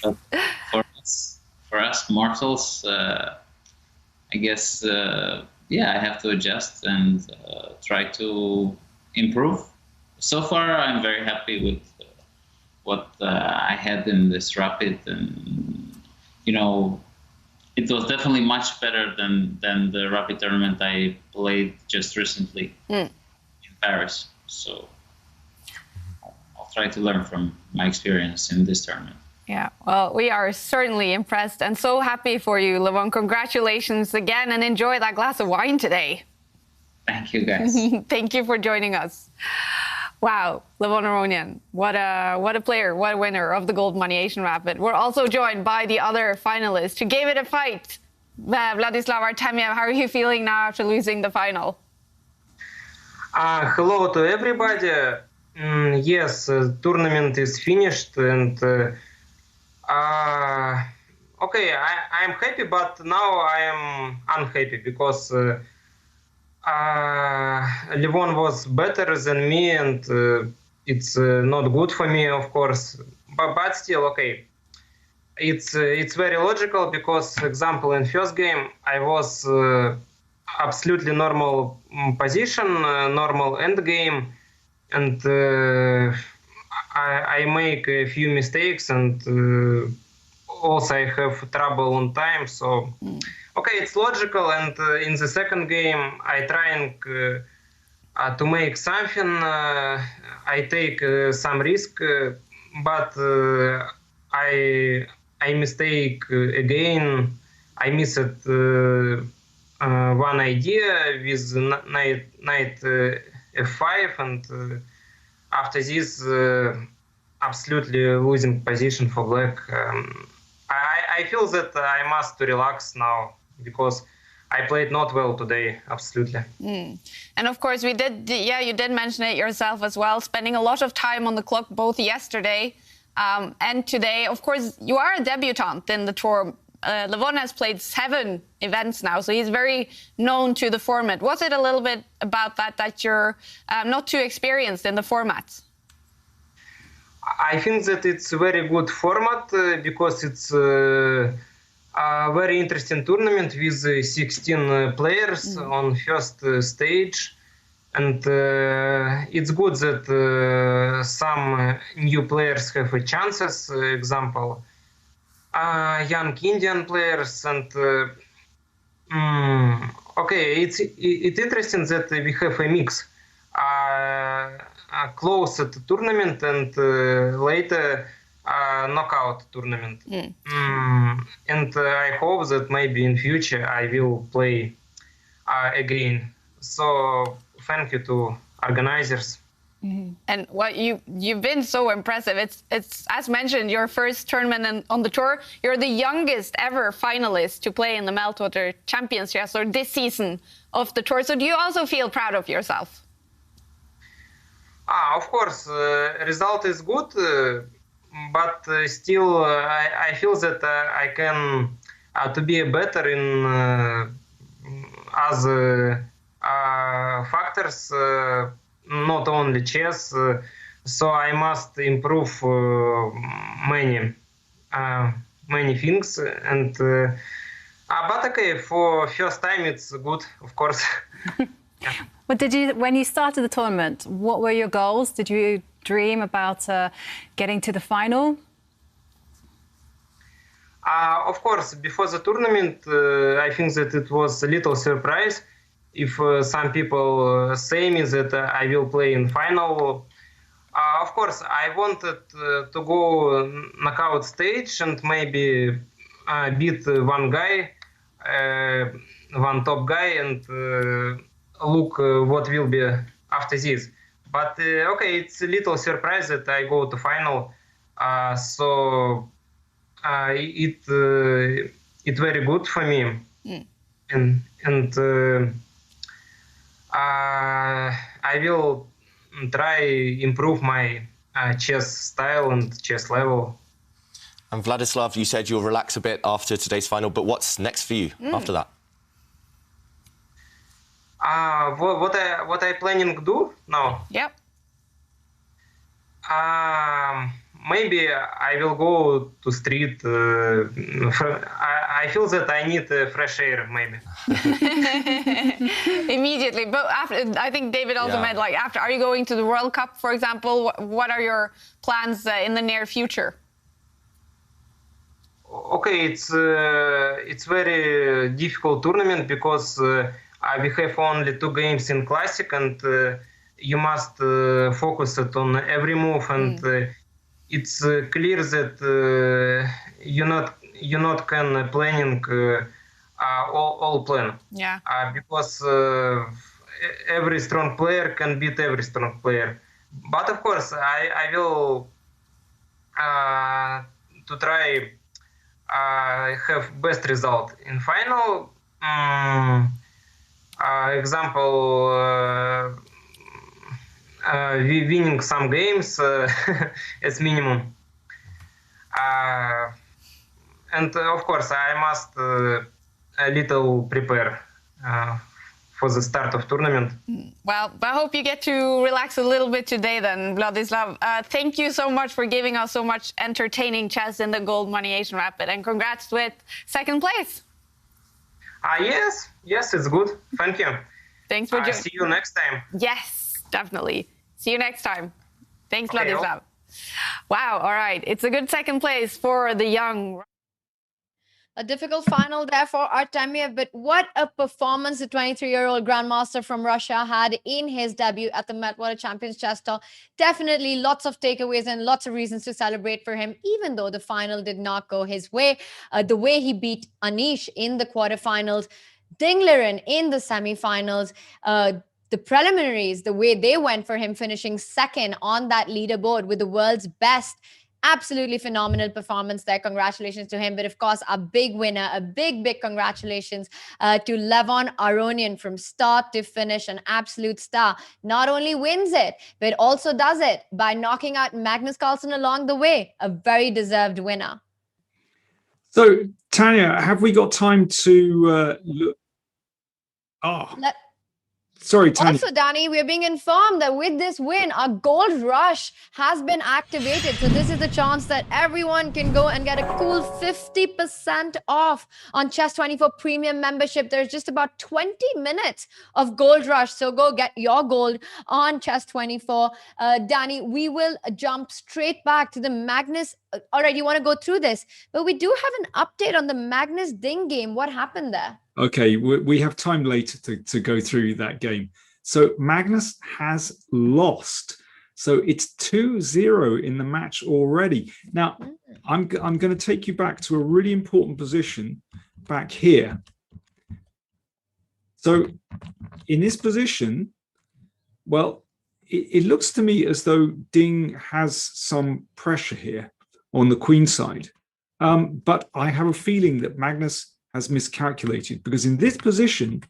For us mortals, I guess, I have to adjust and try to improve. So far, I'm very happy with what I had in this rapid, and it was definitely much better than the rapid tournament I played just recently in Paris. So I'll try to learn from my experience in this tournament. Yeah, well, we are certainly impressed and so happy for you, Levon. Congratulations again, and enjoy that glass of wine today. Thank you, guys. Thank you for joining us. Wow, Levon Aronian, what a player, what a winner of the Goldmoney Asian Rapid. We're also joined by the other finalists who gave it a fight. Vladislav, Artemiev, how are you feeling now after losing the final? Hello to everybody. Yes, tournament is finished, and okay, I'm happy, but now I am unhappy because Levon was better than me, and it's not good for me, of course. But still, okay. It's very logical because, example, in first game I was absolutely normal position, normal end game, and I make a few mistakes, and also I have trouble on time. So. Okay, it's logical, and in the second game, I trying to make something. I take some risk, but I mistake again. I missed one idea with knight f5, and after this, absolutely losing position for black. I feel that I must relax now, because I played not well today, absolutely. And of course, you did mention it yourself as well, spending a lot of time on the clock both yesterday and today. Of course, you are a debutant in the tour. Levon has played 7 events now, so he's very known to the format. Was it a little bit about that you're not too experienced in the formats? I think that it's a very good format because it's a very interesting tournament with 16 players on first stage, and it's good that some new players have a chances. Example, young Indian players, and okay, it's interesting that we have a mix. A close tournament and later knockout tournament. And I hope that maybe in future I will play again. So thank you to organizers. And what you've been so impressive. It's as mentioned, your first tournament on the tour. You're the youngest ever finalist to play in the Meltwater Championships or this season of the tour. So do you also feel proud of yourself? Of course, result is good, but still I feel that I can to be better in other factors, not only chess. So I must improve many things, and but okay, for first time it's good, of course. Yeah. Well, when you started the tournament, what were your goals? Did you dream about getting to the final? Of course, before the tournament, I think that it was a little surprise if some people say me that I will play in final, of course, I wanted to go knockout stage and maybe beat one guy, one top guy, and look what will be after this. But okay, it's a little surprise that I go to final. So it very good for me, and I will try improve my chess style and chess level. And Vladislav, you said you'll relax a bit after today's final, but what's next for you after that? What I planning to do now? Yep. Maybe I will go to street. I feel that I need fresh air, maybe. Immediately, but after, I think David also meant like after. Are you going to the World Cup, for example? What are your plans in the near future? Okay, it's very difficult tournament because we have only 2 games in Classic, and you must focus it on every move, and it's clear that you not can planning all plan. Yeah. Because every strong player can beat every strong player. But of course, I will to try have best result in final. Example, we winning some games as minimum, and of course I must a little prepare for the start of tournament. Well, I hope you get to relax a little bit today then, Vladislav. Thank you so much for giving us so much entertaining chess in the Goldmoney Asian Rapid, and congrats with 2nd place. Yes, it's good. Thank you. Thanks for joining. See you next time. Yes, definitely. See you next time. Thanks, Okay, Vladislav. Wow, all right. It's a good 2nd place for the young. A difficult final there for Artemiev, but what a performance the 23-year-old Grandmaster from Russia had in his debut at the Medwater Champions Chess Tour. Definitely lots of takeaways and lots of reasons to celebrate for him, even though the final did not go his way. The way he beat Anish in the quarterfinals, Dingleren in the semifinals, the preliminaries, the way they went for him, finishing 2nd on that leaderboard with the world's best. Absolutely phenomenal performance there. Congratulations to him. But of course, our big winner, a big congratulations to Levon Aronian from start to finish, an absolute star. Not only wins it, but also does it by knocking out Magnus Carlsen along the way. A very deserved winner. So, Tania, have we got time to look? Sorry, Tania. Also, Danny, we're being informed that with this win, our gold rush has been activated. So this is the chance that everyone can go and get a cool 50% off on Chess24 Premium membership. There's just about 20 minutes of gold rush. So go get your gold on Chess24. Danny, we will jump straight back to the Magnus. All right, you want to go through this, but we do have an update on the Magnus Ding game. What happened there? Okay, we have time later to go through that game. So Magnus has lost. So it's 2-0 in the match already. Now, I'm going to take you back to a really important position back here. So in this position, well, it looks to me as though Ding has some pressure here on the queen side. But I have a feeling that Magnus has miscalculated, because in this position,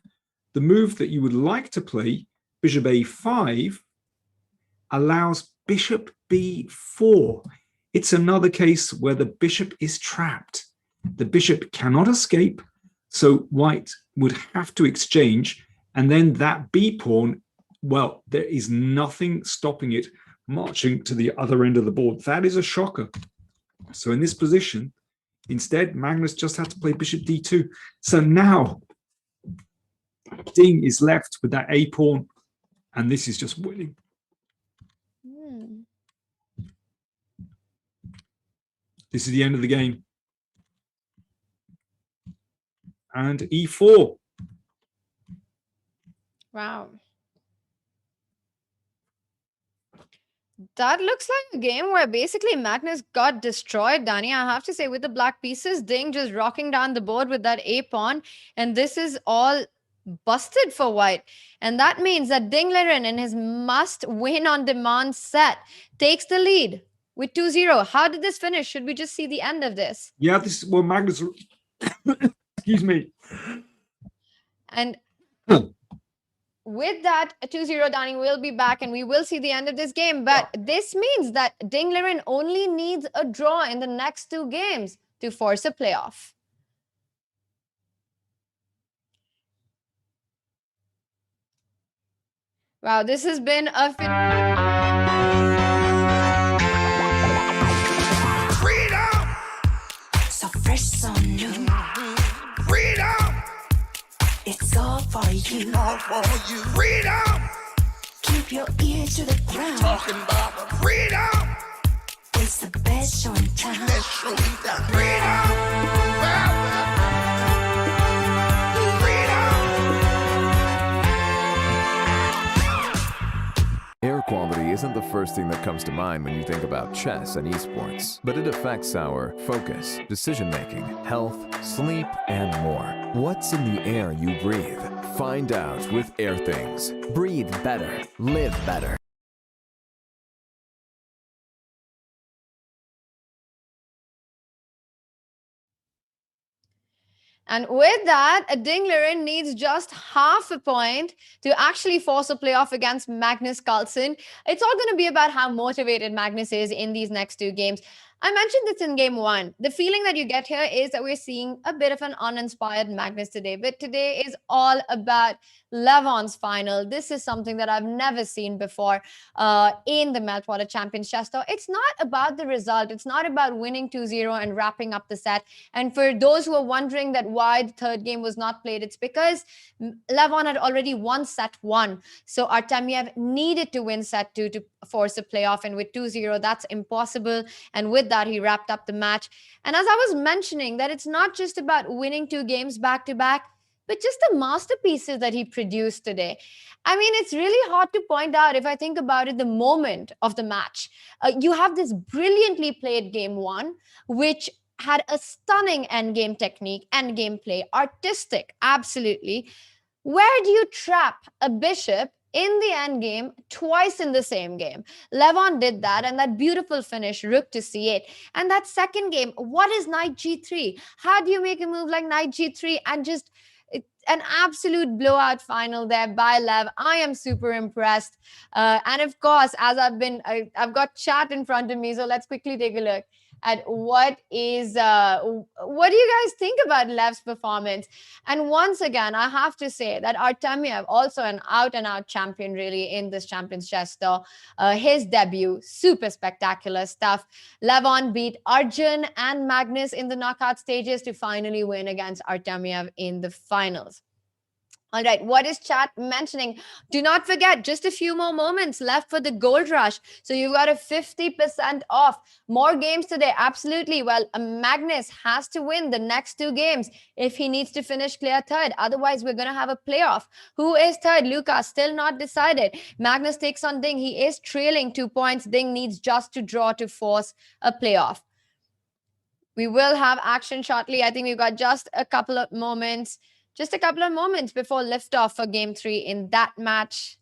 the move that you would like to play, bishop a5, allows bishop b4. It's another case where the bishop is trapped. The bishop cannot escape, so white would have to exchange, and then that b pawn, well, there is nothing stopping it marching to the other end of the board. That is a shocker. So in this position, instead, Magnus just had to play bishop d2. So now Ding is left with that a pawn, and this is just winning. This is the end of the game. And e4. Wow. That looks like a game where basically Magnus got destroyed, Dani. I have to say, with the black pieces, Ding just rocking down the board with that A pawn. And this is all busted for white. And that means that Ding Liren in his must win on demand set takes the lead with 2-0. How did this finish? Should we just see the end of this? Yeah, this well, Magnus. Excuse me. And with that 2-0, Dani, we'll be back and we will see the end of this game. But this means that Ding Liren only needs a draw in the next 2 games to force a playoff. Wow, this has been a Freedom! So fresh, so new. Freedom! It's all for you. All for you. Freedom! Keep your ear to the ground. Talking about the freedom! It's the best show in town. Let's show you that freedom! Well, Air quality isn't the first thing that comes to mind when you think about chess and esports, but it affects our focus, decision-making, health, sleep, and more. What's in the air you breathe? Find out with Air Things. Breathe better. Live better. And with that, Ding Liren needs just half a point to actually force a playoff against Magnus Carlsen. It's all going to be about how motivated Magnus is in these next 2 games. I mentioned this in game 1. The feeling that you get here is that we're seeing a bit of an uninspired Magnus today. But today is all about Levon's final. This is something that I've never seen before in the Meltwater Champions Chess Tour. It's not about the result. It's not about winning 2-0 and wrapping up the set. And for those who are wondering that why the 3rd game was not played, it's because Levon had already won set 1. So Artemiev needed to win set 2 to force a playoff. And with 2-0, that's impossible. And with that, he wrapped up the match. And as I was mentioning, that it's not just about winning 2 games back to back, but just the masterpieces that he produced today. I mean, it's really hard to point out, if I think about it, the moment of the match. You have this brilliantly played game 1, which had a stunning endgame technique, endgame play, artistic, absolutely. Where do you trap a bishop in the endgame twice in the same game? Levon did that, and that beautiful finish, rook to c8. And that second game, what is knight g3? How do you make a move like knight g3 and just an absolute blowout final there by Lev? I am super impressed. And of course, as I've got chat in front of me, so let's quickly take a look at what do you guys think about Lev's performance? And once again, I have to say that Artemiev, also an out-and-out champion really in this Champions Chess Tour. His debut, super spectacular stuff. Levon beat Arjun and Magnus in the knockout stages to finally win against Artemiev in the finals. All right, what is chat mentioning? Do not forget, just a few more moments left for the gold rush. So you've got a 50% off. More games today, absolutely. Well, Magnus has to win the next 2 games if he needs to finish clear 3rd. Otherwise, we're going to have a playoff. Who is 3rd? Luca, still not decided. Magnus takes on Ding. He is trailing 2 points. Ding needs just to draw to force a playoff. We will have action shortly. I think we've got just a couple of moments. Just a couple of moments before liftoff for game 3 in that match.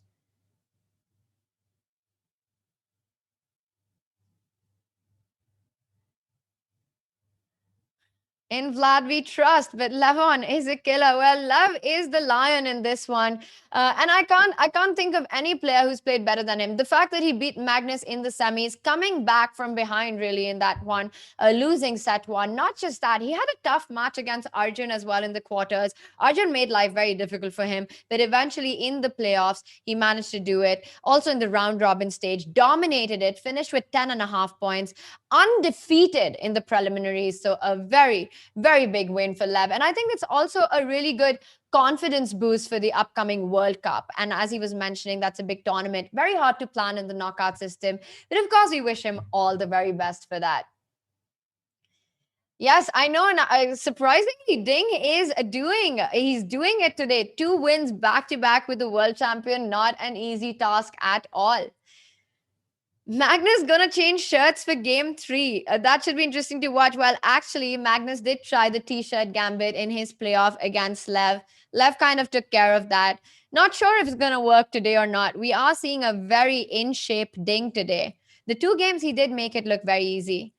In Vlad we trust, but Levon is a killer. Well, Lev is the lion in this one. And I can't think of any player who's played better than him. The fact that he beat Magnus in the semis, coming back from behind really in that one, losing set 1. Not just that, he had a tough match against Arjun as well in the quarters. Arjun made life very difficult for him, but eventually in the playoffs, he managed to do it. Also in the round robin stage, dominated it, finished with 10.5 points, undefeated in the preliminaries. So a very, very big win for Lev. And I think it's also a really good confidence boost for the upcoming World Cup. And as he was mentioning, that's a big tournament. Very hard to plan in the knockout system. But of course, we wish him all the very best for that. Yes, I know. And surprisingly, Ding he's doing it today. 2 wins back to back with the world champion. Not an easy task at all. Magnus gonna change shirts for game 3. That should be interesting to watch. Well, actually, Magnus did try the t-shirt gambit in his playoff against Lev. Lev kind of took care of that. Not sure if it's gonna work today or not. We are seeing a very in-shape Ding today. The 2 games he did make it look very easy.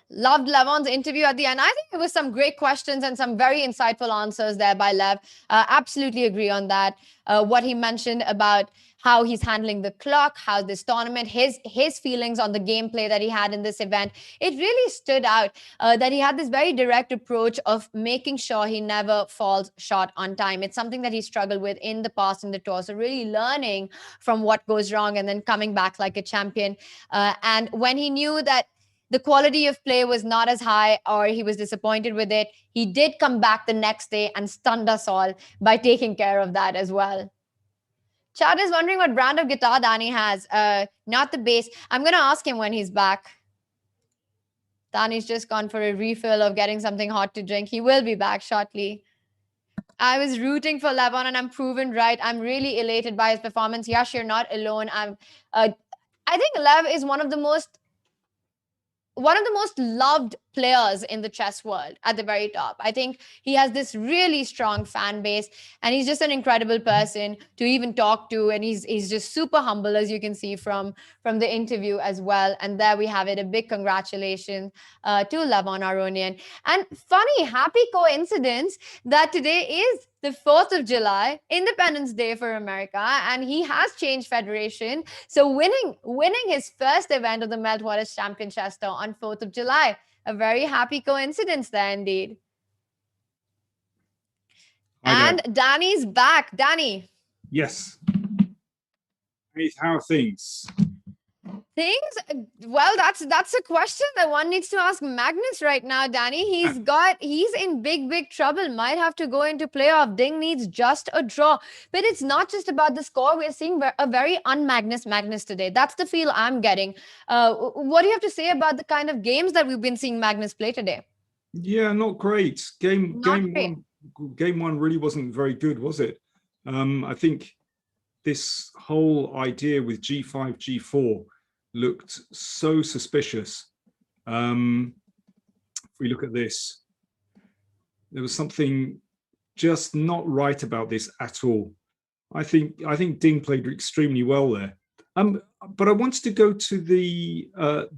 Loved Levon's interview at the end. I think it was some great questions and some very insightful answers there by Lev. Absolutely agree on that. What he mentioned about how he's handling the clock, how this tournament, his feelings on the gameplay that he had in this event. It really stood out that he had this very direct approach of making sure he never falls short on time. It's something that he struggled with in the past in the tour. So really learning from what goes wrong and then coming back like a champion. And when he knew that the quality of play was not as high or he was disappointed with it, he did come back the next day and stunned us all by taking care of that as well. Chad is wondering what brand of guitar Dani has. Not the bass. I'm going to ask him when he's back. Dani's just gone for a refill of getting something hot to drink. He will be back shortly. I was rooting for Levon and I'm proven right. I'm really elated by his performance. Yash, you're not alone. I think Lev is one of the most loved players in the chess world at the very top. I think he has this really strong fan base and he's just an incredible person to even talk to. And he's just super humble, as you can see from the interview as well. And there we have it. A big congratulations to Levon Aronian. And funny, happy coincidence that today is the 4th of July, Independence Day for America, and he has changed federation. So winning his first event of the Meltwaters Champion Chess Tour on 4th of July. A very happy coincidence there indeed. And Dani's back. Dani. Yes. Hey, how are things? Well, that's a question that one needs to ask Magnus right now, Dani. He's in big trouble. Might have to go into playoff. Ding needs just a draw. But it's not just about the score. We're seeing a very Magnus today. That's the feel I'm getting. What do you have to say about the kind of games that we've been seeing Magnus play today? Yeah, not great. Game one really wasn't very good, was it? I think this whole idea with G5, G4 looked so suspicious. If we look at this, there was something just not right about this at all. I think Ding played extremely well there. But I wanted to go to the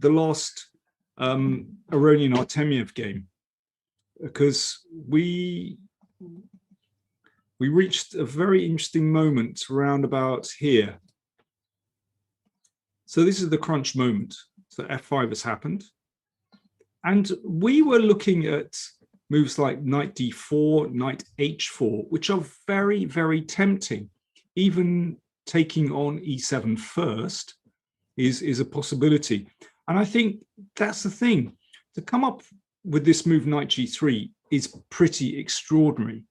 last Aronian Artemiev game, because we reached a very interesting moment around about here. So this is the crunch moment. So F5 has happened. And we were looking at moves like knight d4, knight h4, which are very, very tempting. Even taking on e7 first is a possibility. And I think that's the thing. To come up with this move knight g3 is pretty extraordinary.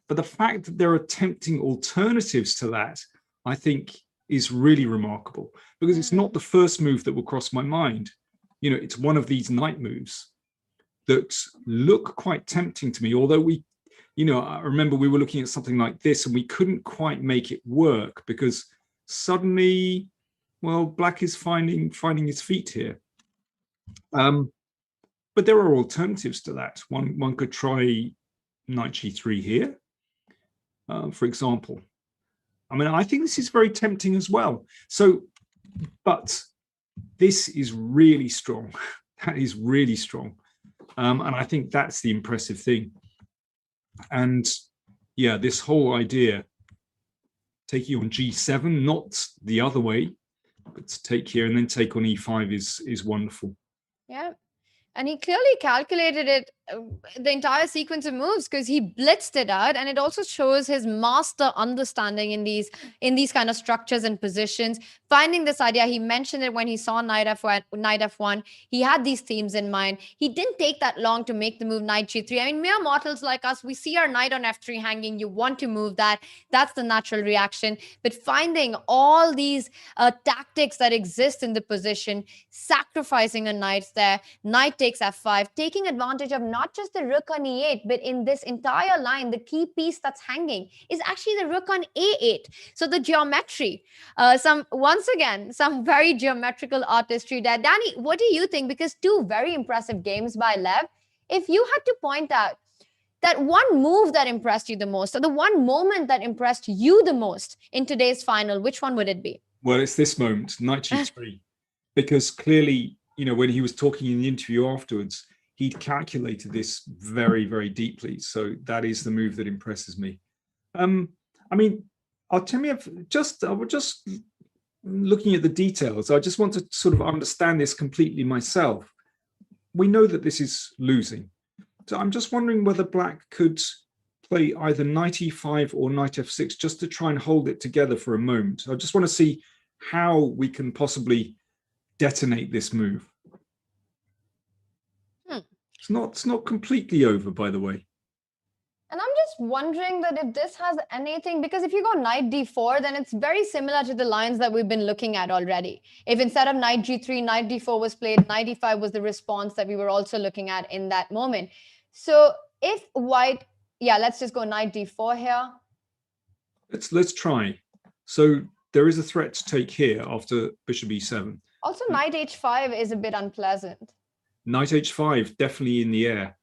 But the fact that there are tempting alternatives to that, I think, is really remarkable, because it's not the first move that will cross my mind. You know, it's one of these knight moves that look quite tempting to me, although I remember we were looking at something like this and we couldn't quite make it work because suddenly, well, black is finding his feet here. But there are alternatives to that. One could try knight g3 here, for example. I mean, I think this is very tempting as well. So, but this is really strong. That is really strong. And I think that's the impressive thing. And yeah, this whole idea, taking on g7, not the other way, but to take here and then take on e5 is wonderful. Yeah. And he clearly calculated it the entire sequence of moves because he blitzed it out, and it also shows his master understanding in these kind of structures and positions. Finding this idea, he mentioned it when he saw knight f1. He had these themes in mind. He didn't take that long to make the move knight g3. I mean, mere mortals like us, we see our knight on f3 hanging. You want to move that. That's the natural reaction. But finding all these tactics that exist in the position, sacrificing a knight there, knight takes f5, taking advantage of not just the rook on e8, but in this entire line, the key piece that's hanging is actually the rook on a8. So the geometry, once again, some very geometrical artistry there. Danny, what do you think? Because two very impressive games by Lev. If you had to point out that one move that impressed you the most, or the one moment that impressed you the most in today's final, which one would it be? Well, it's this moment, knight g3, because clearly, you know, when he was talking in the interview afterwards, he'd calculated this very, very deeply. So that is the move that impresses me. I mean, Artemiev, I was just looking at the details. I just want to sort of understand this completely myself. We know that this is losing. So I'm just wondering whether Black could play either knight e5 or knight f6 just to try and hold it together for a moment. I just want to see how we can possibly detonate this move. It's not completely over, by the way. And I'm just wondering that if this has anything, because if you go knight d4, then it's very similar to the lines that we've been looking at already. If instead of knight g3, knight d4 was played, knight e5 was the response that we were also looking at in that moment. So if white, yeah, let's just go knight d4 here. Let's try. So there is a threat to take here after bishop e7. Also, knight h5 is a bit unpleasant. Knight h5, definitely in the air.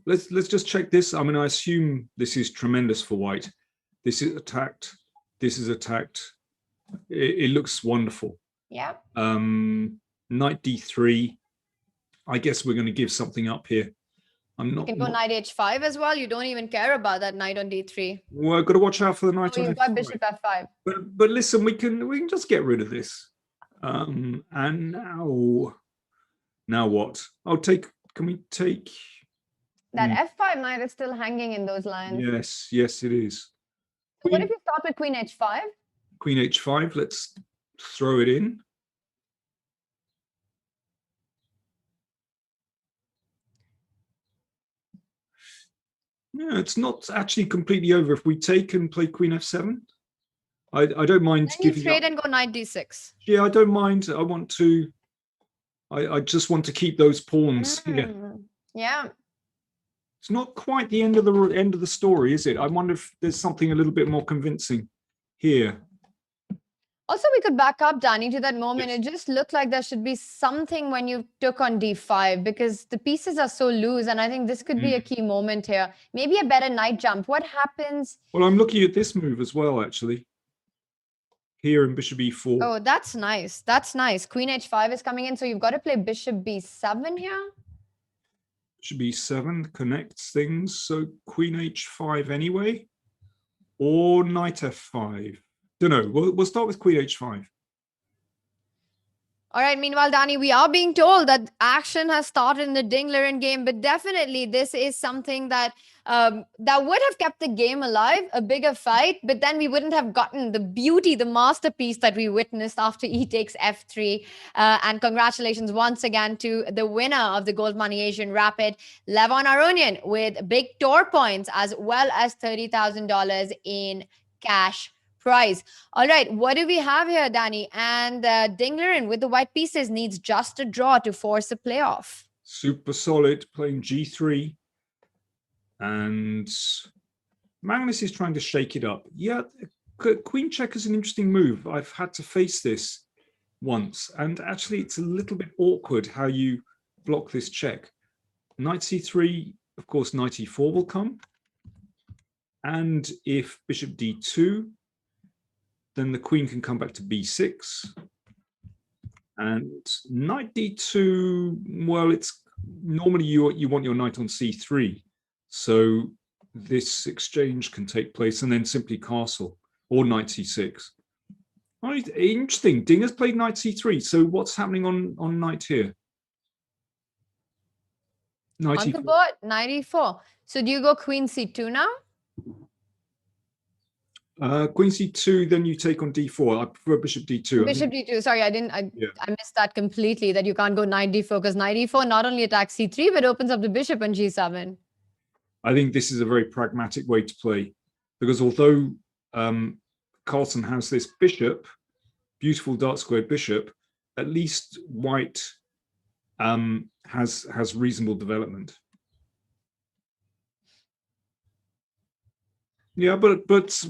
Let's just check this. I mean, I assume this is tremendous for white. This is attacked. This is attacked. It looks wonderful. Yeah. Knight d3. I guess we're going to give something up here. I'm not. You can go knight h5 as well. You don't even care about that knight on d3. Well, I've got to watch out for the knight on you've got bishop f5. But listen, we can just get rid of this. And now what? Can we take that f5 knight is still hanging in those lines? Yes, it is. What if you start with queen h5? Queen h5, let's throw it in. Yeah, it's not actually completely over. If we take and play queen f7, I don't mind then giving you trade up. and go knight d6. Yeah, I don't mind. I just want to keep those pawns here. Yeah. It's not quite the end of the story, is it? I wonder if there's something a little bit more convincing here. Also, we could back up, Danny, to that moment. Yes. It just looked like there should be something when you took on d5 because the pieces are so loose, and I think this could be a key moment here. Maybe a better knight jump. What happens? Well, I'm looking at this move as well, actually. Here in bishop e4. Oh, that's nice. That's nice. Queen h5 is coming in, so you've got to play bishop b7 here. Bishop b7 connects things. So queen h5 anyway, or knight f5. Don't know. We'll start with queen h5. All right. Meanwhile, Danny, we are being told that action has started in the Ding-Liren game, but definitely this is something that that would have kept the game alive, a bigger fight, but then we wouldn't have gotten the beauty, the masterpiece that we witnessed after e takes f3. And congratulations once again to the winner of the Goldmoney Asian Rapid, Levon Aronian, with big tour points as well as $30,000 in cash prize. All right, what do we have here, Danny? And Ding-Liren with the white pieces needs just a draw to force a playoff. Super solid, playing g3. And Magnus is trying to shake it up. Yeah, queen check is an interesting move. I've had to face this once, and actually it's a little bit awkward how you block this check. Knight c3, of course, knight e4 will come. And if bishop d2, then the queen can come back to b6. And knight d2, well, it's normally you want your knight on c3. So this exchange can take place and then simply castle or knight c6. Right, interesting. Ding has played knight c3. So what's happening on knight here? Knight On the E4. board, knight e4. So do you go queen c2 now? Queen c2, then you take on d4. I prefer bishop d2. Bishop d2. Sorry, I missed that completely, that you can't go knight d4, because knight e4 not only attacks c3, but opens up the bishop on g7. I think this is a very pragmatic way to play, because although Carlsen has this bishop, beautiful dark squared bishop, at least white has reasonable development. Yeah, but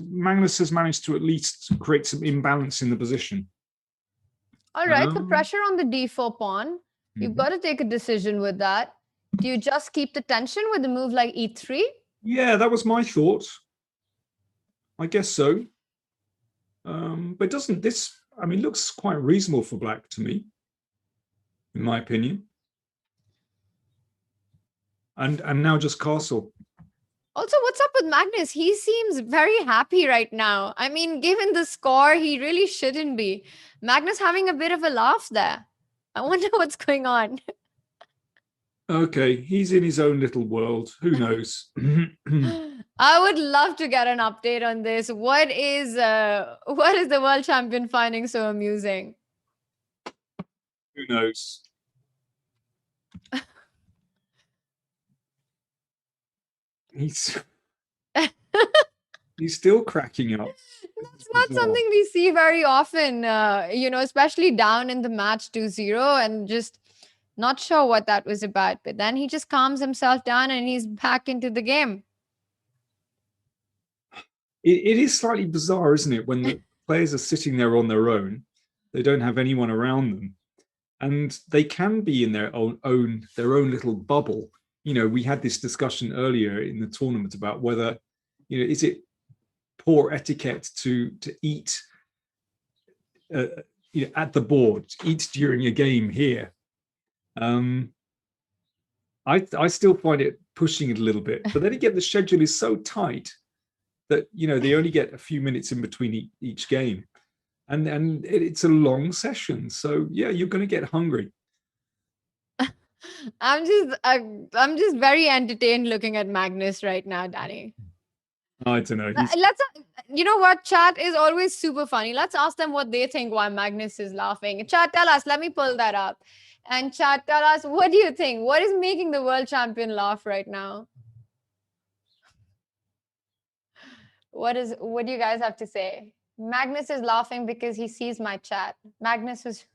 Magnus has managed to at least create some imbalance in the position. All right, so pressure on the d4 pawn. You've got to take a decision with that. Do you just keep the tension with a move like e3? Yeah, that was my thought. I guess so. But doesn't this, I mean, looks quite reasonable for black to me, in my opinion. And now just castle. Also, what's up with Magnus? He seems very happy right now. I mean, given the score, he really shouldn't be. Magnus having a bit of a laugh there. I wonder what's going on. Okay, he's in his own little world. Who knows? I would love to get an update on this. What is the world champion finding so amusing? Who knows? He's still cracking up. It's not something we see very often, especially down in the match 2-0 and just not sure what that was about. But then he just calms himself down and he's back into the game. It is slightly bizarre, isn't it? When the players are sitting there on their own, they don't have anyone around them, and they can be in their own little bubble. We had this discussion earlier in the tournament about whether, is it poor etiquette to eat, at the board, eat during a game here. I still find it pushing it a little bit, but then again, the schedule is so tight that they only get a few minutes in between each game, and it's a long session. So yeah, you're going to get hungry. I'm just very entertained looking at Magnus right now, Danny. I don't know. You know what? Chat is always super funny. Let's ask them what they think why Magnus is laughing. Chat, tell us. Let me pull that up. And chat, tell us, what do you think? What is making the world champion laugh right now? What do you guys have to say? Magnus is laughing because he sees my chat. Magnus is...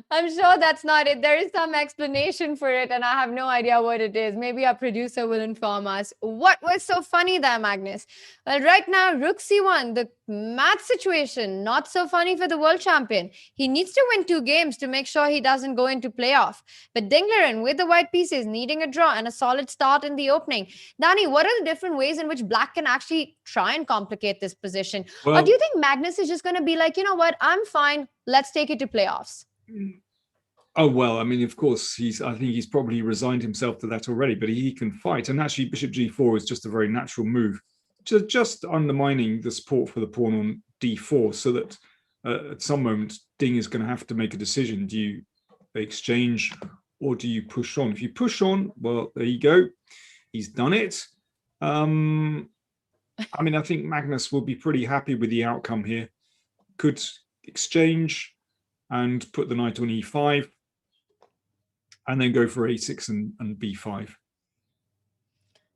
I'm sure that's not it. There is some explanation for it, and I have no idea what it is. Maybe our producer will inform us. What was so funny there, Magnus? Well, right now, Rook C1, the match situation, not so funny for the world champion. He needs to win 2 games to make sure he doesn't go into playoff. But Dingleren, with the white pieces, needing a draw and a solid start in the opening. Danny, what are the different ways in which black can actually try and complicate this position? Or do you think Magnus is just going to be like, you know what, I'm fine, let's take it to playoffs? Oh, well, I mean, of course, I think he's probably resigned himself to that already, but he can fight. And actually, bishop g4 is just a very natural move, just undermining the support for the pawn on d4, so that at some moment, Ding is going to have to make a decision. Do you exchange or do you push on? If you push on, well, there you go. He's done it. I mean, I think Magnus will be pretty happy with the outcome here. Could exchange and put the knight on e5, and then go for a6 and b5.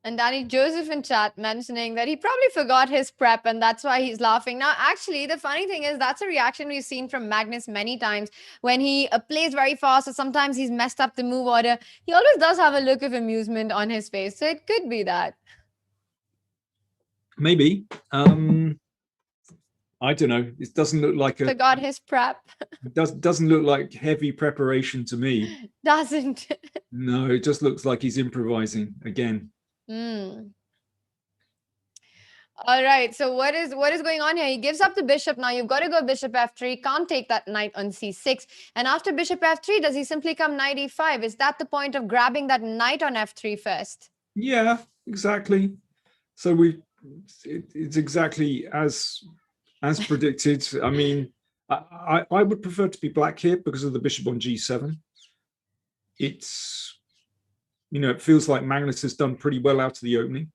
And Danny, Joseph in chat mentioning that he probably forgot his prep and that's why he's laughing. Now, actually, the funny thing is that's a reaction we've seen from Magnus many times when he plays very fast, or sometimes he's messed up the move order. He always does have a look of amusement on his face. So it could be that. Maybe. I don't know. It doesn't look like forgot his prep. Doesn't look like heavy preparation to me. Doesn't. No, it just looks like he's improvising again. All right. So what is going on here? He gives up the bishop. Now you've got to go bishop f3. Can't take that knight on c6. And after bishop f3, does he simply come knight e5? Is that the point of grabbing that knight on f3 first? Yeah, exactly. So it's exactly as predicted. I mean, I would prefer to be black here because of the bishop on g7. it's, it feels like Magnus has done pretty well out of the opening.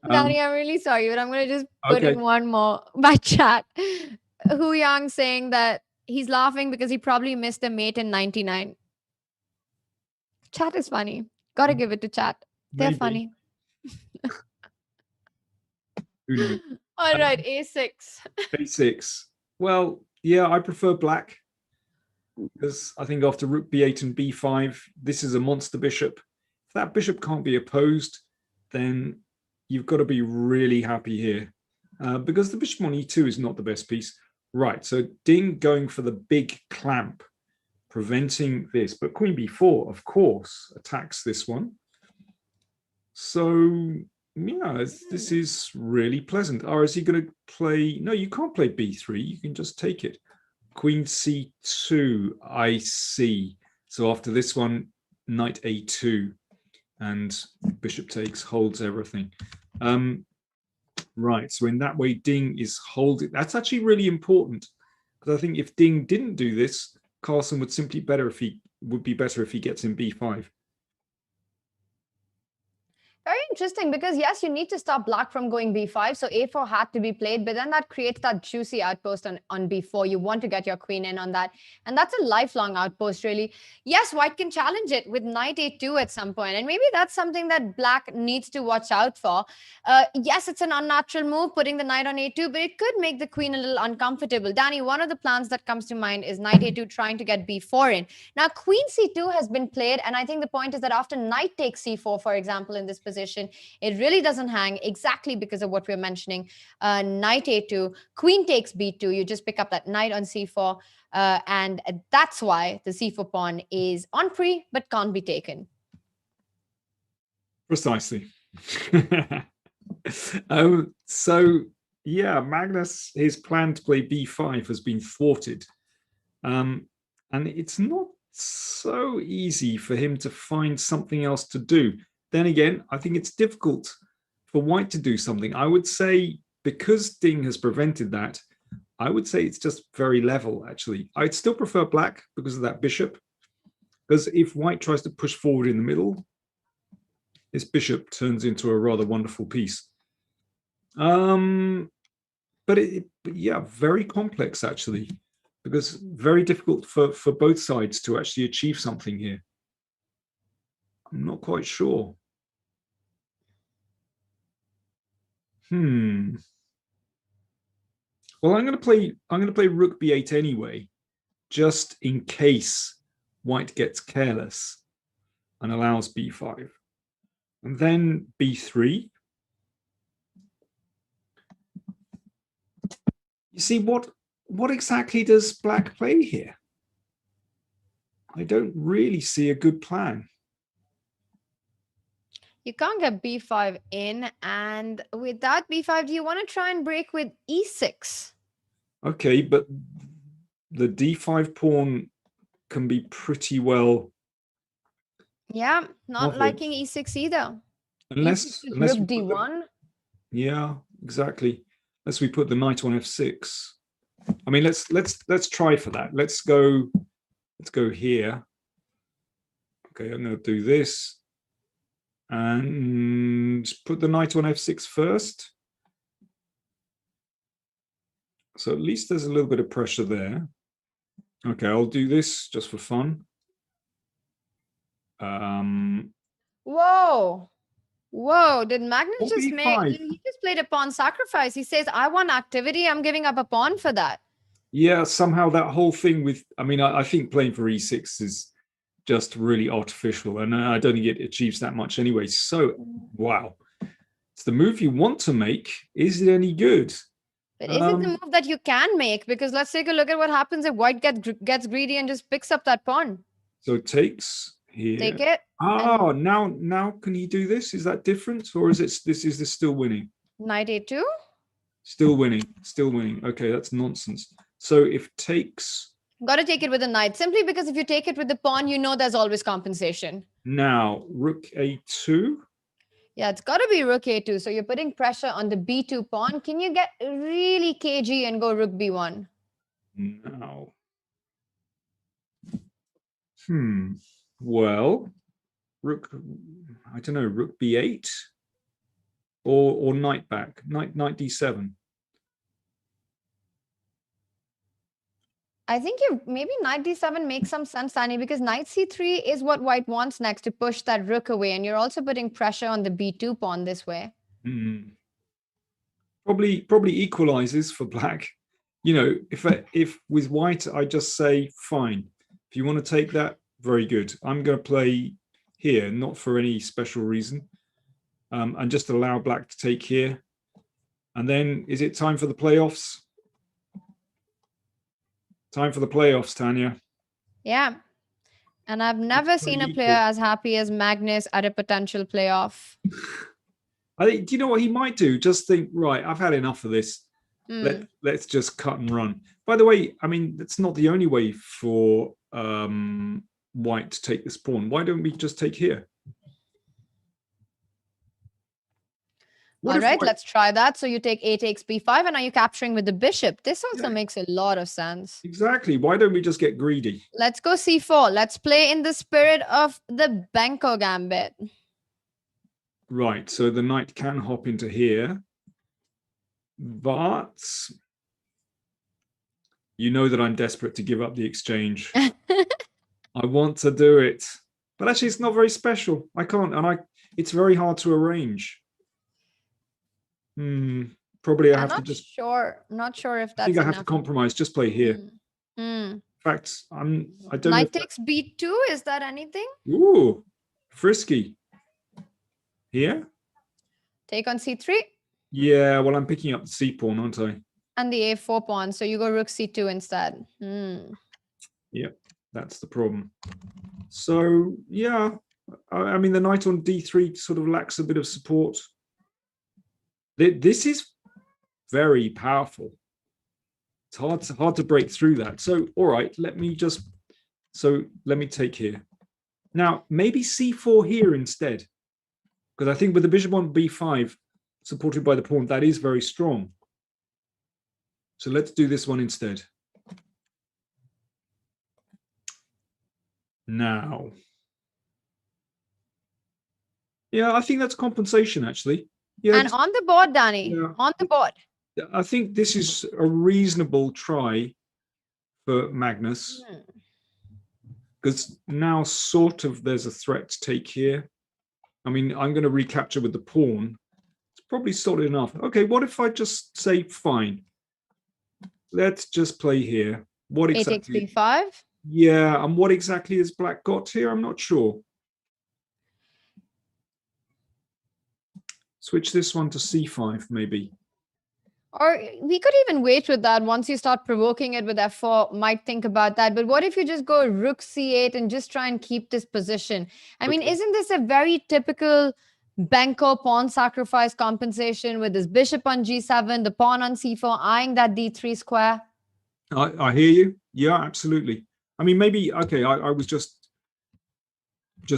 Danny, I'm really sorry, but I'm going to just put Okay. in one more by chat. Hu Yang saying that he's laughing because he probably missed a mate in 99. Chat is funny. Gotta give it to chat. They're Maybe. funny. Who knows? All right, A6. A6. Well, yeah, I prefer black because I think after rook b8 and b5, this is a monster bishop. If that bishop can't be opposed, then you've got to be really happy here because the bishop on e2 is not the best piece. Right, so Ding going for the big clamp, preventing this. But queen b4, of course, attacks this one. So, yeah, this is really pleasant. Or is he going to play... No, you can't play b3. You can just take it. Queen c2, I see. So after this one, knight a2. And bishop takes, holds everything. Right, so in that way, Ding is holding. That's actually really important because I think if Ding didn't do this, Carlsen would simply be better if he gets in b5. Very interesting because yes, you need to stop black from going b5. So a4 had to be played, but then that creates that juicy outpost on b4. You want to get your queen in on that. And that's a lifelong outpost, really. Yes, white can challenge it with knight a2 at some point. And maybe that's something that black needs to watch out for. Yes, it's an unnatural move, putting the knight on a2, but it could make the queen a little uncomfortable. Danny, one of the plans that comes to mind is knight a2 trying to get b4 in. Now, queen c2 has been played. And I think the point is that after knight takes c4, for example, in this position, it really doesn't hang exactly because of what we're mentioning. Knight a2, queen takes b2. You just pick up that knight on c4. And that's why the c4 pawn is on pre, but can't be taken. Precisely. So, yeah, Magnus, his plan to play b5 has been thwarted. And it's not so easy for him to find something else to do. Then again, I think it's difficult for white to do something. I would say because Ding has prevented that, I would say it's just very level, actually. I'd still prefer black because of that bishop. Because if white tries to push forward in the middle, this bishop turns into a rather wonderful piece. But yeah, very complex, actually, because very difficult for both sides to actually achieve something here. I'm not quite sure. Well, I'm going to play rook b8 anyway, just in case white gets careless and allows b5. And then b3. You see, what exactly does black play here? I don't really see a good plan. You can't get b5 in, and with that b5, do you want to try and break with e6? Okay, but the d5 pawn can be pretty well... Yeah, not liking e6 either. Unless rook d1. Yeah, exactly. Unless we put the knight on f6. I mean, let's try for that. Let's go here. Okay, I'm going to do this. And put the knight on f6 first. So at least there's a little bit of pressure there. Okay, I'll do this just for fun. Whoa. Did Magnus just he just played a pawn sacrifice? He says, I want activity. I'm giving up a pawn for that. Yeah, somehow that whole thing with... I mean, I think playing for e6 is just really artificial, and I don't think it achieves that much anyway. So, wow. It's the move you want to make. Is it any good? But is it the move that you can make? Because let's take a look at what happens if white gets greedy and just picks up that pawn. So it takes here. Take it. Oh, now can he do this? Is that different, or is this still winning? Knight a2. Still winning. Okay, that's nonsense. So if takes... Got to take it with a knight, simply because if you take it with the pawn, you know there's always compensation. Now, rook a2. Yeah, it's got to be rook a2. So you're putting pressure on the b2 pawn. Can you get really cagey and go rook b1? Now. Well, rook, I don't know, rook b8 or knight back, knight d7. I think maybe knight d7 makes some sense, Tani, because knight c3 is what white wants next to push that rook away, and you're also putting pressure on the b2 pawn this way. Probably equalizes for black. You know, if with white I just say fine. If you want to take that, very good. I'm going to play here, not for any special reason, and just allow black to take here. And then, is it time for the playoffs? Time for the playoffs, Tanya. Yeah. And I've never seen a player as happy as Magnus at a potential playoff. I think, do you know what he might do? Just think, right, I've had enough of this. Let's just cut and run. By the way, I mean, that's not the only way for white to take this pawn. Why don't we just take here? All right, let's try that. So you take a takes b5, and are you capturing with the bishop? This also makes a lot of sense. Exactly. Why don't we just get greedy? Let's go c4. Let's play in the spirit of the Benko gambit. Right, so the knight can hop into here, but you know that I'm desperate to give up the exchange. I want to do it, but actually it's not very special. I can't, and it's very hard to arrange. Probably I have to just. Not sure if that's. I think I have to compromise. Just play here. In fact, I don't. Knight takes b2. Is that anything? Ooh, frisky. Here. Take on c3. Yeah, well, I'm picking up the c pawn, aren't I? And the a4 pawn. So you go rook c2 instead. Yep, that's the problem. So yeah, I mean the knight on d3 sort of lacks a bit of support. This is very powerful. It's hard to break through that. So, all right, let me take here. Now, maybe c4 here instead, because I think with the bishop on b5, supported by the pawn, that is very strong. So let's do this one instead. Now. Yeah, I think that's compensation, actually. Yeah, and on the board, Danny, on the board. I think this is a reasonable try for Magnus. Because now sort of there's a threat to take here. I mean, I'm going to recapture with the pawn. It's probably solid enough. Okay, what if I just say, fine. Let's just play here. What exactly? A takes b5? Yeah, and what exactly has black got here? I'm not sure. Switch this one to c5, maybe. Or we could even wait with that. Once you start provoking it with f4, might think about that. But what if you just go rook c8 and just try and keep this position? I mean, isn't this a very typical Benko pawn sacrifice compensation with this bishop on g7, the pawn on c4, eyeing that d3 square? I hear you. Yeah, absolutely. I mean, maybe, okay, I was just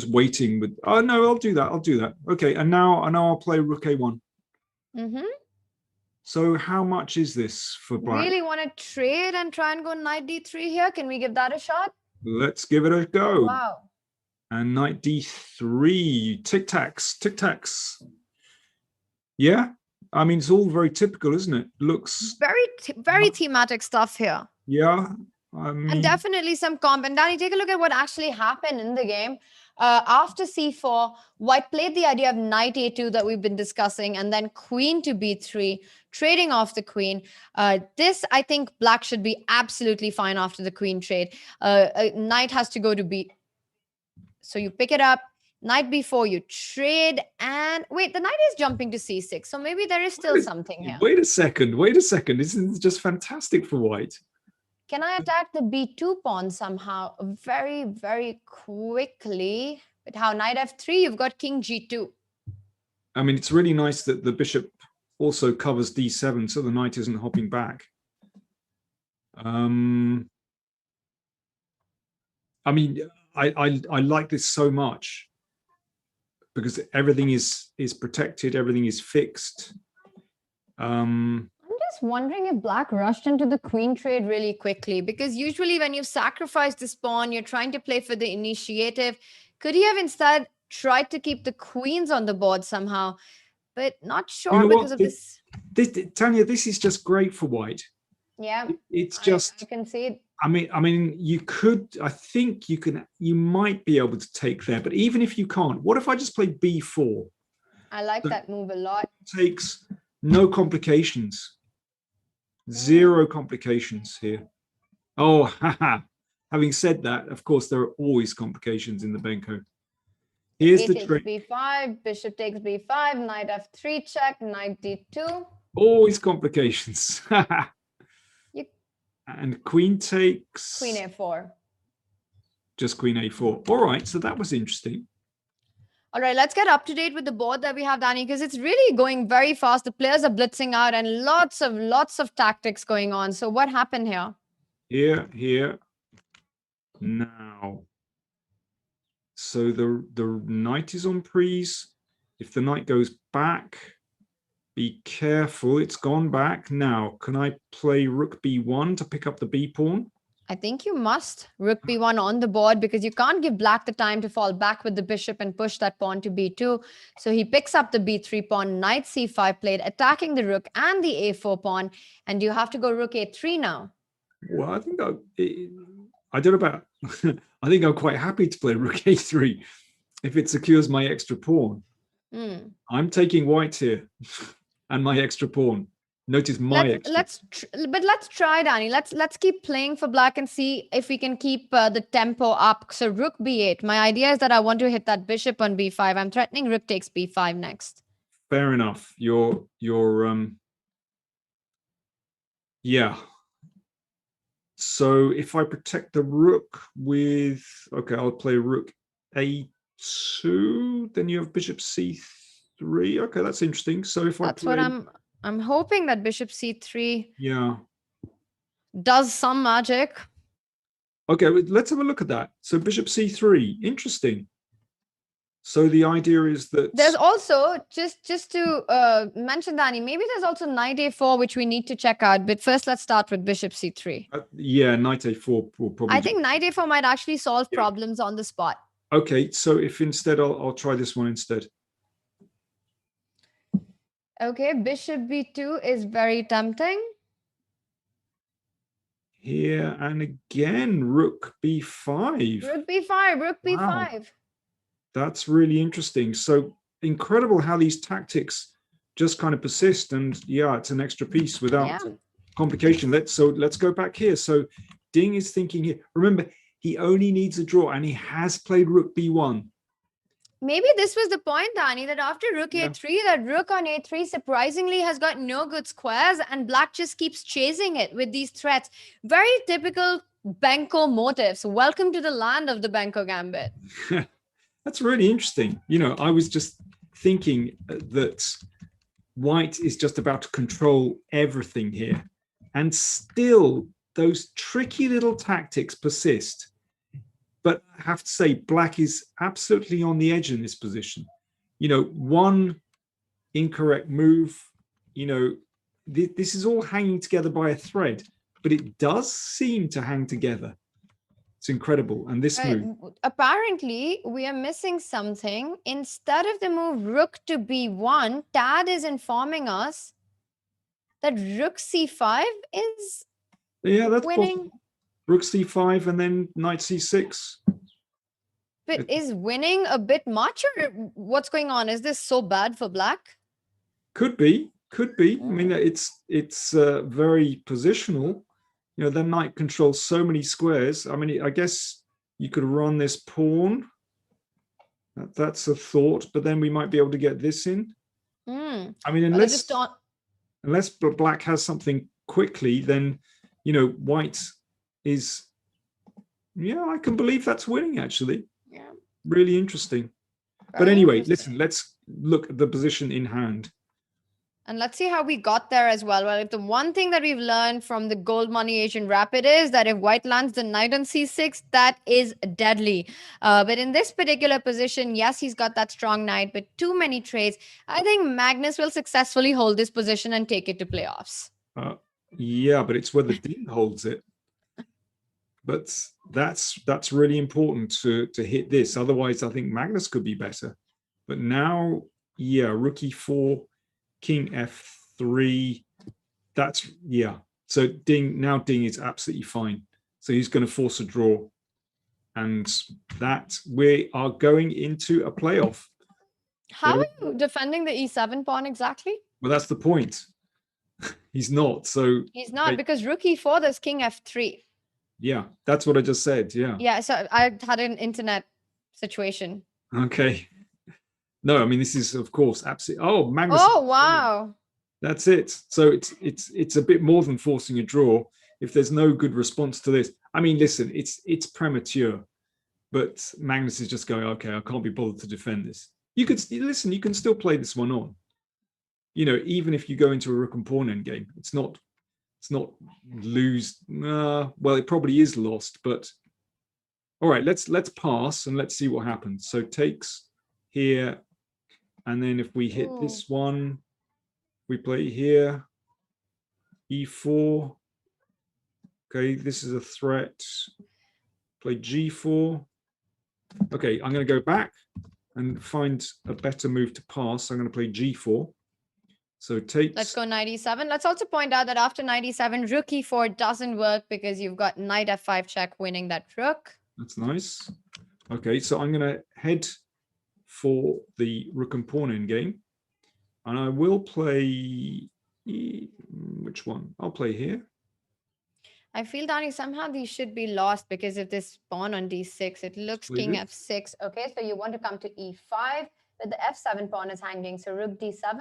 waiting with, oh no, I'll do that. Okay, and now I'll play rook a1. So how much is this for black? Really want to trade and try and go knight d3 here? Can we give that a shot? Let's give it a go. Wow. And knight d3, tic-tacs. Yeah, I mean, it's all very typical, isn't it? Looks very thematic stuff here. Yeah. I mean, and definitely some comp. And Danny, take a look at what actually happened in the game. After c4, white played the idea of knight a2 that we've been discussing, and then queen to b3, trading off the queen. This, I think, black should be absolutely fine after the queen trade. Knight has to go to b. So you pick it up, knight b4, you trade, and wait, the knight is jumping to c6. So maybe there is still something here. Wait a second. Isn't this just fantastic for white? Can I attack the b2 pawn somehow very, very quickly? With how knight f3, you've got king g2. I mean, it's really nice that the bishop also covers d7, so the knight isn't hopping back. I mean, I like this so much because everything is protected, everything is fixed. I'm just wondering if black rushed into the queen trade really quickly, because usually when you've sacrificed this pawn, you're trying to play for the initiative. Could he have instead tried to keep the queens on the board somehow? But not sure You know because what? of this. Tanya, this is just great for white. Yeah, It's just. I can see it. I mean, you could. I think you can. You might be able to take there, but even if you can't, what if I just play b4? I like that move a lot. Takes no complications. Zero complications here. Oh, haha. Having said that, of course, there are always complications in the Benko. Here's the trick. b5, bishop takes b5, knight f3 check, knight d2. Always complications. And queen takes. Queen a4. Just queen a4. All right, so that was interesting. All right, let's get up to date with the board that we have, Danny, because it's really going very fast. The players are blitzing out and lots of tactics going on. So what happened here? Here. Now. So the knight is on prise. If the knight goes back, be careful. It's gone back. Now, can I play rook b1 to pick up the b pawn? I think you must rook b1 on the board because you can't give black the time to fall back with the bishop and push that pawn to b2. So he picks up the b3 pawn, knight c5 played, attacking the rook and the a4 pawn. And you have to go rook a3 now. Well, I think I don't know about. I think I'm quite happy to play rook a3 if it secures my extra pawn. I'm taking white here and my extra pawn. Notice my let's try, Danny. Let's keep playing for black and see if we can keep the tempo up. So rook b8. My idea is that I want to hit that bishop on b5. I'm threatening rook takes b5 next. Fair enough. You're yeah. So if I protect the rook with, okay, I'll play rook a2, then you have bishop c3. Okay, that's interesting. So if that's I play, what I'm hoping that bishop c3 yeah, does some magic. Okay, let's have a look at that. So bishop c3, interesting. So the idea is that there's also, just to mention, Danny, maybe there's also knight a4, which we need to check out. But first, let's start with bishop c3. Yeah, knight a4 will probably. I think knight a4 might actually solve problems on the spot. Okay, so if instead I'll try this one instead. Okay, bishop b2 is very tempting. Here and again, rook b5. Rook b5, rook b5. Wow. That's really interesting. So incredible how these tactics just kind of persist. And yeah, it's an extra piece without complication. Let's go back here. So Ding is thinking here. Remember, he only needs a draw and he has played rook b1. Maybe this was the point, Danny, that after rook a3, that rook on a3 surprisingly has got no good squares and black just keeps chasing it with these threats. Very typical Benko motifs. Welcome to the land of the Benko Gambit. That's really interesting. You know, I was just thinking that white is just about to control everything here. And still, those tricky little tactics persist. But I have to say, black is absolutely on the edge in this position. You know, one incorrect move, you know, this is all hanging together by a thread, but it does seem to hang together. It's incredible. And this move. Apparently, we are missing something. Instead of the move rook to b1, Tad is informing us that rook c5 is that's winning. possible. Rook c5 and then knight c6. But is winning a bit much, or what's going on? Is this so bad for black? Could be. I mean, it's very positional. You know, the knight controls so many squares. I mean, I guess you could run this pawn. That's a thought, but then we might be able to get this in. I mean, unless black has something quickly, then, you know, white is, I can believe that's winning, actually. Yeah. Really interesting. But anyway, listen, let's look at the position in hand. And let's see how we got there as well. Well, if the one thing that we've learned from the Goldmoney Asian Rapid is that if white lands the knight on c6, that is deadly. But in this particular position, yes, he's got that strong knight, but too many trades. I think Magnus will successfully hold this position and take it to playoffs. Yeah, but it's whether Ding holds it. But that's really important to hit this. Otherwise, I think Magnus could be better. But now, yeah, rook e4, king f3. That's, yeah. So Ding is absolutely fine. So he's going to force a draw. And that we are going into a playoff. How are you defending the e7 pawn exactly? Well, that's the point. He's not. So he's not, because rook e4, there's king f3. Yeah, that's what I just said. Yeah. Yeah, so I had an internet situation. Okay. No, I mean, this is, of course, absolutely. Oh, Magnus. Oh, wow. That's it. So it's a bit more than forcing a draw. If there's no good response to this, I mean, listen, it's premature, but Magnus is just going, okay, I can't be bothered to defend this. You could listen. You can still play this one on. You know, even if you go into a rook and pawn endgame, it's not lose. Well, it probably is lost, but all right, let's pass and let's see what happens. So takes here, and then if we hit this one, we play here, e4. Okay, this is a threat. Play g4. Okay, I'm going to go back and find a better move to pass. I'm going to play g4. So takes. Let's go knight e7. Let's also point out that after knight e7, rook e4 doesn't work because you've got knight f5 check winning that rook. That's nice. Okay, so I'm going to head for the rook and pawn endgame. And I will play... Which one? I'll play here. I feel, Danny, somehow these should be lost because of this pawn on d6. It looks king f6. Okay, so you want to come to e5, but the f7 pawn is hanging. So rook d7.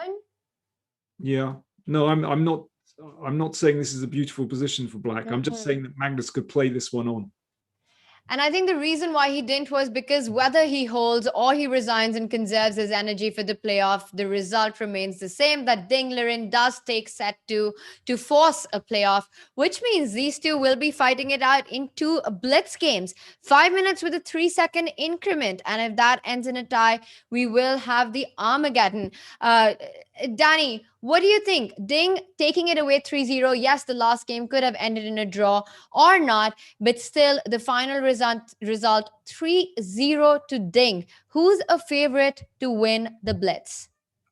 Yeah. No, I'm not saying this is a beautiful position for black. I'm just saying that Magnus could play this one on. And I think the reason why he didn't was because whether he holds or he resigns and conserves his energy for the playoff, the result remains the same, that Ding Liren does take set 2 to force a playoff, which means these two will be fighting it out in 2 blitz games, 5 minutes with a 3-second increment. And if that ends in a tie, we will have the Armageddon. Danny, what do you think? Ding taking it away 3-0. Yes, the last game could have ended in a draw or not, but still the final result 3-0 to Ding. Who's a favorite to win the Blitz?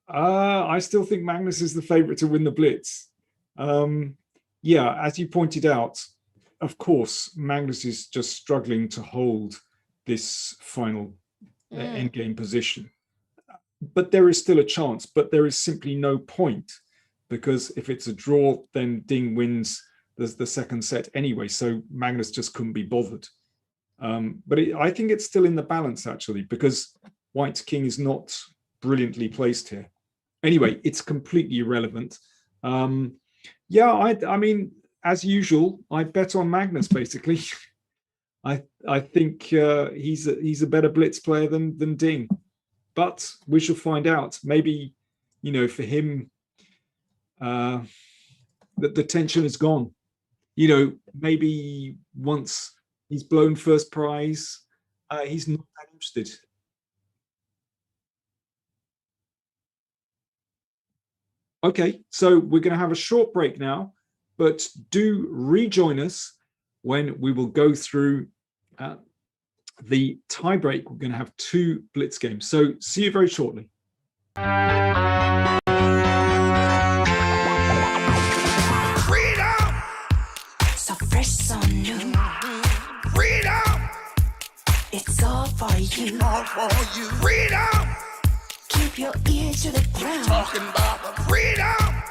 I still think Magnus is the favorite to win the Blitz. Yeah, as you pointed out, of course, Magnus is just struggling to hold this final endgame position. But there is still a chance, but there is simply no point, because if it's a draw, then Ding wins the second set anyway, so Magnus just couldn't be bothered. But I think it's still in the balance, actually, because White's king is not brilliantly placed here. Anyway, it's completely irrelevant. Yeah, I mean, as usual, I bet on Magnus, basically. I think he's a better blitz player than Ding. But we shall find out. Maybe, you know, for him, the tension is gone. You know, maybe once he's blown first prize, he's not that interested. Okay, so we're going to have a short break now, but do rejoin us when we will go through the tie break. We're going to have 2 blitz games. So see you very shortly. Freedom! So fresh, so new. Freedom! It's all for you. All for you. Freedom! Keep your ear to the ground. Talking about the freedom.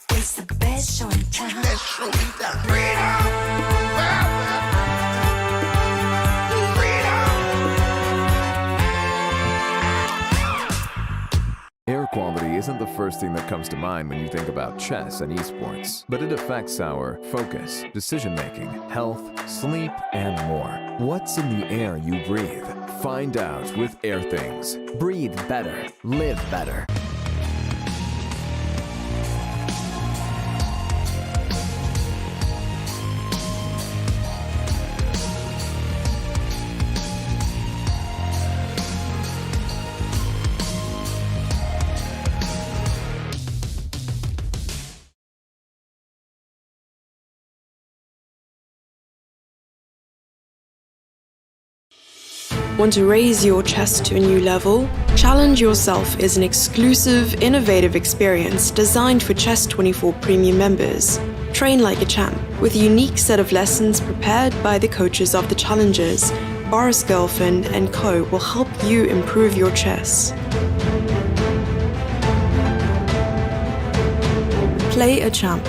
It's the best show in town. Let's show you that freedom. Air quality isn't the first thing that comes to mind when you think about chess and esports, but it affects our focus, decision-making, health, sleep, and more. What's in the air you breathe? Find out with Air Things. Breathe better. Live better. Want to raise your chess to a new level? Challenge Yourself is an exclusive, innovative experience designed for Chess24 Premium members. Train like a champ with a unique set of lessons prepared by the coaches of the challengers. Boris Girlfriend and Co. will help you improve your chess. Play a champ.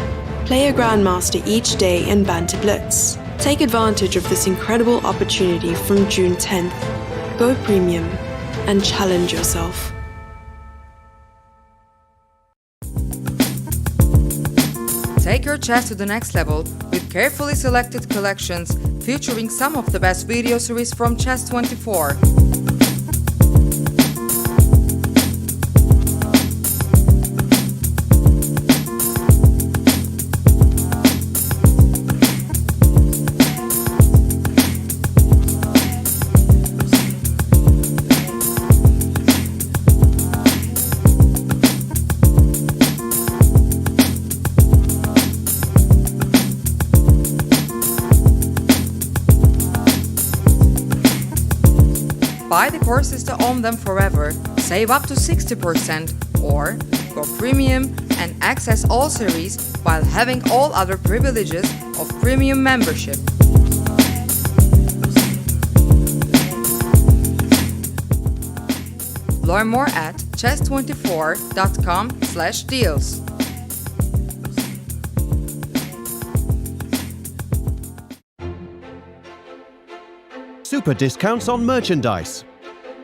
Play a grandmaster each day in Banter Blitz. Take advantage of this incredible opportunity from June 10th. Go premium and challenge yourself. Take your chess to the next level with carefully selected collections featuring some of the best video series from Chess24. Buy the courses to own them forever, save up to 60%, or go premium and access all series while having all other privileges of premium membership. Learn more at chess24.com/deals. Super discounts on merchandise.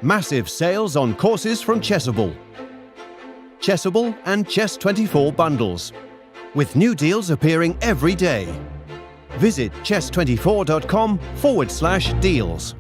Massive sales on courses from Chessable. Chessable and Chess24 bundles, with new deals appearing every day. Visit chess24.com/deals.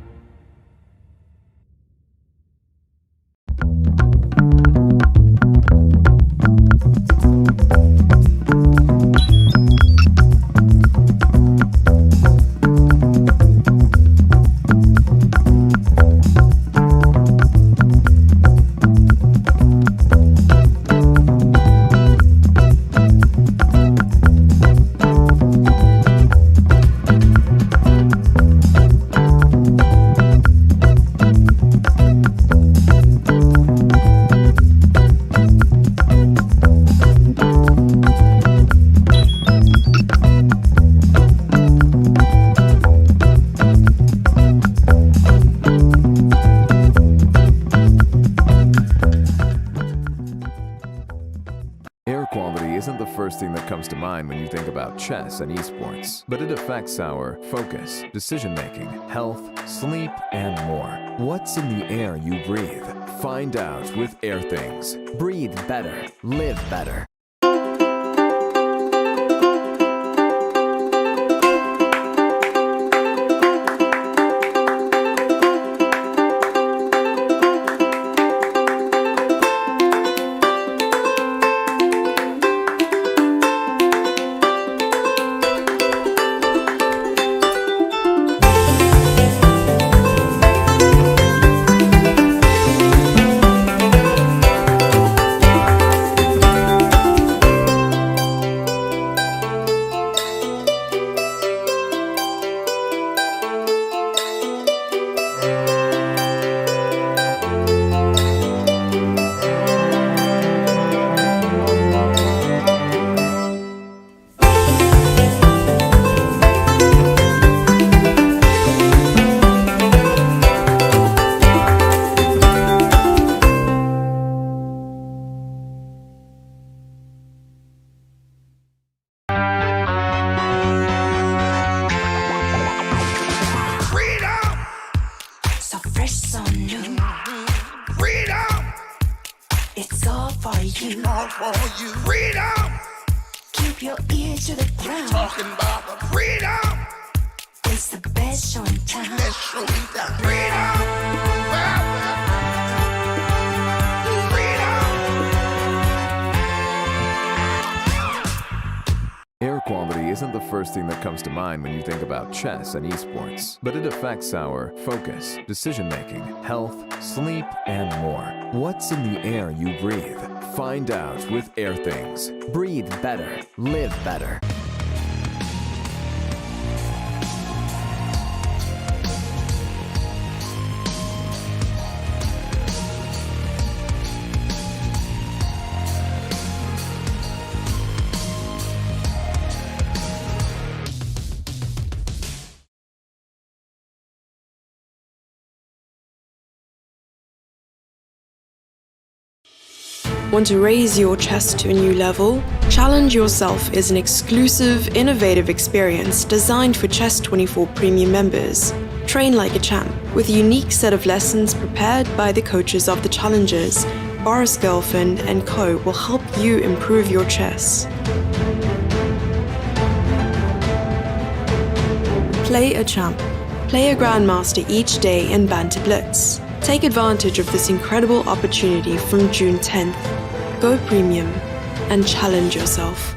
Thing that comes to mind when you think about chess and esports, but it affects our focus, decision-making, health, sleep, and more. What's in the air you breathe? Find out with AirThings. Breathe better, live better. Freedom! Keep your ear to the ground. Talking about the freedom! It's the best show in town. Best show in town. Freedom! Air quality isn't the first thing that comes to mind when you think about chess and esports, but it affects our focus, decision-making, health, sleep, and more. What's in the air you breathe? Find out with AirThings. Breathe better, live better. Want to raise your chess to a new level? Challenge Yourself is an exclusive, innovative experience designed for Chess24 Premium members. Train like a champ, with a unique set of lessons prepared by the coaches of the challengers. Boris Girlfriend and Co. will help you improve your chess. Play a champ. Play a grandmaster each day in Banter Blitz. Take advantage of this incredible opportunity from June 10th. Go premium and challenge yourself.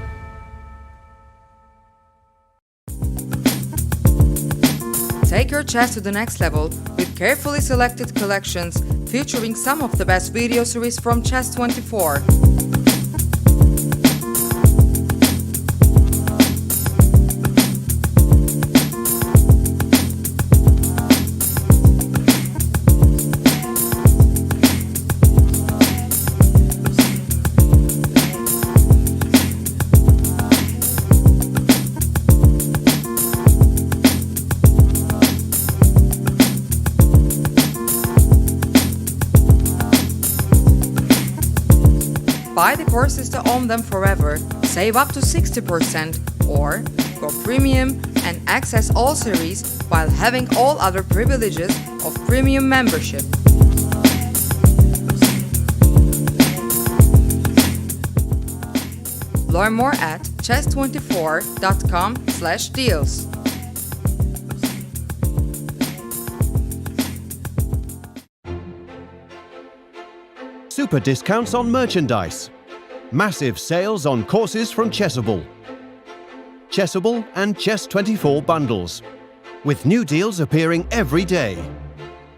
Take your chess to the next level with carefully selected collections featuring some of the best video series from Chess24. Buy the courses to own them forever, save up to 60%, or go premium and access all series while having all other privileges of premium membership. Learn more at chess24.com/deals. Super discounts on merchandise. Massive sales on courses from Chessable. Chessable and Chess24 bundles, with new deals appearing every day.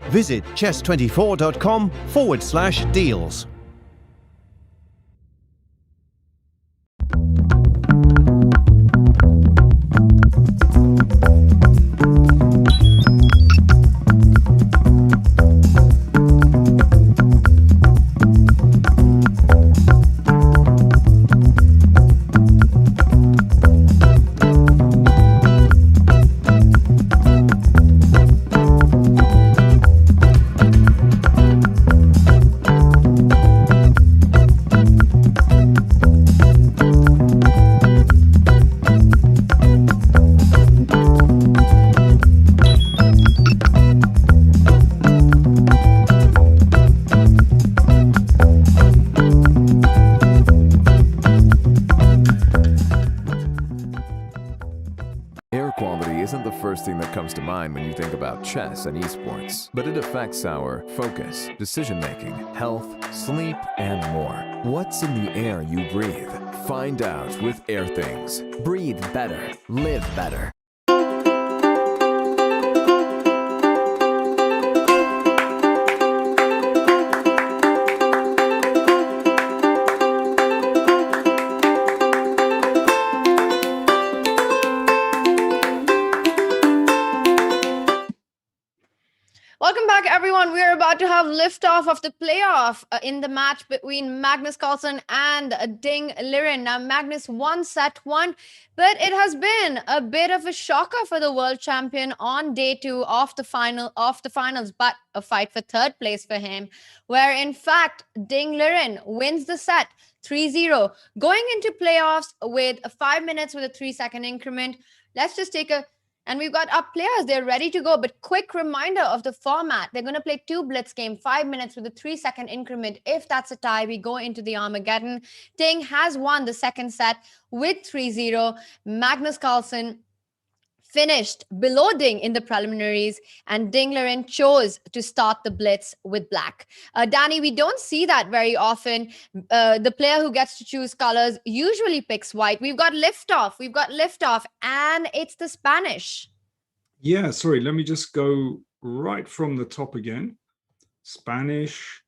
Visit chess24.com/deals. Thing that comes to mind when you think about chess and esports, but it affects our focus, decision-making, health, sleep, and more. What's in the air you breathe? Find out with Air Things. Breathe better, live better. Welcome back, everyone. We're about to have liftoff of the playoff in the match between Magnus Carlsen and Ding Liren. Now, Magnus won set one, but it has been a bit of a shocker for the world champion on day two of the finals, but a fight for third place for him, where in fact Ding Liren wins the set 3-0, going into playoffs with 5 minutes with a 3-second increment. Let's just take a And we've got our players, they're ready to go. But quick reminder of the format. They're going to play 2 blitz game, 5 minutes with a 3-second increment. If that's a tie, we go into the Armageddon. Ding has won the second set with 3-0. Magnus Carlsen finished below Ding in the preliminaries, and Ding Liren chose to start the blitz with black. Danny, we don't see that very often. The player who gets to choose colors usually picks white. We've got liftoff, and it's the Spanish. Yeah, sorry, let me just go right from the top again. Spanish,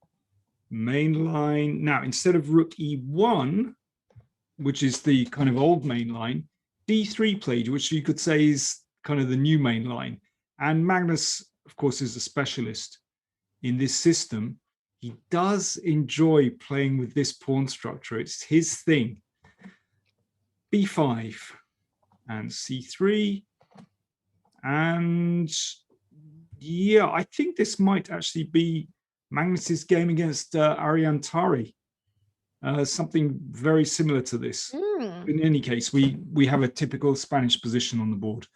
main line. Now, instead of rook e1, which is the kind of old main line, d3 played, which you could say is kind of the new main line. And Magnus, of course, is a specialist in this system. He does enjoy playing with this pawn structure. It's his thing. b5 and c3. And yeah, I think this might actually be Magnus's game against Arian Tari. something very similar to this. In any case, we have a typical Spanish position on the board.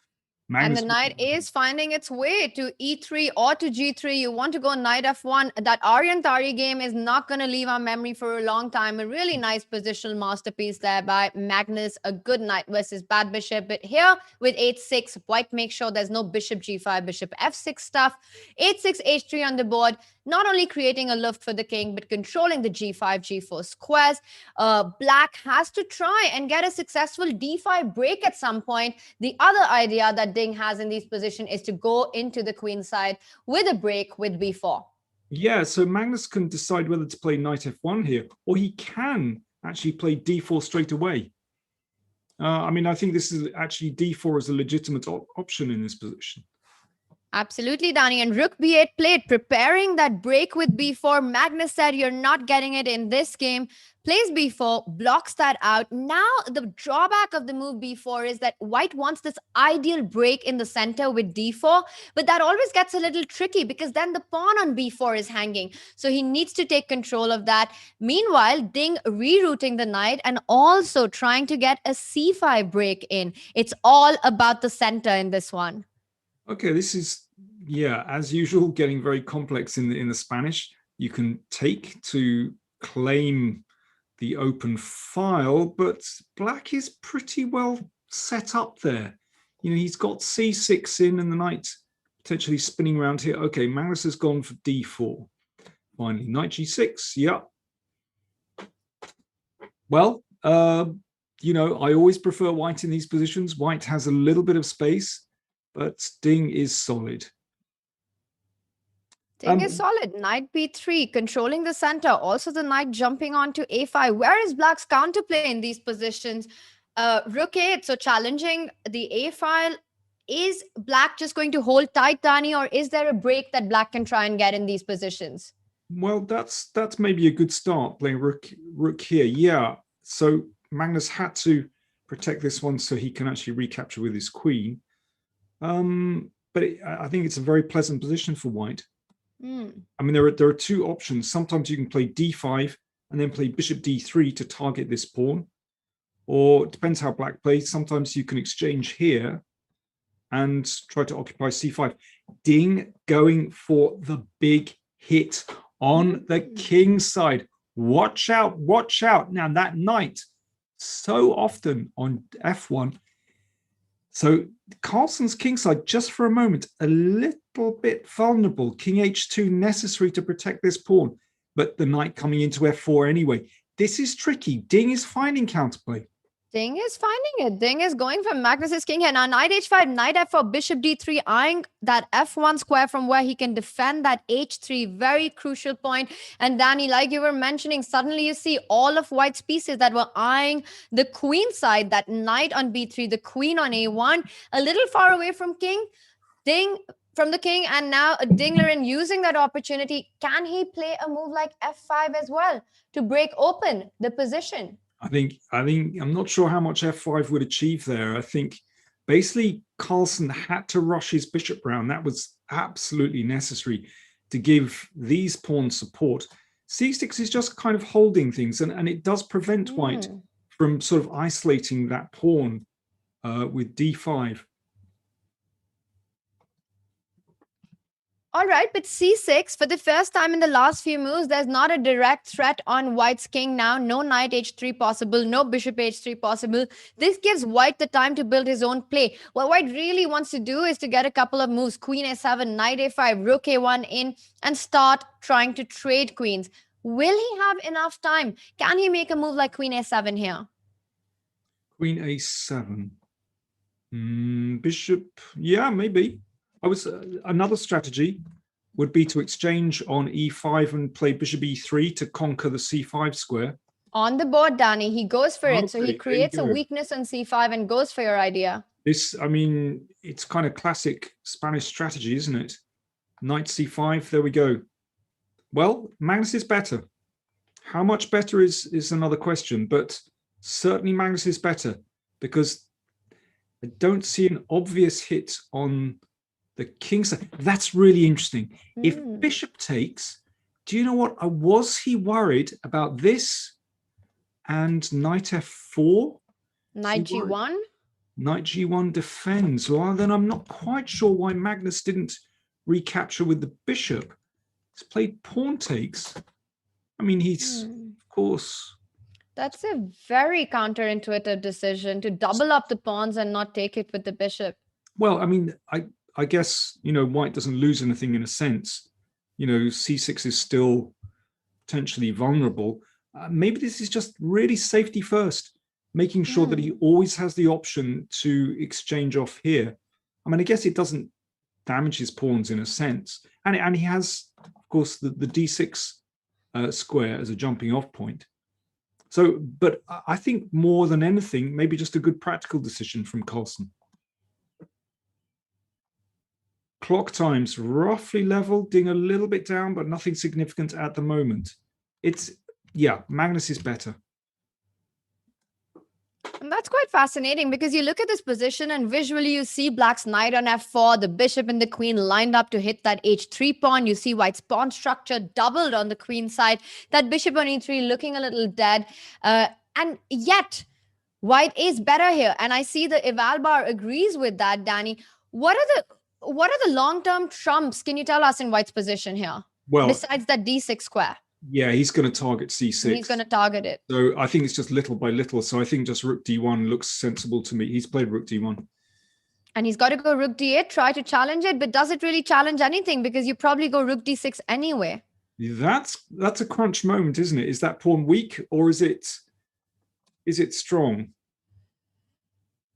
And the knight is finding its way to e3 or to g3. You want to go knight f1. That Aryan Tari game is not going to leave our memory for a long time. A really nice positional masterpiece there by Magnus. A good knight versus bad bishop. But here with h6, white makes sure there's no bishop g5, bishop f6 stuff. h6, h3 on the board. Not only creating a lift for the king, but controlling the g5, g4 squares. Black has to try and get a successful d5 break at some point. The other idea that Ding has in these positions is to go into the queen side with a break with b4. Yeah, so Magnus can decide whether to play knight f1 here, or he can actually play d4 straight away. I mean, I think this is actually d4 is a legitimate option in this position. Absolutely, Dani. And rook b8 played, preparing that break with b4. Magnus said, you're not getting it in this game. Plays b4, blocks that out. Now, the drawback of the move b4 is that white wants this ideal break in the center with d4, but that always gets a little tricky because then the pawn on b4 is hanging. So he needs to take control of that. Meanwhile, Ding rerouting the knight and also trying to get a c5 break in. It's all about the center in this one. Okay, this is, yeah, as usual, getting very complex in the Spanish. You can take to claim the open file, but black is pretty well set up there. You know, he's got c6 in and the knight potentially spinning around here. Okay, Magnus has gone for d4. Finally, knight g6, yeah. Well, you know, I always prefer white in these positions. White has a little bit of space, but Ding is solid. Ding is solid. Knight b3, controlling the center. Also the knight jumping onto a5. Where is black's counterplay in these positions? Rook 8, so challenging the a file. Is black just going to hold tight, Dani, or is there a break that black can try and get in these positions? Well, that's maybe a good start, playing rook here. Yeah, so Magnus had to protect this one so he can actually recapture with his queen. But I think it's a very pleasant position for white. I mean, there are two options. Sometimes you can play d5 and then play bishop d3 to target this pawn, or it depends how black plays. Sometimes you can exchange here and try to occupy c5. Ding going for the big hit on the king side. Watch out, watch out. Now that knight so often on f1. So Carlsen's kingside, just for a moment, a little bit vulnerable. King h2 necessary to protect this pawn, but the knight coming into f4 anyway. This is tricky. Ding is finding counterplay. Ding is finding it. Ding is going for Magnus's king here. Now, knight h5, knight f4, bishop d3, eyeing that f1 square from where he can defend that h3. Very crucial point. And Dani, like you were mentioning, suddenly you see all of white's pieces that were eyeing the queen side, that knight on b3, the queen on a1, a little far away from king. Ding from the king, and now Dinglerin using that opportunity. Can he play a move like f5 as well to break open the position? I think I'm not sure how much f5 would achieve there. I think basically Carlsen had to rush his bishop round. That was absolutely necessary to give these pawns support. c6 is just kind of holding things, and it does prevent white from sort of isolating that pawn with d5. All right, but c6, for the first time in the last few moves, there's not a direct threat on white's king now. No knight h3 possible, no bishop h3 possible. This gives white the time to build his own play. What white really wants to do is to get a couple of moves, queen a7, knight a5, rook a1 in, and start trying to trade queens. Will he have enough time? Can he make a move like queen a7 here? Queen a7. Bishop, yeah, maybe. Another strategy would be to exchange on e5 and play bishop e3 to conquer the c5 square. On the board, Dani, he goes for it. So he creates a weakness on c5 and goes for your idea. This, I mean, it's kind of classic Spanish strategy, isn't it? Knight c5, there we go. Well, Magnus is better. How much better is another question, but certainly Magnus is better because I don't see an obvious hit on the king side. That's really interesting. If bishop takes, do you know what? Was he worried about this and knight f4. Knight g1. Knight g1 defends. Well, then I'm not quite sure why Magnus didn't recapture with the bishop. He's played pawn takes. I mean, he's, of course... That's a very counterintuitive decision to double up the pawns and not take it with the bishop. Well, I mean, I guess, you know, white doesn't lose anything in a sense. You know, c6 is still potentially vulnerable. Maybe this is just really safety first, making sure that he always has the option to exchange off here. I mean, I guess it doesn't damage his pawns in a sense. And he has, of course, the d6 square as a jumping off point. So, but I think more than anything, maybe just a good practical decision from Carlsen. Clock times roughly level, ding a little bit down, but nothing significant at the moment. It's, yeah, Magnus is better. And that's quite fascinating because you look at this position and visually you see black's knight on f4, the bishop and the queen lined up to hit that h3 pawn. You see white's pawn structure doubled on the queen side. That bishop on e3 looking a little dead. And yet, white is better here. And I see the Evalbar agrees with that, Danny. What are the long-term trumps, can you tell us, in white's position here? Well, besides that d6 square. Yeah, he's going to target c6. He's going to target it. So I think it's just little by little. So I think just rook d1 looks sensible to me. He's played rook d1. And he's got to go rook d8, try to challenge it. But does it really challenge anything? Because you probably go rook d6 anyway. That's a crunch moment, isn't it? Is that pawn weak or is it strong?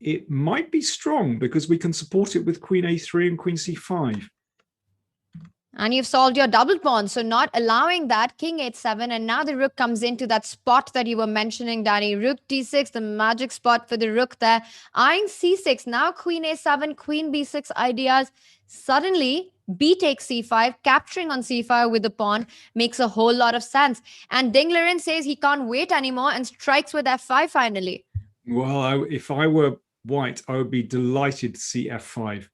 It might be strong because we can support it with queen a3 and queen c5. And you've solved your double pawn, so not allowing that, king h7, and now the rook comes into that spot that you were mentioning, Danny. Rook d6, the magic spot for the rook there. Eyeing c6, now queen a7, queen b6 ideas. Suddenly, b takes c5, capturing on c5 with the pawn makes a whole lot of sense. And Dinglerin says he can't wait anymore and strikes with f5 finally. Well, if I were white, I would be delighted to see f5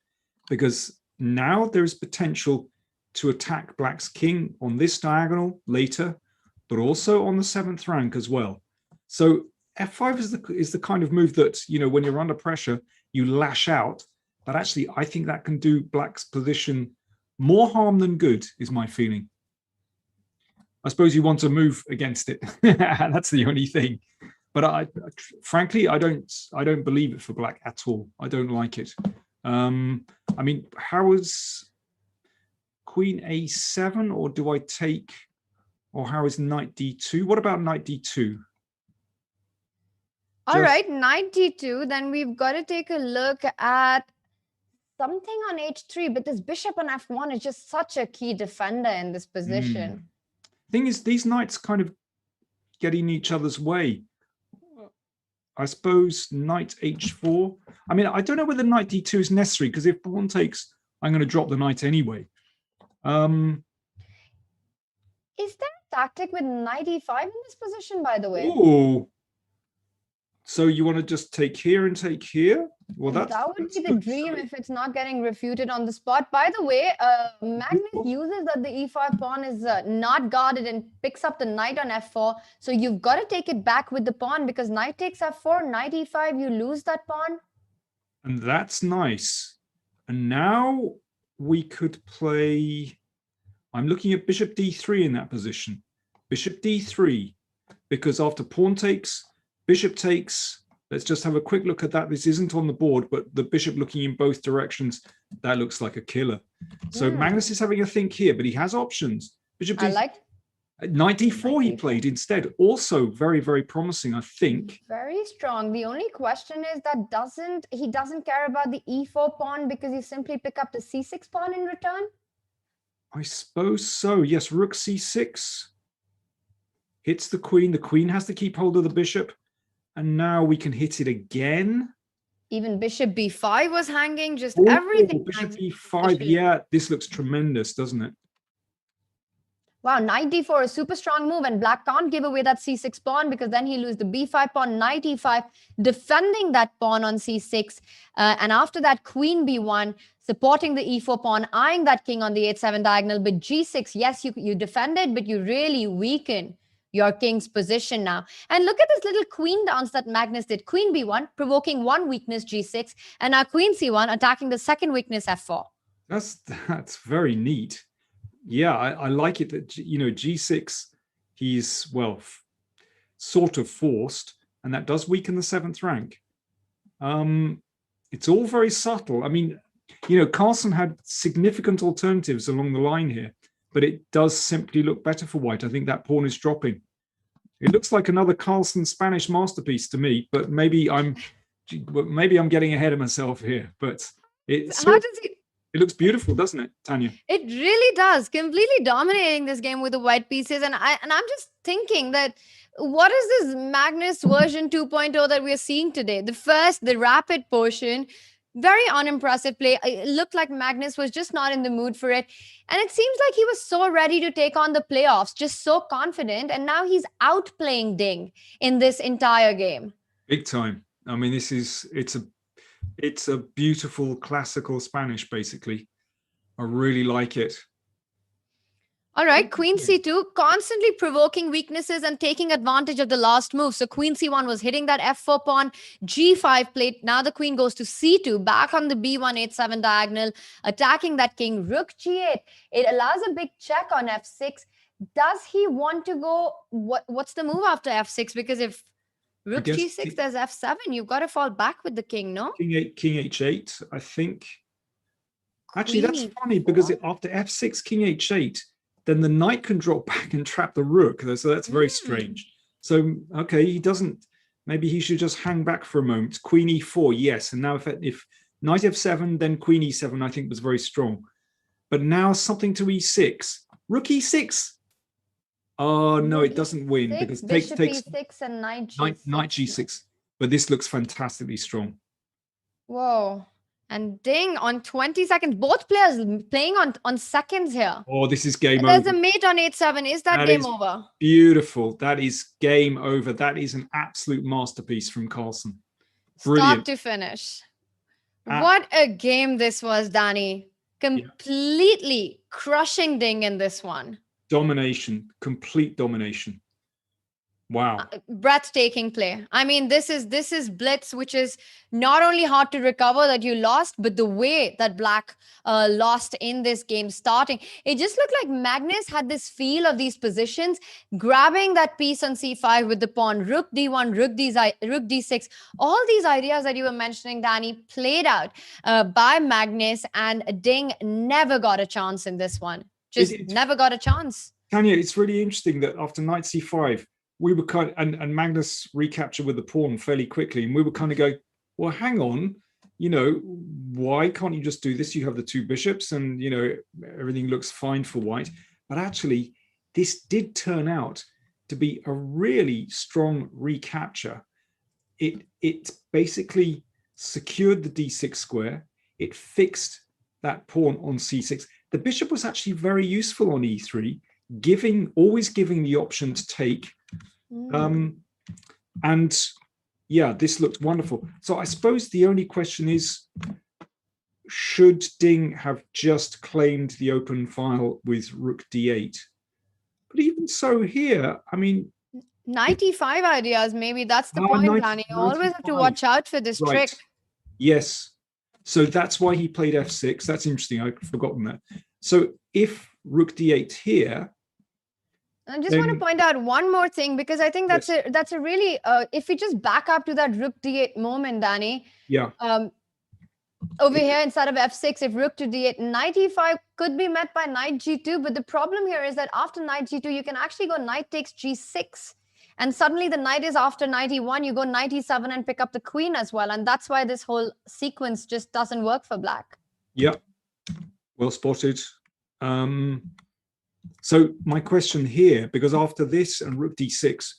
because now there is potential to attack black's king on this diagonal later, but also on the 7th rank as well. So f5 is the kind of move that, you know, when you're under pressure, you lash out. But actually, I think that can do black's position more harm than good, is my feeling. I suppose you want to move against it. That's the only thing. But frankly, I don't believe it for black at all. I don't like it. I mean, how is queen a7, or do I take, or how is knight d2? What about knight d2? All right, knight d2. Then we've got to take a look at something on h3, but this bishop on f1 is just such a key defender in this position. Thing is, these knights kind of get in each other's way. I suppose knight h4. I mean, I don't know whether knight d2 is necessary, because if pawn takes, I'm going to drop the knight anyway. Is there a tactic with knight e5 in this position, by the way? Oh, so you want to just take here and take here? Well, that would be the dream if it's not getting refuted on the spot. By the way, Magnus uses that the e5 pawn is not guarded and picks up the knight on f4. So you've got to take it back with the pawn, because knight takes f4, knight e5, you lose that pawn. And that's nice. And now we could play, I'm looking at bishop d3 in that position. Bishop d3, because after pawn takes, bishop takes. Let's just have a quick look at that. This isn't on the board, but the bishop looking in both directions, that looks like a killer. So Magnus is having a think here, but he has options. Bishop d3. I like knight d4 he played instead. Also very, very promising, I think. Very strong. The only question is that he doesn't care about the e4 pawn because you simply pick up the c6 pawn in return? I suppose so. Yes, rook c6 hits the queen. The queen has to keep hold of the bishop. And now we can hit it again. Even bishop b5 was hanging, just everything. Bishop b5, yeah, this looks tremendous, doesn't it? Wow, knight d4 is a super strong move, and black can't give away that c6 pawn because then he loses the b5 pawn, knight e5, defending that pawn on c6. And after that, queen b1, supporting the e4 pawn, eyeing that king on the h7 diagonal. But g6, yes, you defend it, but you really weaken your king's position now. And look at this little queen dance that Magnus did. Queen b1, provoking one weakness, g6, and now queen c1, attacking the second weakness, f4. That's very neat. Yeah, I like it that, you know, g6, he's, well, sort of forced, and that does weaken the 7th rank. It's all very subtle. I mean, you know, Carlsen had significant alternatives along the line here, but it does simply look better for white. I think that pawn is dropping. It looks like another Carlsen Spanish masterpiece to me, but maybe I'm getting ahead of myself here. But it looks beautiful, doesn't it, Tanya? It really does. Completely dominating this game with the white pieces, and I'm just thinking that what is this Magnus version 2.0 that we're seeing today? The rapid portion, very unimpressive play. It looked like Magnus was just not in the mood for it. And it seems like he was so ready to take on the playoffs, just so confident. And now he's outplaying Ding in this entire game. Big time. I mean, it's a beautiful classical Spanish, basically. I really like it. All right, queen c2, constantly provoking weaknesses and taking advantage of the last move. So queen c1 was hitting that f4 pawn, g5 plate. Now the queen goes to c2, back on the b187 diagonal, attacking that king. Rook g8. It allows a big check on f6. Does he want to go? What's the move after f6? Because if rook g6, there's f7. You've got to fall back with the king, no? King h8, I think. Actually, that's funny because after f6, king h8, then the knight can drop back and trap the rook. So that's very strange. So, okay, he doesn't, maybe he should just hang back for a moment. Queen e4, yes. And now if knight f7, then queen e7, I think was very strong. But now something to e6. Rook e6. Oh, no, it doesn't win because takes e6 and knight g6. Knight g6. But this looks fantastically strong. Whoa. And Ding on 20 seconds. Both players playing on seconds here. Oh, this is game over. There's a mate on 8-7. Is that game over? Beautiful. That is game over. That is an absolute masterpiece from Carlsen. Brilliant. Start to finish. What a game this was, Danny. Completely crushing Ding in this one. Domination. Complete domination. Wow. Breathtaking play. I mean, this is blitz, which is not only hard to recover that you lost, but the way that Black lost in this game starting. It just looked like Magnus had this feel of these positions, grabbing that piece on c5 with the pawn, rook d1, rook d6. All these ideas that you were mentioning, Danny, played out by Magnus, and Ding never got a chance in this one. Just never got a chance. Tanya, it's really interesting that after knight c5, we were kind of, and Magnus recaptured with the pawn fairly quickly, and we were kind of going, well, hang on, you know, why can't you just do this? You have the two bishops, and you know everything looks fine for white. But actually, this did turn out to be a really strong recapture. It basically secured the d6 square. It fixed that pawn on c6. The bishop was actually very useful on e3, always giving the option to take. And yeah, this looked wonderful. So I suppose the only question is, should Ding have just claimed the open file with rook d8? But even so here, I mean, 95 ideas, maybe that's the point, Danny. You always have to watch out for this trick. Yes. So that's why he played f6. That's interesting. I'd forgotten that. So if rook d8 here, I just want to point out one more thing, because I think that's a really if we just back up to that rook d8 moment, Danny. Yeah. Over here instead of f6, if rook to d8, knight e5 could be met by knight g2. But the problem here is that after knight g2, you can actually go knight takes g6. And suddenly the knight is after knight e1, you go knight e7 and pick up the queen as well. And that's why this whole sequence just doesn't work for Black. Yeah. Well spotted. So my question here, because after this and rook d6,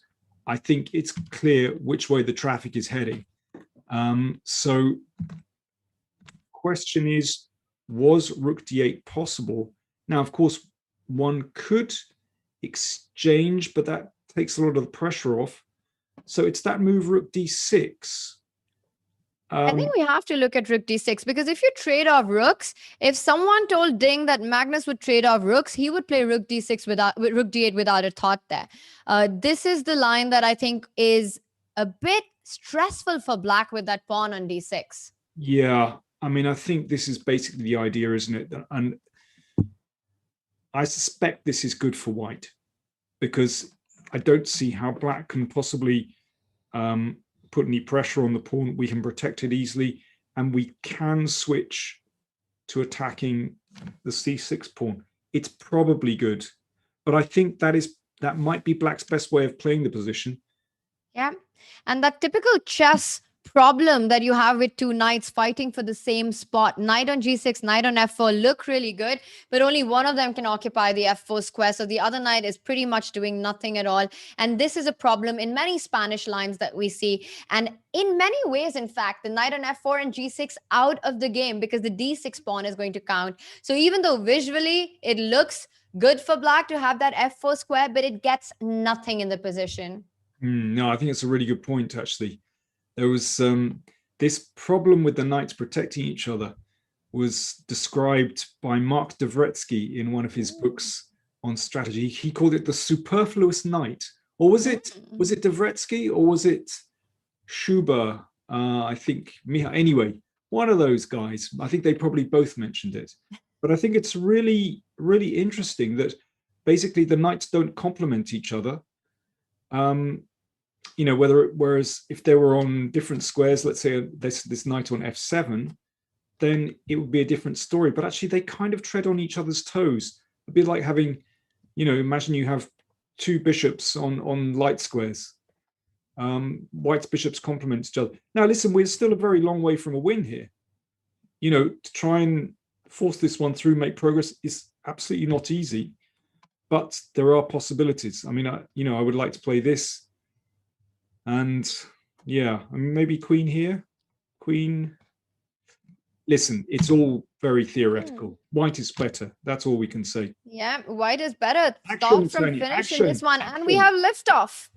I think it's clear which way the traffic is heading. So question is, was rook d8 possible? Now, of course, one could exchange, but that takes a lot of the pressure off. So it's that move rook d6. I think we have to look at rook d6 because if you trade off rooks, if someone told Ding that Magnus would trade off rooks, he would play rook d6 with rook d8 without a thought there. This is the line that I think is a bit stressful for black with that pawn on d6. Yeah, I mean, I think this is basically the idea, isn't it? And I suspect this is good for white because I don't see how black can possibly put any pressure on the pawn. We can protect it easily, and we can switch to attacking the c6 pawn. It's probably good, but I think that might be black's best way of playing the position. Yeah, and that typical chess problem that you have with two knights fighting for the same spot, knight on g6, knight on f4 look really good, but only one of them can occupy the f4 square, so the other knight is pretty much doing nothing at all. And this is a problem in many Spanish lines that we see, and in many ways, in fact, the knight on f4 and g6 out of the game because the d6 pawn is going to count. So even though visually it looks good for black to have that f4 square, but it gets nothing in the position. No, I think it's a really good point, actually. There was this problem with the knights protecting each other was described by Mark Dvoretsky in one of his books on strategy. He called it the superfluous knight. Or was it Dvoretsky or was it Schuber? I think, anyway, one of those guys. I think they probably both mentioned it. But I think it's really, really interesting that basically the knights don't complement each other. You know, whereas if they were on different squares, let's say this knight on f7, then it would be a different story. But actually, they kind of tread on each other's toes. A bit like having, you know, imagine you have two bishops on light squares. White's bishops complement each other. Now, listen, we're still a very long way from a win here. You know, to try and force this one through, make progress is absolutely not easy. But there are possibilities. I mean, I would like to play this. And yeah, I mean, maybe queen here, queen. Listen, it's all very theoretical. White is better. That's all we can say. Yeah, white is better. Action, Stop from Tania, finishing this one. action. And we have liftoff.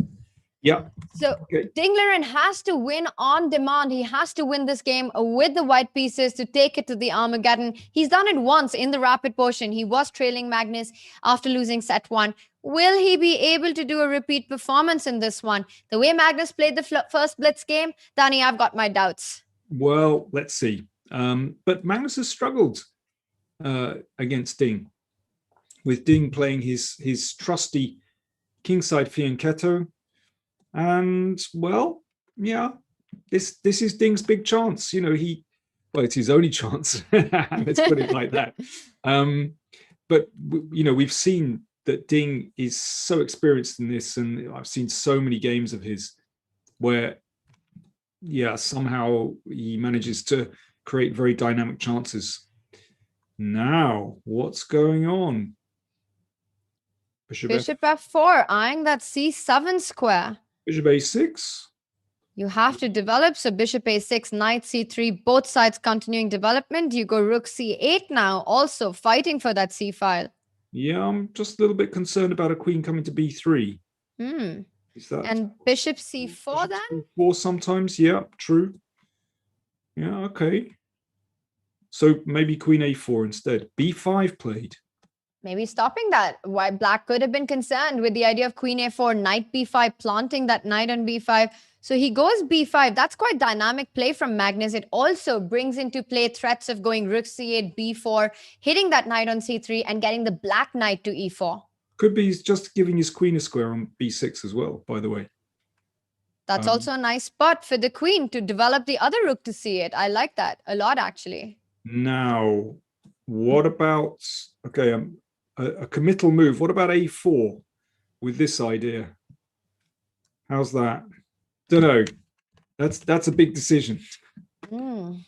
Yeah. So Dingleren has to win on demand. He has to win this game with the white pieces to take it to the Armageddon. He's done it once in the rapid portion. He was trailing Magnus after losing set one. Will he be able to do a repeat performance in this one? The way Magnus played the first blitz game, Danny, I've got my doubts. Well, let's see. But Magnus has struggled against Ding, with Ding playing his trusty kingside fianchetto. And well, yeah, this is Ding's big chance. You know, it's his only chance. Let's put it like that. But you know, we've seen that Ding is so experienced in this, and I've seen so many games of his where, yeah, somehow he manages to create very dynamic chances. Now, what's going on? Bishop f4, eyeing that c7 square. Bishop a6. You have to develop. So bishop a6, knight c3, both sides continuing development. You go rook c8 now, also fighting for that c file. Yeah, I'm just a little bit concerned about a queen coming to b3. Is that and bishop c4 then? Or sometimes, yeah, true. Yeah, okay. So maybe queen a4 instead. b5 played. Maybe stopping that. Why black could have been concerned with the idea of queen a4, knight b5, planting that knight on b5. So he goes b5. That's quite dynamic play from Magnus. It also brings into play threats of going rook c8, b4, hitting that knight on c3 and getting the black knight to e4. Could be he's just giving his queen a square on b6 as well, by the way. That's also a nice spot for the queen to develop the other rook to c8. I like that a lot, actually. Now, what about, okay, a committal move. What about a4 with this idea? How's that? Don't know. That's a big decision. And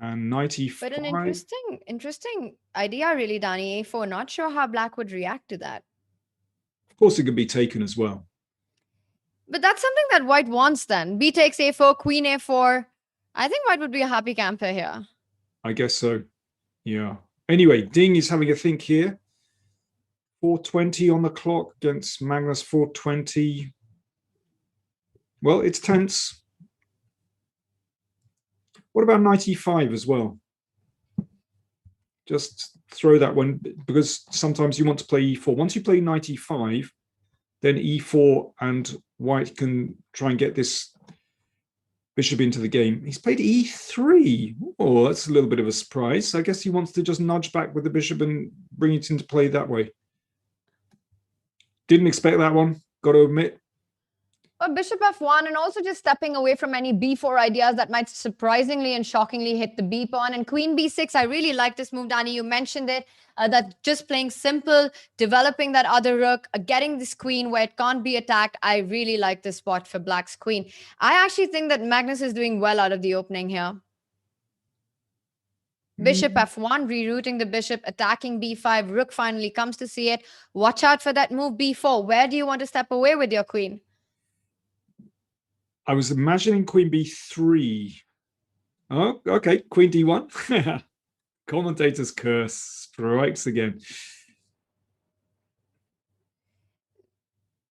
knight e5. But an interesting idea, really, Danny. A4. Not sure how black would react to that. Of course, it could be taken as well. But that's something that white wants then. B takes a4, queen a4. I think white would be a happy camper here. I guess so. Yeah. Anyway, Ding is having a think here. 420 on the clock against Magnus 420. Well, it's tense. What about knight e5 as well? Just throw that one, because sometimes you want to play e4. Once you play knight e5, then e4 and white can try and get this bishop into the game. He's played e3. Oh, that's a little bit of a surprise. I guess he wants to just nudge back with the bishop and bring it into play that way. Didn't expect that one, got to admit. Well, bishop f1, and also just stepping away from any b4 ideas that might surprisingly and shockingly hit the b pawn. And queen b6, I really like this move, Danny. You mentioned it, that just playing simple, developing that other rook, getting this queen where it can't be attacked. I really like this spot for black's queen. I actually think that Magnus is doing well out of the opening here. Bishop f1, rerouting the bishop, attacking b5. Rook finally comes to see it. Watch out for that move b4. Where do you want to step away with your queen? I was imagining queen b3. Oh, okay, queen d1. Commentator's curse strikes again.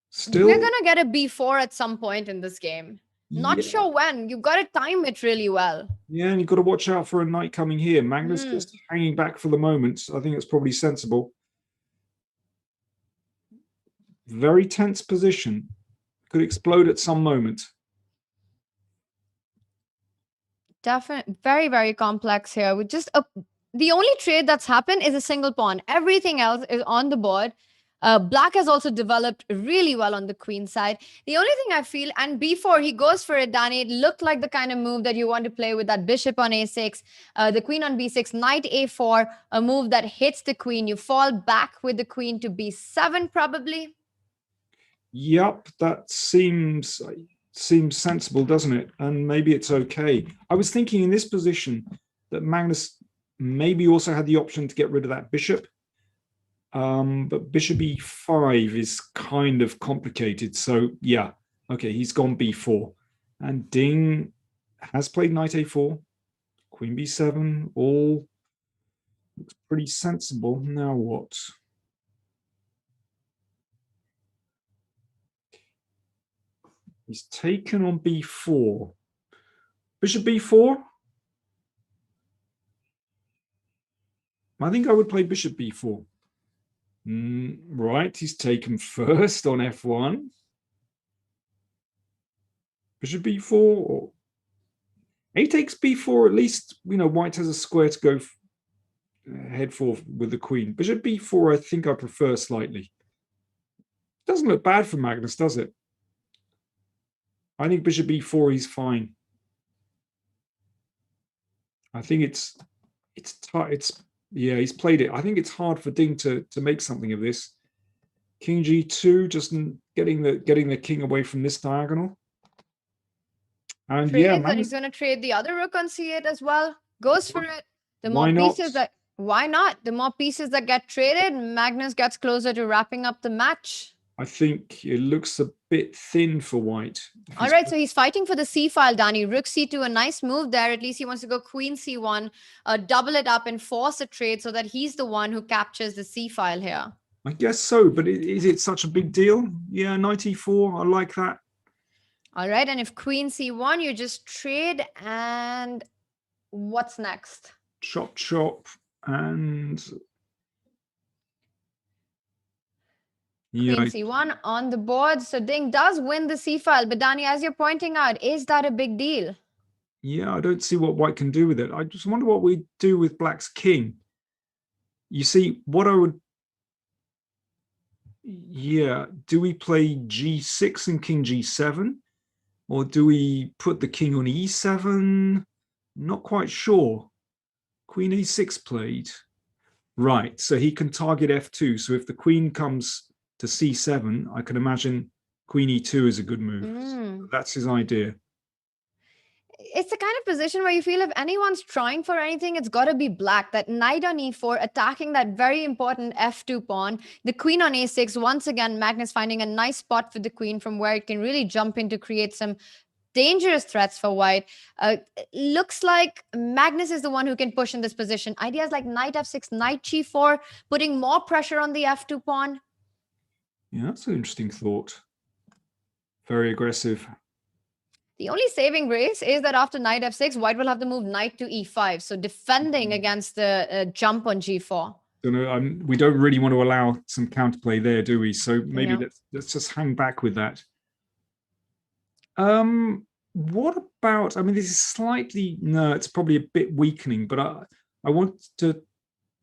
Still, we're gonna get a b4 at some point in this game. Not sure when. You've got to time it really well. Yeah, and you've got to watch out for a knight coming here. Magnus just hanging back for the moment. I think it's probably sensible. Very tense position. Could explode at some moment. Definitely very, very complex here. With just the only trade that's happened is a single pawn. Everything else is on the board. Black has also developed really well on the queen side. The only thing I feel, and b4, he goes for it, Danny. It looked like the kind of move that you want to play with that bishop on a6, the queen on b6, knight a4, a move that hits the queen. You fall back with the queen to b7 probably. Yep, that seems sensible, doesn't it? And maybe it's okay. I was thinking in this position that Magnus maybe also had the option to get rid of that bishop. But bishop e5 is kind of complicated. So yeah, okay, he's gone b4. And Ding has played knight a4, queen b7, all looks pretty sensible. Now what? He's taken on b4. Bishop b4? I think I would play bishop b4. Right, he's taken first on f1. Bishop b4. Or he takes b4, at least, you know, white has a square to go head for with the queen. Bishop b4, I think I prefer slightly. Doesn't look bad for Magnus, does it? I think bishop b4, he's fine. I think it's yeah, he's played it. I think it's hard for Ding to make something of this. King g2, just getting the king away from this diagonal. And yeah, and he's going to trade the other rook on c8 as well. Goes for it. The more pieces that, why not? The more pieces that get traded, Magnus gets closer to wrapping up the match. I think it looks a bit thin for white. All right, so he's fighting for the c file, Danny. Rook c2, a nice move there. At least he wants to go queen c1, double it up and force a trade so that he's the one who captures the c file here. I guess so, but is it such a big deal? Yeah, knight e4, I like that. All right, and if queen c1, you just trade, and what's next? Chop, chop, and... Queen c1 on the board. So Ding does win the c file. But Danny, as you're pointing out, is that a big deal? Yeah, I don't see what white can do with it. I just wonder what we do with black's king. You see, what I would... Yeah, do we play g6 and king g7? Or do we put the king on e7? Not quite sure. Queen a6 played. Right, so he can target f2. So if the queen comes to c7, I can imagine queen e2 is a good move. So that's his idea. It's the kind of position where you feel if anyone's trying for anything, it's got to be black. That knight on e4, attacking that very important f2 pawn. The queen on a6, once again, Magnus finding a nice spot for the queen from where it can really jump in to create some dangerous threats for white. Looks like Magnus is the one who can push in this position. Ideas like knight f6, knight g4, putting more pressure on the f2 pawn. Yeah, that's an interesting thought. Very aggressive. The only saving grace is that after knight f6, white will have to move knight to e5. So defending against the jump on g4. We don't really want to allow some counterplay there, do we? So maybe Yeah. let's just hang back with that. What about, I mean, this is slightly, no, it's probably a bit weakening, but I want to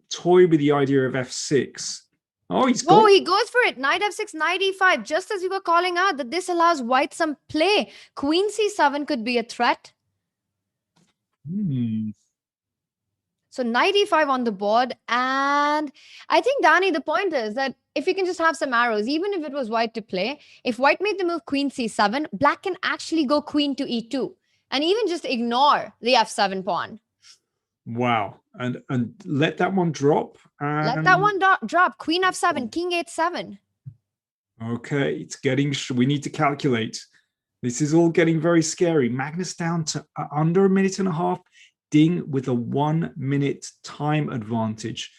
toy with the idea of f6. Oh, he goes for it. Knight f6, knight e5. Just as we were calling out that this allows white some play. Queen c7 could be a threat. So knight e5 on the board. And I think, Danny, the point is that if you can just have some arrows, even if it was white to play, if white made the move queen c7, black can actually go queen to e2 and even just ignore the f7 pawn. Wow. And let that one drop. Let that one drop. Queen f7, king h7. Okay, it's getting, we need to calculate. This is all getting very scary. Magnus down to under a minute and a half. Ding with a 1 minute time advantage.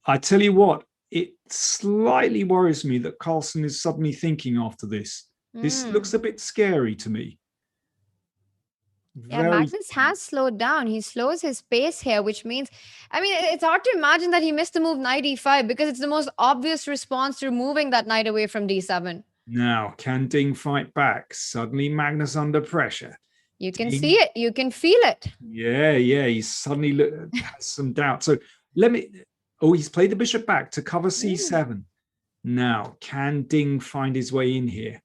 I tell you what, it slightly worries me that Carlsen is suddenly thinking after this. This looks a bit scary to me. Yeah, Magnus has slowed down. He slows his pace here, which means, I mean, it's hard to imagine that he missed the move knight e5 because it's the most obvious response to removing that knight away from d7. Now, can Ding fight back? Suddenly Magnus under pressure. You can see it. You can feel it. Yeah, he suddenly has some doubt. So he's played the bishop back to cover c7. Now, can Ding find his way in here?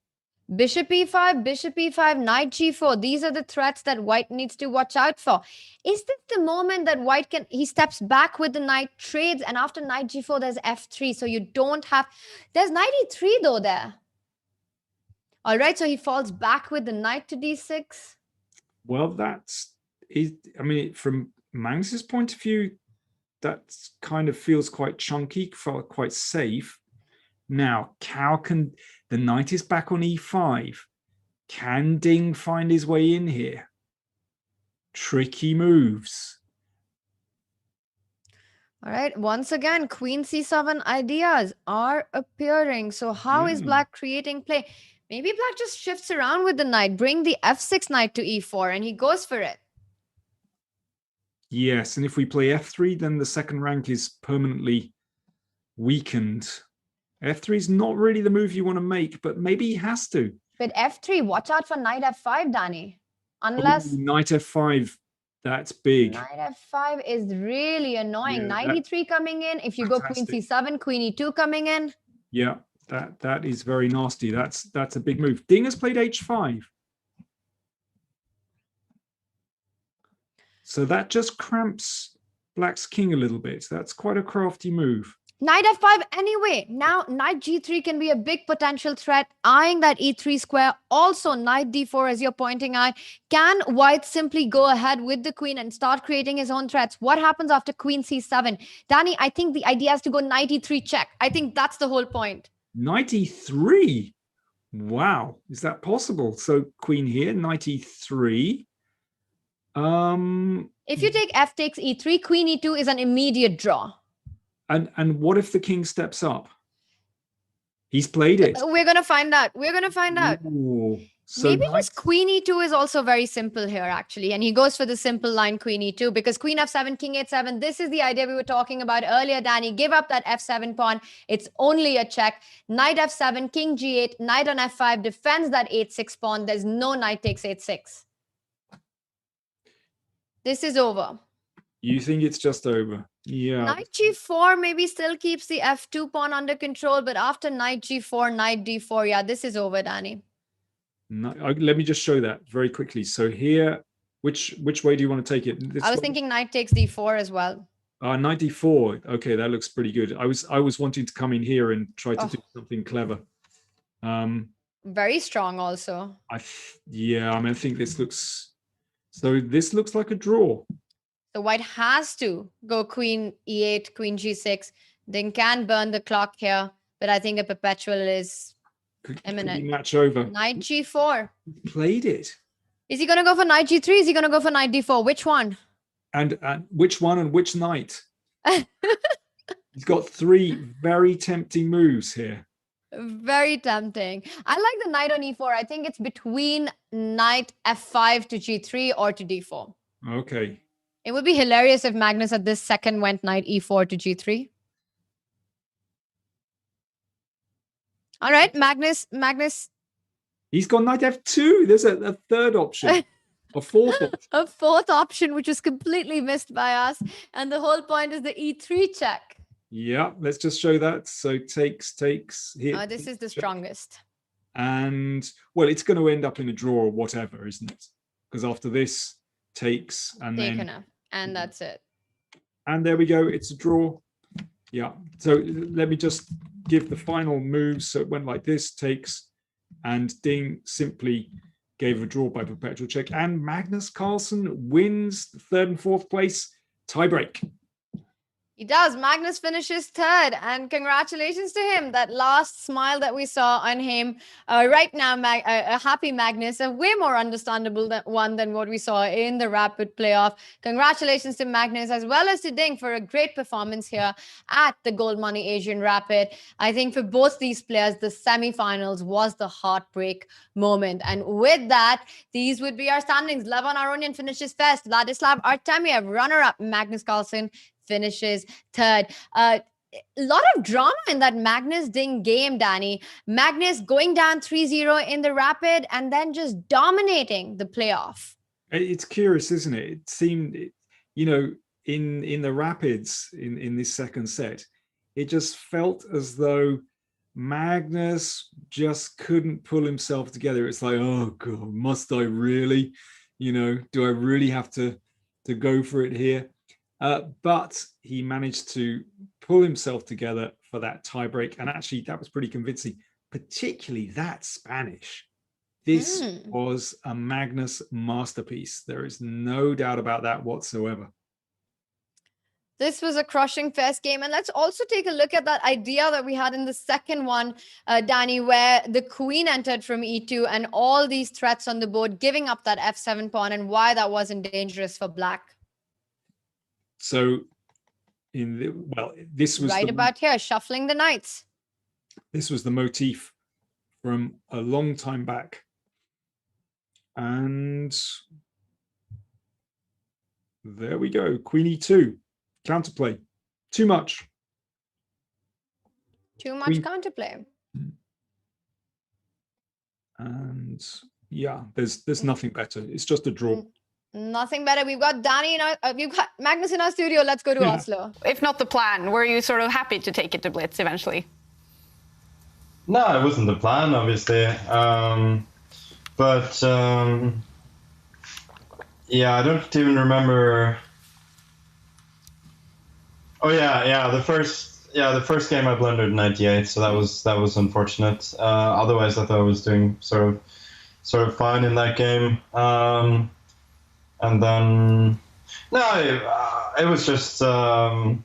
Bishop e5, knight g4. These are the threats that white needs to watch out for. Is this the moment that white he steps back with the knight, trades, and after knight g4, there's f3. So you don't have, there's knight e3 though there. All right, so he falls back with the knight to d6. Well, I mean, from Magnus's point of view, that kind of feels quite chunky, felt quite safe. Now, the knight is back on e5. Can Ding find his way in here? Tricky moves. All right, once again, queen c7 ideas are appearing. So how is black creating play? Maybe black just shifts around with the knight, bring the f6 knight to e4, and he goes for it. Yes, and if we play f3, then the second rank is permanently weakened. f3 is not really the move you want to make, but maybe he has to. But f3, watch out for knight f5, Danny. Unless... knight f5, that's big. Knight f5 is really annoying. Yeah, knight e3 coming in. If you go queen c7, queen e2 coming in. Yeah. That is very nasty. That's a big move. Ding has played h5. So that just cramps black's king a little bit. That's quite a crafty move. Knight f5 anyway. Now knight g3 can be a big potential threat, eyeing that e3 square. Also knight d4 as you're pointing out. Can white simply go ahead with the queen and start creating his own threats? What happens after queen c7? Danny, I think the idea is to go knight e3 check. I think that's the whole point. Knight e3. Wow, is that possible? So queen here, knight e3. If you take f takes e3, queen e2 is an immediate draw. And what if the king steps up? He's played it. We're gonna find out. We're gonna find out. Ooh, so maybe his queen e2 is also very simple here, actually. And he goes for the simple line queen e2 because queen f7, king h7. This is the idea we were talking about earlier, Danny. Give up that f7 pawn. It's only a check. Knight f7, king g8, knight on f5 defends that h6 pawn. There's no knight takes h6. This is over. You think it's just over? Yeah. Knight g4 maybe still keeps the f2 pawn under control, but after knight g4, knight d4, yeah, this is over, Danny. No, let me just show that very quickly. So here, which way do you want to take it? I was thinking knight takes d4 as well. Knight d4. Okay, that looks pretty good. I was wanting to come in here and try to do something clever. Very strong also. Yeah, I mean, I think this looks... So this looks like a draw. So white has to go queen e8, queen g6. Then can burn the clock here. But I think a perpetual is imminent. Match over. Knight g4. Played it. Is he going to go for knight g3? Is he going to go for knight d4? Which one? And which one and which knight? He's got three very tempting moves here. Very tempting. I like the knight on e4. I think it's between knight f5 to g3 or to d4. Okay. It would be hilarious if Magnus at this second went knight e4 to g3. All right, Magnus. He's got knight f2. There's a third option. A fourth option. A fourth option, which was completely missed by us. And the whole point is the e3 check. Yeah, let's just show that. So takes here. Oh, this is the strongest. And well, it's going to end up in a draw or whatever, isn't it? Because after this, takes and Take then enough, and that's it. And there we go. It's a draw. Yeah. So let me just give the final moves. So it went like this: takes, and Ding simply gave a draw by perpetual check. And Magnus Carlsen wins the third and fourth place tiebreak. He does. Magnus finishes third, and congratulations to him. That last smile that we saw on him right now, a happy Magnus, a way more understandable one than what we saw in the Rapid playoff. Congratulations to Magnus as well as to Ding for a great performance here at the Goldmoney Asian Rapid. I think for both these players, the semifinals was the heartbreak moment. And with that, these would be our standings. Levon Aronian finishes first. Vladislav Artemiev, runner-up. Magnus Carlsen finishes third. A lot of drama in that Magnus Ding game, Danny. Magnus going down 3-0 in the Rapid and then just dominating the playoff. It's curious, isn't it? It seemed, you know, in the Rapids in this second set, it just felt as though Magnus just couldn't pull himself together. It's like, oh God, must I really? You know, do I really have to go for it here? But he managed to pull himself together for that tiebreak. And actually, that was pretty convincing, particularly that Spanish. This was a Magnus masterpiece. There is no doubt about that whatsoever. This was a crushing first game. And let's also take a look at that idea that we had in the second one, Danny, where the queen entered from e2 and all these threats on the board, giving up that f7 pawn, and why that wasn't dangerous for black. So, this was right about here, shuffling the knights. This was the motif from a long time back. And there we go. Queen e2, counterplay. Too much. Too much counterplay. And yeah, there's nothing better. It's just a draw. Nothing better. We've got Danny in we've got Magnus in our studio. Let's go to Oslo. If not the plan, were you sort of happy to take it to Blitz eventually? No, it wasn't the plan, obviously. But yeah, I don't even remember. Oh yeah, the first game I blundered 98, so that was unfortunate. Otherwise, I thought I was doing sort of fine in that game. And then, no, it was just a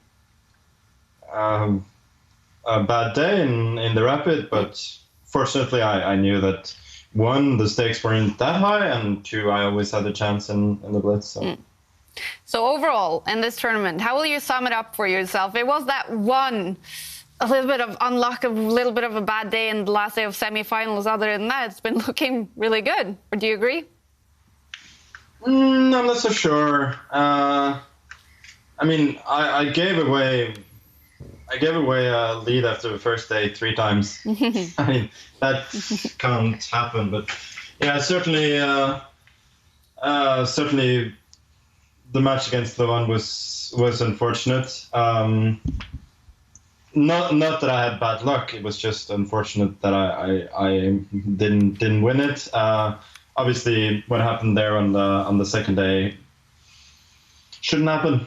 bad day in the Rapid, but fortunately I knew that, one, the stakes weren't that high, and two, I always had a chance in the Blitz. So overall, in this tournament, how will you sum it up for yourself? It was that one, a little bit of unluck, a little bit of a bad day in the last day of semifinals. Other than that, it's been looking really good. Or do you agree? I'm not so sure. I mean, I gave away a lead after the first day 3 times. I mean, that can't happen. But yeah, certainly the match against Levon was unfortunate. Not that I had bad luck. It was just unfortunate that I didn't win it. Obviously, what happened there on the second day shouldn't happen.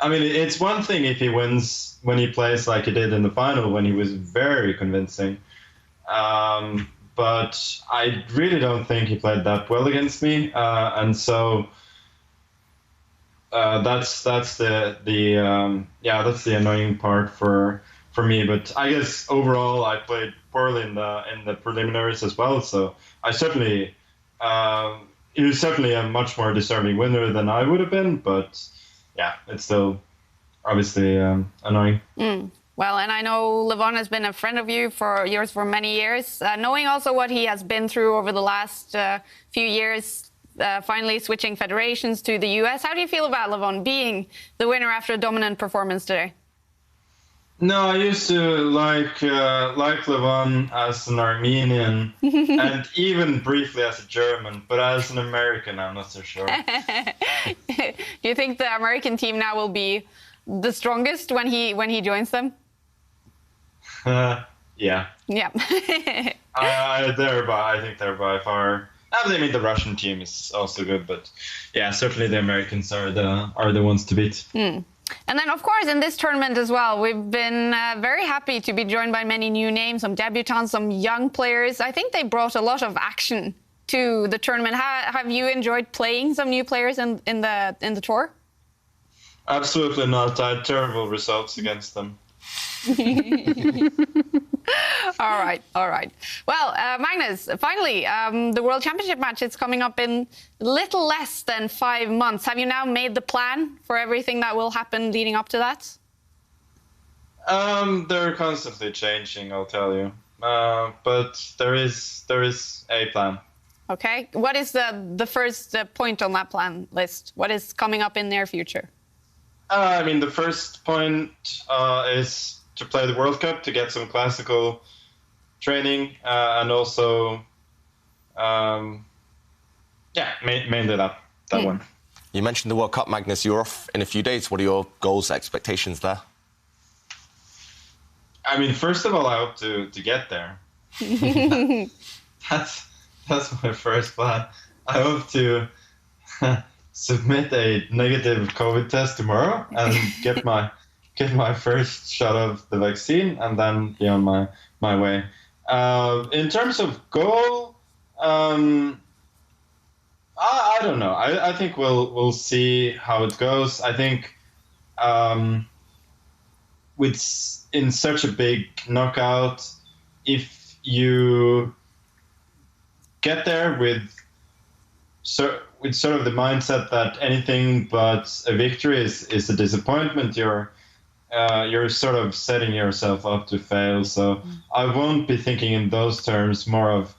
I mean, it's one thing if he wins when he plays like he did in the final, when he was very convincing. But I really don't think he played that well against me, and so that's the annoying part for me. But I guess overall, I played poorly in the preliminaries as well. So I certainly he was certainly a much more deserving winner than I would have been. But yeah, it's still obviously annoying. Well, and I know Levon has been a friend of yours for many years. Knowing also what he has been through over the last few years, finally switching federations to the US, how do you feel about Levon being the winner after a dominant performance today? No, I used to like Levon as an Armenian and even briefly as a German, but as an American, I'm not so sure. Do you think the American team now will be the strongest when he joins them? Yeah. Yeah. I think they're by far. I mean, the Russian team is also good, but yeah, certainly the Americans are the ones to beat. And then, of course, in this tournament as well, we've been very happy to be joined by many new names, some debutants, some young players. I think they brought a lot of action to the tournament. Have you enjoyed playing some new players in the tour? Absolutely not. I had terrible results against them. All right. Well, Magnus, finally, the World Championship match is coming up in little less than 5 months. Have you now made the plan for everything that will happen leading up to that? They're constantly changing, I'll tell you. But there is a plan. Okay. What is the first point on that plan list? What is coming up in near future? I mean, the first point is to play the World Cup, to get some classical training, and also, mainly that one. You mentioned the World Cup, Magnus. You're off in a few days. What are your goals, expectations there? I mean, first of all, I hope to get there. That's my first plan. I hope to submit a negative COVID test tomorrow and get my first shot of the vaccine, and then be on my way. In terms of goal, I don't know. I think we'll see how it goes. I think in such a big knockout, if you get there with sort of the mindset that anything but a victory is a disappointment, you're sort of setting yourself up to fail. So I won't be thinking in those terms, more of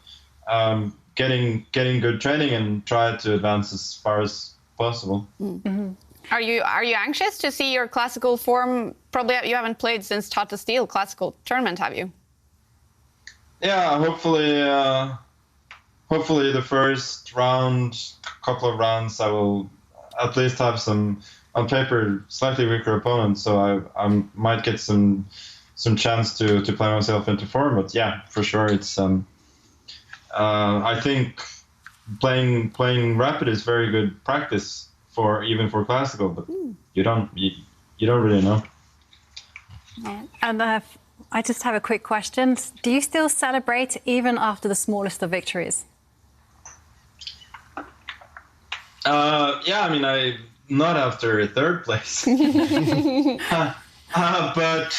getting good training and try to advance as far as possible. Mm-hmm. Are you anxious to see your classical form? Probably you haven't played since Tata Steel classical tournament, have you? Yeah, hopefully the first couple of rounds, I will at least have some, on paper, slightly weaker opponents, so I might get some chance to play myself into form. But yeah, for sure, it's I think playing rapid is very good practice even for classical, but you don't really know. And I just have a quick question. Do you still celebrate even after the smallest of victories? Yeah, I mean, not after third place. But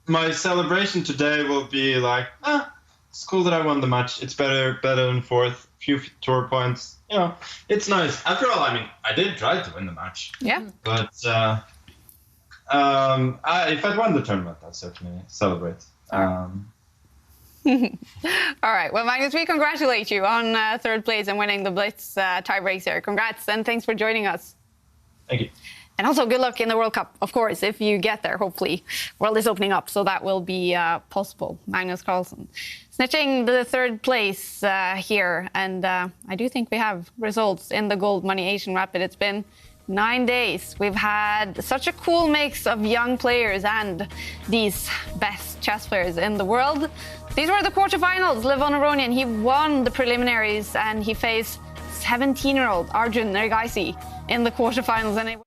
my celebration today will be like, it's cool that I won the match. It's better than fourth. Few tour points. You know, it's nice. After all, I mean, I did try to win the match. Yeah. But if I'd won the tournament, I'd certainly celebrate. All right. Well, Magnus, we congratulate you on third place and winning the Blitz tiebreaks here. Congrats, and thanks for joining us. Thank you. And also good luck in the World Cup, of course, if you get there. Hopefully, world is opening up, so that will be possible. Magnus Carlsen snitching the third place here. And I do think we have results in the Goldmoney Asian Rapid. It's been 9 days. We've had such a cool mix of young players and these best chess players in the world. These were the quarterfinals. Levon Aronian, he won the preliminaries and he faced 17-year-old Arjun Nergaisi in the quarterfinals.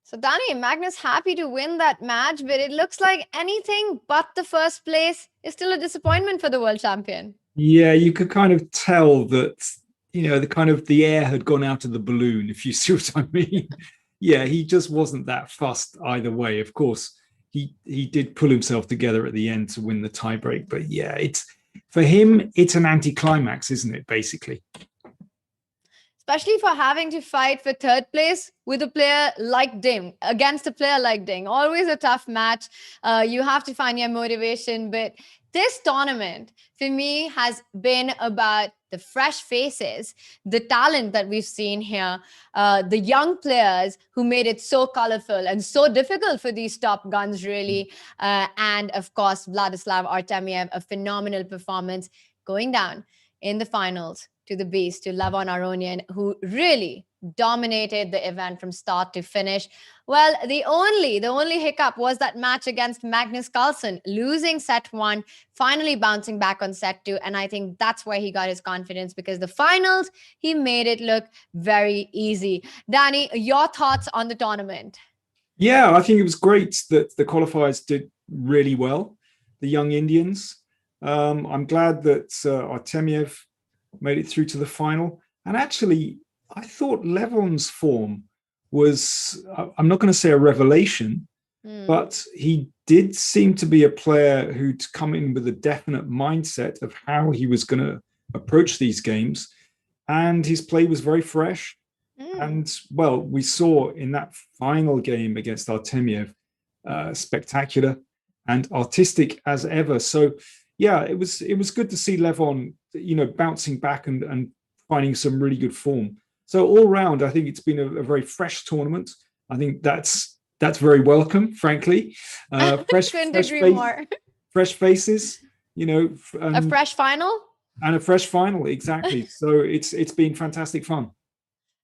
So, Dani, Magnus happy to win that match, but it looks like anything but the first place is still a disappointment for the world champion. Yeah, you could kind of tell that, you know, the air had gone out of the balloon, if you see what I mean. Yeah, he just wasn't that fussed either way. Of course, he did pull himself together at the end to win the tiebreak. But yeah, for him, it's an anticlimax, isn't it, basically? especially for having to fight for third place with a player like Ding, against a player like Ding. Always a tough match. You have to find your motivation. But this tournament, for me, has been about the fresh faces, the talent that we've seen here, the young players who made it so colorful and so difficult for these top guns, really. And of course, Vladislav Artemiev, a phenomenal performance going down in the finals to the beast, to Levon Aronian, who really dominated the event from start to finish. Well, the only hiccup was that match against Magnus Carlsen, losing set 1, finally bouncing back on set 2. And I think that's where he got his confidence, because the finals, he made it look very easy. Danny, your thoughts on the tournament? Yeah, I think it was great that the qualifiers did really well, the young Indians. I'm glad that Artemiev made it through to the final. And actually, I thought Levon's form was, I'm not going to say a revelation, but he did seem to be a player who'd come in with a definite mindset of how he was going to approach these games. And his play was very fresh. And, well, we saw in that final game against Artemiev, spectacular and artistic as ever. So, yeah, it was good to see Levon, bouncing back and finding some really good form. So all round, I think it's been a very fresh tournament. I think that's very welcome, frankly. Couldn't agree more. Fresh faces, a fresh final? And a fresh final, exactly. So it's been fantastic fun.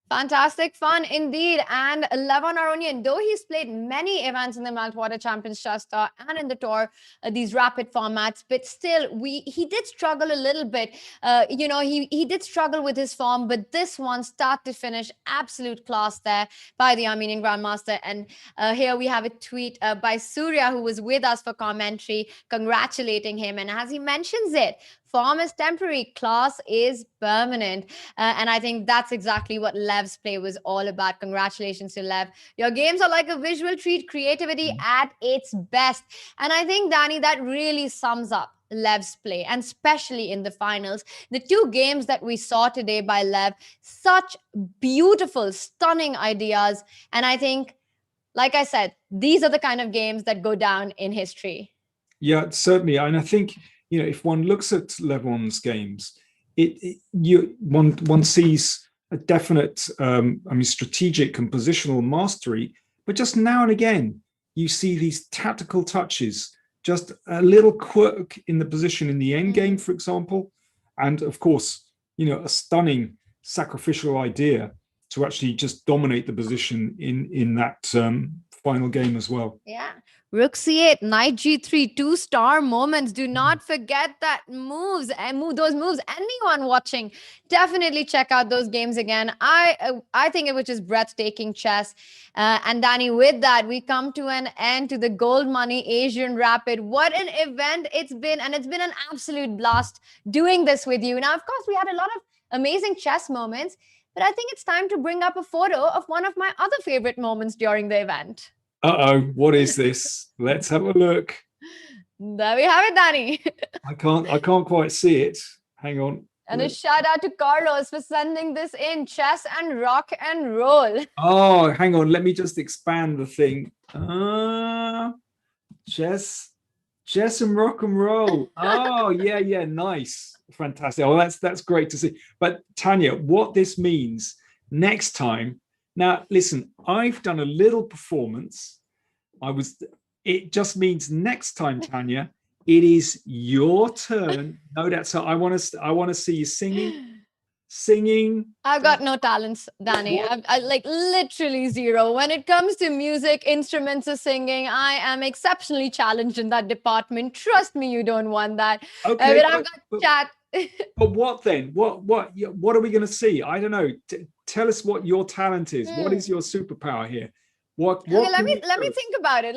Fantastic fun indeed. And Levon Aronian, though he's played many events in the Meltwater Champions Chess Tour and in the tour, these rapid formats, but still he did struggle a little bit. He did struggle with his form, but this one, start to finish, absolute class there by the Armenian Grandmaster. And here we have a tweet by Surya, who was with us for commentary, congratulating him. And as he mentions it, form is temporary, class is permanent. And I think that's exactly what Lev's play was all about. Congratulations to Lev. Your games are like a visual treat, creativity at its best. And I think, Danny, that really sums up Lev's play, and especially in the finals. The 2 games that we saw today by Lev, such beautiful, stunning ideas. And I think, like I said, these are the kind of games that go down in history. Yeah, certainly. And I think, if one looks at Levon's games, one sees a definite, strategic and positional mastery, but just now and again, you see these tactical touches, just a little quirk in the position in the end game, for example, and of course, a stunning sacrificial idea to actually just dominate the position in that final game as well. Yeah. Rook c8, knight g3, 2-star moments. Do not forget that those moves. Anyone watching, definitely check out those games again. I think it was just breathtaking chess. And Danny, with that, we come to an end to the Goldmoney Asian Rapid. What an event it's been, and it's been an absolute blast doing this with you. Now, of course, we had a lot of amazing chess moments, but I think it's time to bring up a photo of one of my other favorite moments during the event. What is this? Let's have a look. There we have it, Danny. I can't quite see it. Hang on. And a shout out to Carlos for sending this in. Chess and rock and roll. Oh, hang on. Let me just expand the thing. Chess and rock and roll. Oh, yeah, nice. Fantastic. Oh, that's great to see. But Tanya, what this means next time. Now, listen, I've done a little performance. It just means next time, Tanya, it is your turn. No, that's how I want to see you singing. I've got no talents, Danny. I like literally zero. When it comes to music, instruments, or singing, I am exceptionally challenged in that department. Trust me, you don't want that. Okay, but I've got chat. But what then? What are we going to see? I don't know. Tell us what your talent is. What is your superpower here? Okay, let me think about it.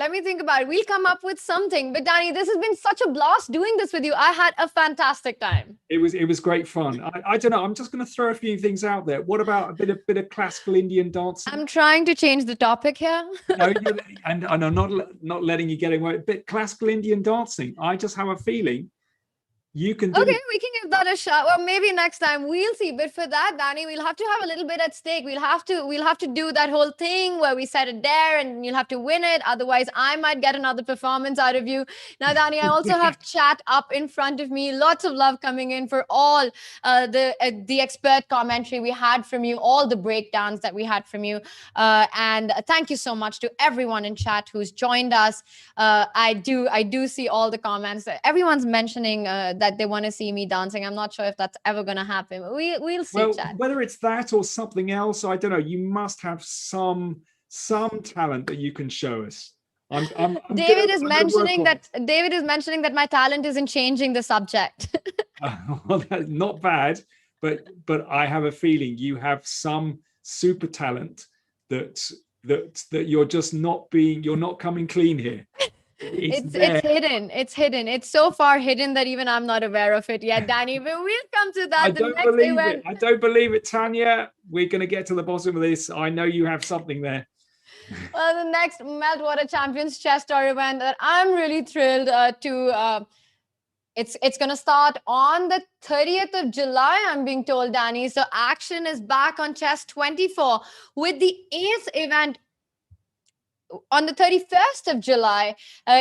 We'll come up with something. But Danny, this has been such a blast doing this with you. I had a fantastic time. It was great fun. I don't know. I'm just going to throw a few things out there. What about a bit of classical Indian dancing? I'm trying to change the topic here. No, and I'm not letting you get away. But classical Indian dancing, I just have a feeling You can do Okay, we can give that a shot. Well, maybe next time we'll see. But for that, Danny, we'll have to have a little bit at stake. We'll have to do that whole thing where we set a dare and you'll have to win it. Otherwise, I might get another performance out of you. Now, Danny, I also have chat up in front of me. Lots of love coming in for all the expert commentary we had from you, all the breakdowns that we had from you. And thank you so much to everyone in chat who's joined us. I do see all the comments. Everyone's mentioning that they want to see me dancing. I'm not sure if that's ever going to happen. But we'll see. Well, chat. whether it's that or something else, I don't know. You must have some talent that you can show us. David is mentioning that my talent is in changing the subject. Well, that's not bad, but I have a feeling you have some super talent that you're not coming clean here. It's hidden. It's so far hidden that even I'm not aware of it yet, Danny. But we'll come to that. I don't believe it, Tanya. We're going to get to the bottom of this. I know you have something there. Well, the next Meltwater Champions Chess Tour event that I'm really thrilled to. It's going to start on the 30th of July, I'm being told, Danny. So action is back on Chess 24 with the 8th event. On the 31st of July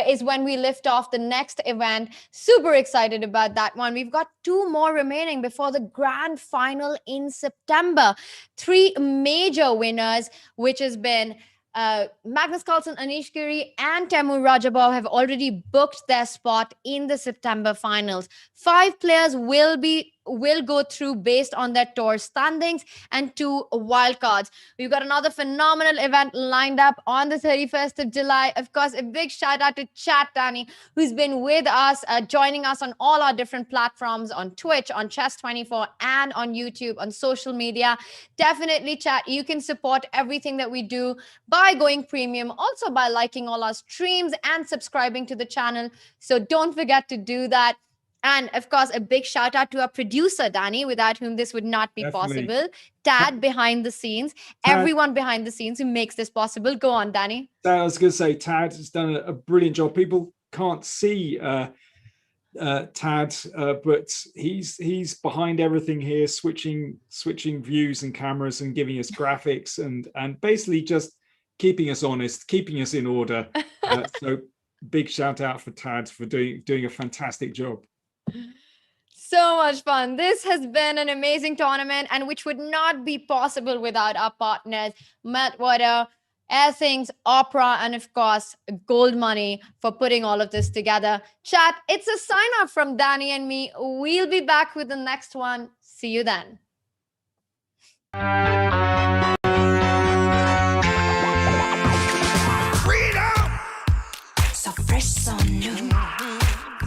is when we lift off the next event. Super excited about that one. We've got 2 more remaining before the grand final in September. 3 major winners, which has been Magnus Carlsen, Anish Giri, and Temur Rajabov have already booked their spot in the September finals. 5 players will go through based on their tour standings and 2 wildcards. We've got another phenomenal event lined up on the 31st of July. Of course, a big shout out to Chat Danny, who's been with us, joining us on all our different platforms, on Twitch, on Chess24, and on YouTube, on social media. Definitely, Chat, you can support everything that we do by going premium, also by liking all our streams and subscribing to the channel. So don't forget to do that. And of course, a big shout out to our producer, Danny, without whom this would not be possible. Tad behind the scenes, everyone behind the scenes who makes this possible. Go on, Danny. I was going to say, Tad has done a brilliant job. People can't see Tad, but he's behind everything here, switching views and cameras and giving us graphics and basically just keeping us honest, keeping us in order. So big shout out for Tad for doing a fantastic job. So much fun. This has been an amazing tournament, and which would not be possible without our partners, Meltwater, Airthings, Opera, and of course, Goldmoney for putting all of this together. Chat, it's a sign off from Danny and me. We'll be back with the next one. See you then. Freedom! So fresh, so new.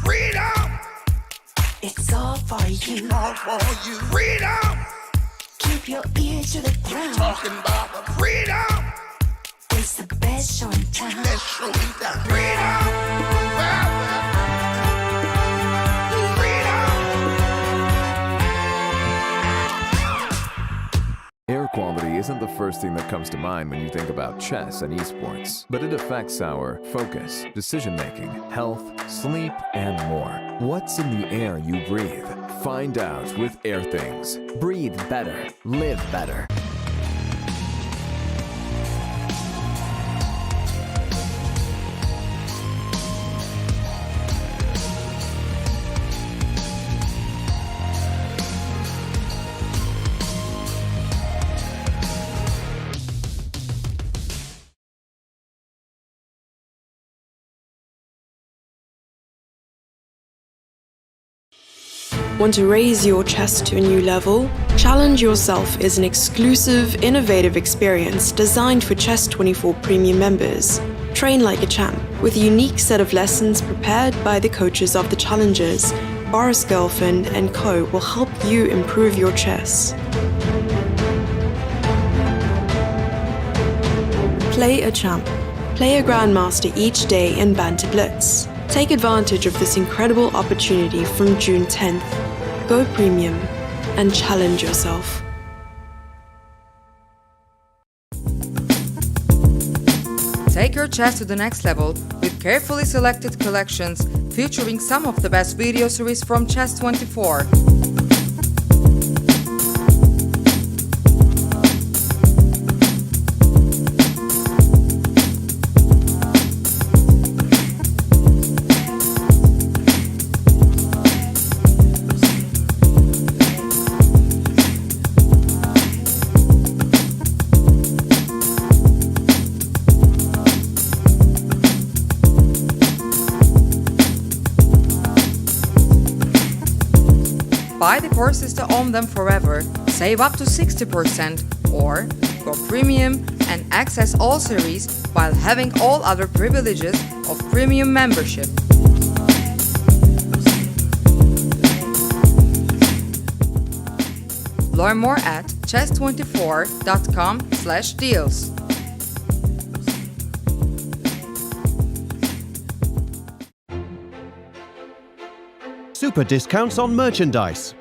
Freedom! It's all for you. All for you. Freedom! Keep your ear to the ground. Talking about the freedom! It's the best show in town. Best show in town. Freedom! Air quality isn't the first thing that comes to mind when you think about chess and esports, but it affects our focus, decision-making, health, sleep, and more. What's in the air you breathe? Find out with Airthings. Breathe better. Live better. Want to raise your chess to a new level? Challenge Yourself is an exclusive, innovative experience designed for Chess24 Premium members. Train like a champ with a unique set of lessons prepared by the coaches of the challengers. Boris Girlfriend and Co. will help you improve your chess. Play a champ. Play a grandmaster each day in Banter Blitz. Take advantage of this incredible opportunity from June 10th. Go premium and challenge yourself. Take your chess to the next level with carefully selected collections featuring some of the best video series from Chess24. Buy the courses to own them forever, save up to 60%, or go premium and access all series while having all other privileges of premium membership. Learn more at chess24.com/deals. Super discounts on merchandise.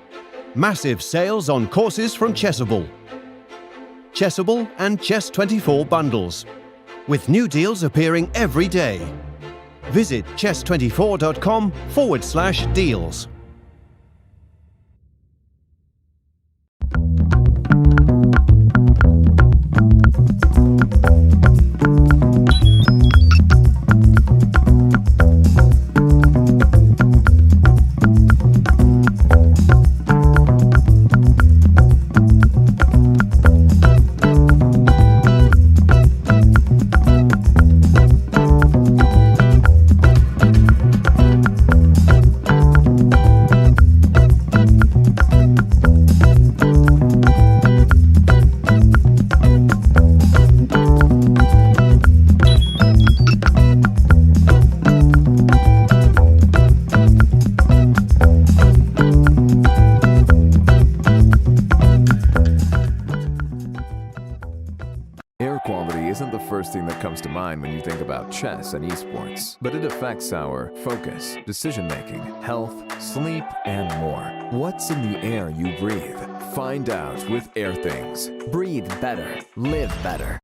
Massive sales on courses from Chessable. Chessable and Chess24 bundles, with new deals appearing every day. Visit chess24.com/deals. Air quality isn't the first thing that comes to mind when you think about chess and esports, but it affects our focus, decision-making, health, sleep, and more. What's in the air you breathe? Find out with Air Things. Breathe better. Live better.